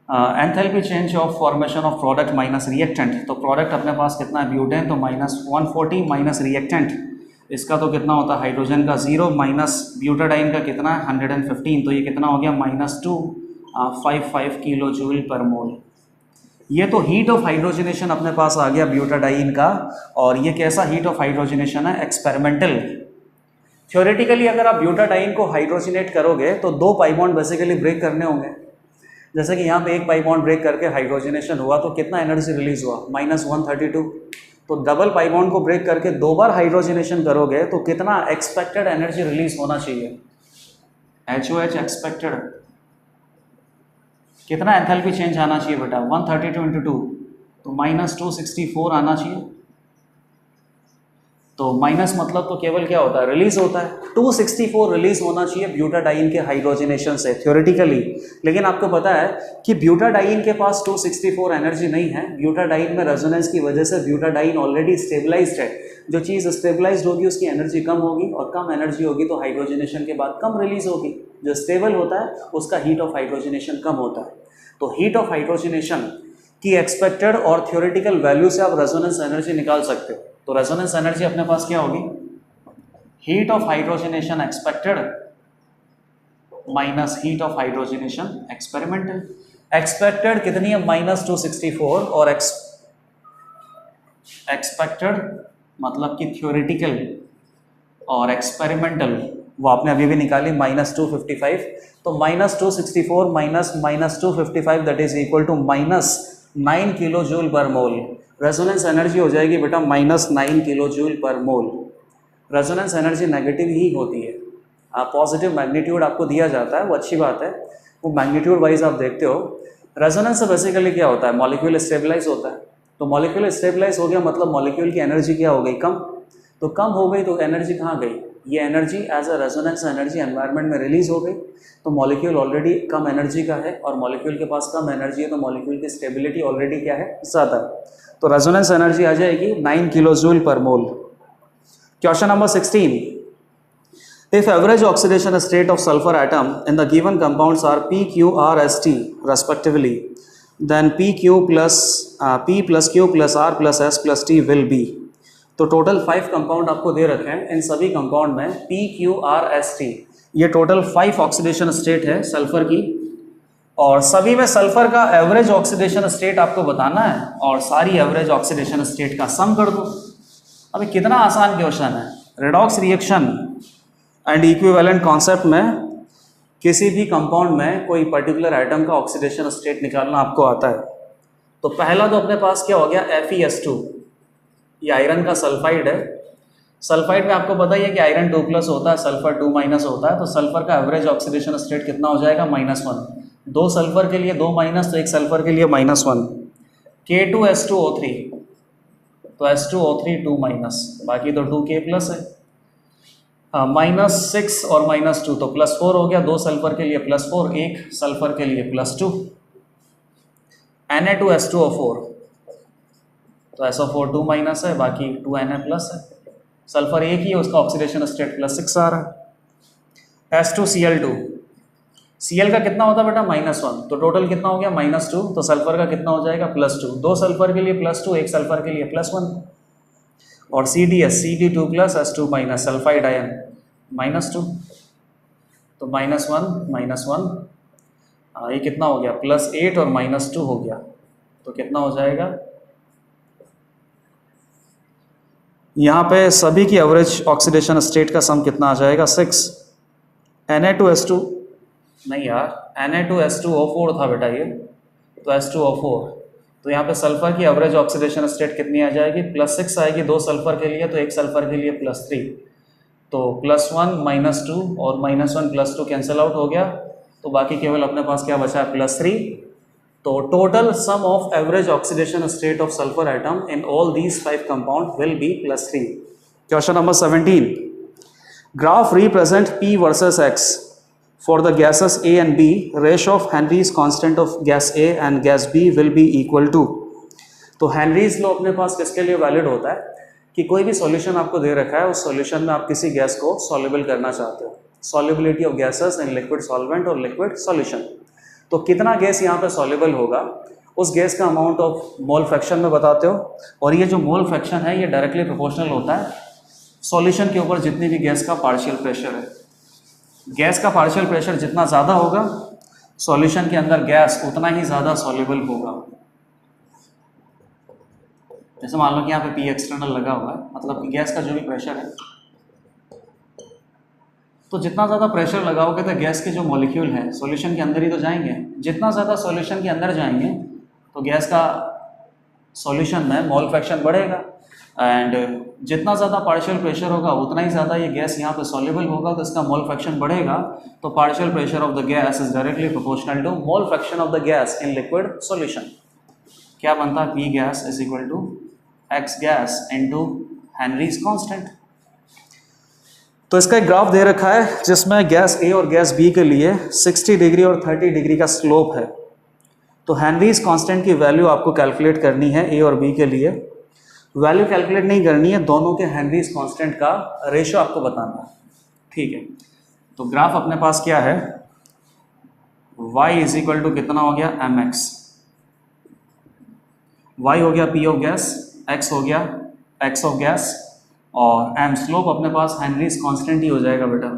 enthalpy change of formation of product minus reactant. तो प्रोडक्ट अपने पास कितना है, ब्यूटेन, तो -140 माइनस रिएक्टेंट इसका तो कितना होता है हाइड्रोजन का 0 माइनस ब्यूटाडाइन का कितना है 115, तो ये कितना हो गया -255 किलो जूल पर मोल। ये तो हीट ऑफ हाइड्रोजनेशन अपने पास आ गया ब्यूटाडाइन का। और ये कैसा हीट ऑफ हाइड्रोजनेशन है, एक्सपेरिमेंटल। थ्योरेटिकली अगर आप ब्यूटाडाइन को हाइड्रोजनेट करोगे तो दो पाई बॉन्ड बेसिकली ब्रेक करने होंगे। जैसे कि यहाँ पे एक पाई बॉन्ड ब्रेक करके हाइड्रोजनेशन हुआ तो कितना एनर्जी रिलीज हुआ, -132। तो डबल पाई बॉन्ड को ब्रेक करके दो बार हाइड्रोजनेशन करोगे तो कितना एक्सपेक्टेड एनर्जी रिलीज होना चाहिए, HOH एक्सपेक्टेड कितना एंथैल्पी चेंज आना चाहिए बेटा, 132 × 2 तो -264 आना चाहिए। तो माइनस मतलब तो केवल क्या होता है, रिलीज होता है। 264 रिलीज होना चाहिए ब्यूटाडाइन के हाइड्रोजनेशन से थ्योरेटिकली। लेकिन आपको पता है कि ब्यूटाडाइन के पास 264 एनर्जी नहीं है। ब्यूटाडाइन में रेजोनेंस की वजह से ब्यूटाडाइन ऑलरेडी स्टेबलाइज्ड है। जो चीज़ स्टेबलाइज्ड होगी उसकी एनर्जी कम होगी और कम एनर्जी होगी तो हाइड्रोजनेशन के बाद कम रिलीज होगी। जो स्टेबल होता है उसका हीट ऑफ हाइड्रोजनेशन कम होता है। तो हीट ऑफ हाइड्रोजनेशन की एक्सपेक्टेड और थ्योरेटिकल वैल्यू से आप रेजोनेंस एनर्जी निकाल सकते हो। तो रेजोनेंस एनर्जी अपने पास क्या होगी, heat of hydrogenation expected minus heat of hydrogenation experimental. Expected कितनी है, -264 और एक्सपेक्टेड मतलब कि थ्योरेटिकल और एक्सपेरिमेंटल वो आपने अभी भी निकाली -255, तो -264 minus 255 that is equal to -9 kilo joule पर मोल। रेजोनेंस एनर्जी हो जाएगी बेटा -9 किलो जूल पर मोल। रेजोनेंस एनर्जी नेगेटिव ही होती है। आप पॉजिटिव मैग्नीट्यूड आपको दिया जाता है, वो अच्छी बात है, वो मैग्नीट्यूड वाइज आप देखते हो। रेजोनेंस से बेसिकली क्या होता है, मॉलिक्यूल स्टेबलाइज होता है, तो मॉलिक्यूल स्टेबलाइज हो गया मतलब मॉलिक्यूल की एनर्जी क्या हो गई, कम। तो कम हो गई तो एनर्जी कहाँ गई, ये energy as a resonance energy environment में रिलीज हो गई। तो मॉलिक्यूल ऑलरेडी कम एनर्जी का है और मॉलिक्यूल के पास कम एनर्जी है, तो मॉलिक्यूल की स्टेबिलिटी ऑलरेडी क्या है, ज़्यादा है। तो रेजोनेंस एनर्जी आ जाएगी 9 किलो जूल पर मोल। Question number 16, if average oxidation state of sulfur atom in the given compounds are P, Q, R, S, T respectively, then P plus Q plus R plus S plus T will be। तो total 5 compound आपको दे रखे हैं, इन सभी compound में P, Q, R, S, T ये total 5 oxidation state है sulphur की, और सभी में सल्फर का एवरेज ऑक्सीडेशन स्टेट आपको बताना है और सारी एवरेज ऑक्सीडेशन स्टेट का सम कर दो। अभी कितना आसान क्वेश्चन है। Redox reaction and equivalent concept में किसी भी कंपाउंड में कोई पर्टिकुलर आइटम का ऑक्सीडेशन स्टेट निकालना आपको आता है। तो पहला तो अपने पास क्या हो गया, FeS2, ये आयरन का सल्फाइड है। सल्फाइड में आपको पता ही है कि आयरन 2+ होता है, सल्फर 2- होता है, तो सल्फर का एवरेज ऑक्सीडेशन स्टेट कितना हो जाएगा, -1। 2 सल्फर के लिए 2-, तो 1 सल्फर के लिए -1। K2S2O3, तो S2O3 2-, बाकी तो 2K+ है। -6 और -2 तो +4 हो गया, 2 सल्फर के लिए +4, 1 सल्फर के लिए +2। Na2S2O4, तो SO4 2- है, बाकी 2Na+ है। सल्फर एक ही है, उसका ऑक्सीडेशन स्टेट +6 आ रहा है। S2Cl2, Cl का कितना होता है बेटा, -1, तो टोटल कितना हो गया, -2, तो सल्फर का कितना हो जाएगा, +2, 2 सल्फर के लिए +2, 1 सल्फर के लिए +1। और CdS, Cd2+ S2- sulphide ion -2, तो -1 ये कितना हो गया, +8 और -2 हो गया, तो कितना हो जाएगा, यहाँ पे सभी की एवरेज ऑक्सीडेशन स्टेट का सम कितना आ जाएगा, 6। Na2S2 नहीं यार, Na2S2O4 था बेटा ये, तो S2O4, तो यहाँ पे सल्फर की एवरेज ऑक्सीडेशन स्टेट कितनी आ जाएगी, +6 आएगी, 2 सल्फर के लिए, तो 1 सल्फर के लिए +3, तो +1 -2 और -1 +2 कैंसिल आउट हो गया, तो बाकी केवल अपने पास क्या बचा है, +3। तो total sum of average oxidation state of sulphur atom in all these 5 compound will be +3। Question number 17, graph represent P versus X for the gases A and B, ratio of Henry's constant of gas A and gas B will be equal to। तो Henry's law अपने पास किसके लिए valid होता है कि कोई भी solution आपको दे रखा है, उस सॉल्यूशन में आप किसी गैस को सॉल्युबल करना चाहते हो, solubility of gases in liquid solvent और लिक्विड सॉल्यूशन। तो कितना गैस यहाँ पे सॉल्युबल होगा, उस गैस का अमाउंट ऑफ मोल फ्रैक्शन में बताते हो, और ये जो मोल फ्रैक्शन है ये डायरेक्टली प्रोपोर्शनल होता है सॉल्यूशन के ऊपर जितनी भी गैस का पार्शियल प्रेशर है। गैस का पार्शियल प्रेशर जितना ज़्यादा होगा, सॉल्यूशन के अंदर गैस उतना ही ज़्यादा सॉल्युबल होगा। जैसे मान लो कि यहाँ पे P एक्सटर्नल लगा हुआ है, मतलब कि गैस का जो भी प्रेशर है, तो जितना ज़्यादा प्रेशर लगाओगे तो गैस के जो मॉलिक्यूल हैं सॉल्यूशन के अंदर ही तो जाएंगे। जितना ज़्यादा सॉल्यूशन के अंदर जाएंगे तो गैस का सॉल्यूशन में मोल फ्रैक्शन बढ़ेगा, एंड जितना ज़्यादा पार्शियल प्रेशर होगा उतना ही ज़्यादा ये गैस यहाँ पे सॉल्युबल होगा, तो इसका मोल फ्रैक्शन बढ़ेगा। तो partial pressure of the gas is directly proportional to mole fraction of the gas in liquid solution. क्या बनता है, P gas is equal to X gas into Henry's constant. तो इसका एक ग्राफ दे रखा है जिसमें गैस A और गैस B के लिए 60 डिग्री और 30 डिग्री का स्लोप है। तो हेनरीज कांस्टेंट की वैल्यू आपको कैलकुलेट करनी है A और B के लिए। वैल्यू कैलकुलेट नहीं करनी है, दोनों के हेनरीज कांस्टेंट का रेशियो आपको बताना है, ठीक है। तो ग्राफ अपने पास क्या है, y इज इक्वल टू कितना हो गया, mx, y हो गया P ऑफ गैस, x हो गया x ऑफ गैस, और m स्लोप अपने पास हेनरीज कांस्टेंट ही हो जाएगा बेटा।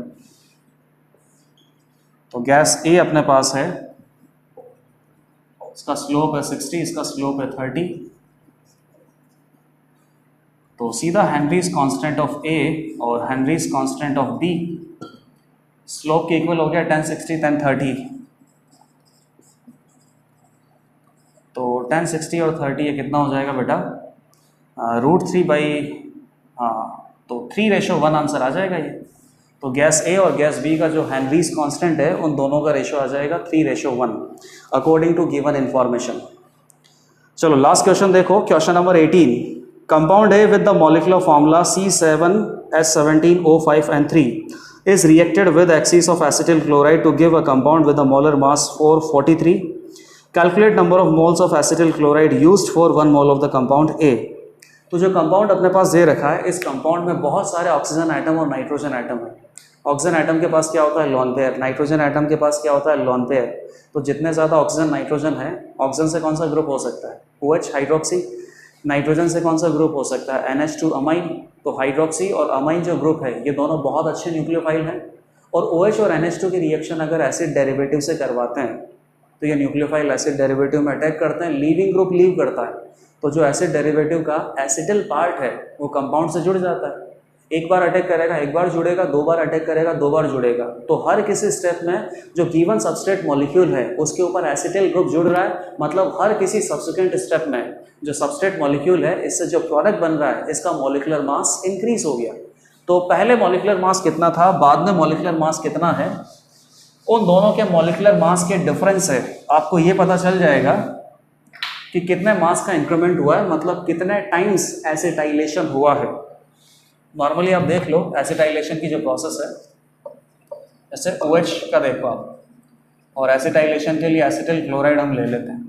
तो गैस A अपने पास है, इसका स्लोप है 60, इसका स्लोप है 30, तो सीधा हेनरीज कांस्टेंट ऑफ ए और Henry's constant of B slope के इक्वल हो गया 1060 1030। तो 1060 और 30 ये कितना हो जाएगा बेटा, √3 हाँ, तो 3:1 आंसर आ जाएगा ये। तो गैस ए और गैस बी का जो हेनरीज कांस्टेंट है उन दोनों का रेशो आ जाएगा 3:1 अकॉर्डिंग टू गिवन इंफॉर्मेशन। चलो लास्ट क्वेश्चन देखो, question number 18। Compound A with the molecular formula C7H17O5N3 is reacted with excess of acetyl chloride to give a compound with a molar mass 443. Calculate number of moles of acetyl chloride used for 1 mole of the compound A. तो जो compound अपने पास दे रखा है, इस compound में बहुत सारे oxygen atom और नाइट्रोजन आइटम है। ऑक्सीजन आइटम के पास क्या होता है, लोन पेयर। नाइट्रोजन आइटम के पास क्या होता है, लोन पेयर। तो जितने ज़्यादा ऑक्सीजन नाइट्रोजन है, ऑक्सीजन से कौन सा ग्रुप हो सकता है, OH हाइड्रोक्सी। नाइट्रोजन से कौन सा ग्रुप हो सकता है, NH2 अमाइन। तो हाइड्रोक्सी और अमाइन जो ग्रुप है ये दोनों बहुत अच्छे न्यूक्लियोफाइल हैं, और OH और NH2 की रिएक्शन अगर एसिड डेरिवेटिव से करवाते हैं तो ये न्यूक्लियोफाइल एसिड डेरिवेटिव में अटैक करते हैं, लीविंग ग्रुप लीव करता है। तो जो एसिड डेरिवेटिव का एसिटिल पार्ट है वो कंपाउंड से जुड़ जाता है। एक बार अटैक करेगा, एक बार जुड़ेगा, 2 बार अटैक करेगा, 2 बार जुड़ेगा। तो हर किसी स्टेप में जो गिवन सबस्ट्रेट मॉलिक्यूल है उसके ऊपर एसिटिल ग्रुप जुड़ रहा है, मतलब हर किसी सब्सिक्वेंट स्टेप में जो सबस्ट्रेट मॉलिक्यूल है इससे जो प्रोडक्ट बन रहा है इसका मॉलिक्यूलर मास इंक्रीज हो गया। तो पहले मॉलिक्यूलर मास कितना था, बाद में मॉलिक्यूलर मास कितना है, उन दोनों के मॉलिक्यूलर मास के डिफरेंस है आपको ये पता चल जाएगा कि कितने मास का इंक्रीमेंट हुआ है, मतलब कितने टाइम्स एसिटाइलेशन हुआ है। नॉर्मली आप देख लो एसिटाइलेशन की जो प्रोसेस है, जैसे OH का देखो आप, और एसिटाइलेशन के लिए एसिटिल क्लोराइड हम ले लेते हैं।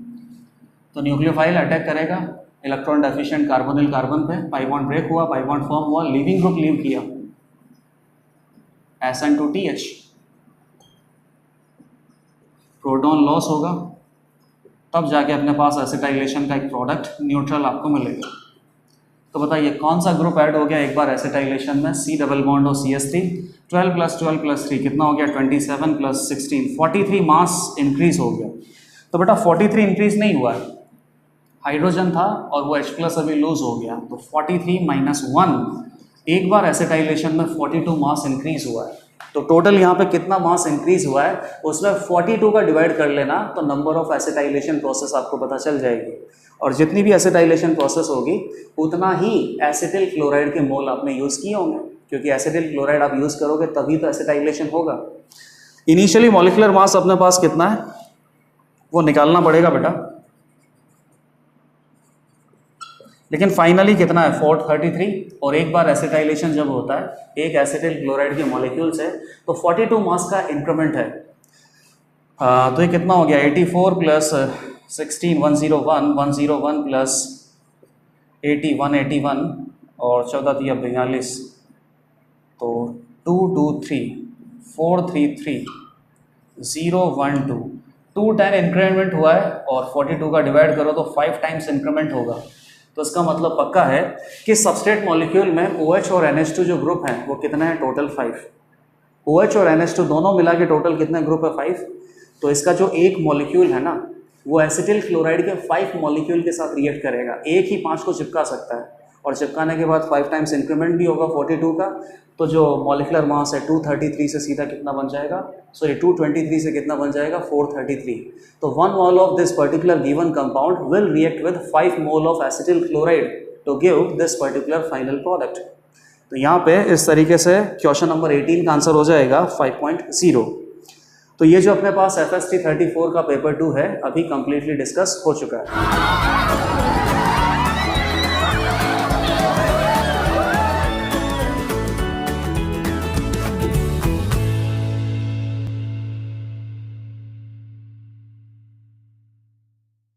तो न्यूक्लियोफाइल अटैक करेगा इलेक्ट्रॉन डेफिशिएंट कार्बोनिल कार्बन पे, पाई बॉन्ड ब्रेक हुआ, पाई बॉन्ड फॉर्म हुआ, लीविंग ग्रुप लीव किया SN2TH, प्रोटॉन लॉस होगा, तब जाके अपने पास एसिटाइलेशन का एक प्रोडक्ट न्यूट्रल आपको मिलेगा। तो बताइए कौन सा ग्रुप ऐड हो गया एक बार एसिटाइलेशन में, C डबल बॉन्ड और CH3, 12 + 12 + 3 कितना हो गया, 27 + 16, 43 मास इंक्रीज हो गया। तो बेटा 43 इंक्रीज नहीं हुआ है, हाइड्रोजन था और वो H+ अभी लूज हो गया, तो 43 - 1 एक बार एसिटाइलेशन में 42 मास इंक्रीज हुआ है। तो टोटल यहाँ पे कितना मास इंक्रीज हुआ है उसमें 42 का डिवाइड कर लेना, तो नंबर ऑफ एसिटाइलेशन प्रोसेस आपको पता चल जाएगी। और जितनी भी एसिटाइलेशन प्रोसेस होगी उतना ही एसिटिल क्लोराइड के मोल आपने यूज़ किए होंगे, क्योंकि एसिटिल क्लोराइड आप यूज़ करोगे तभी तो एसिटाइलेशन होगा। इनिशियली मॉलिक्यूलर मास अपने पास कितना है वो निकालना पड़ेगा बेटा, लेकिन फाइनली कितना है 433, और एक बार एसिटाइलेशन जब होता है एक एसिटिल क्लोराइड के मॉलिक्यूल से तो 42 मास का इंक्रीमेंट है। तो ये कितना हो गया 84 + 16 101, 101 + 80 181, और 14 × 42, तो 223 433 012, 210 इंक्रीमेंट हुआ है, और 42 का डिवाइड करो तो 5 टाइम्स इंक्रीमेंट होगा। तो इसका मतलब पक्का है कि सबस्ट्रेट मॉलिक्यूल में OH और NH2 जो ग्रुप हैं वो कितने हैं, टोटल 5। OH और NH2 दोनों मिला के टोटल कितने ग्रुप है, 5। तो इसका जो एक मॉलिक्यूल है ना वो एसिटिल क्लोराइड के 5 मॉलिक्यूल के साथ रिएक्ट करेगा, एक ही 5 को चिपका सकता है, और चिपकाने के बाद 5 टाइम्स इंक्रीमेंट भी होगा 42 का। तो जो मॉलिक्यूलर मास है 233 से सीधा कितना बन जाएगा, सॉरी 223 से कितना बन जाएगा 433। तो 1 mole of this particular given compound will react with 5 mole of acetyl chloride to give this particular final product. तो यहाँ पे इस तरीके से क्वेश्चन नंबर 18 का आंसर हो जाएगा 5.0। तो ये जो अपने पास FST 34 का पेपर 2 है अभी कम्प्लीटली डिस्कस हो चुका है।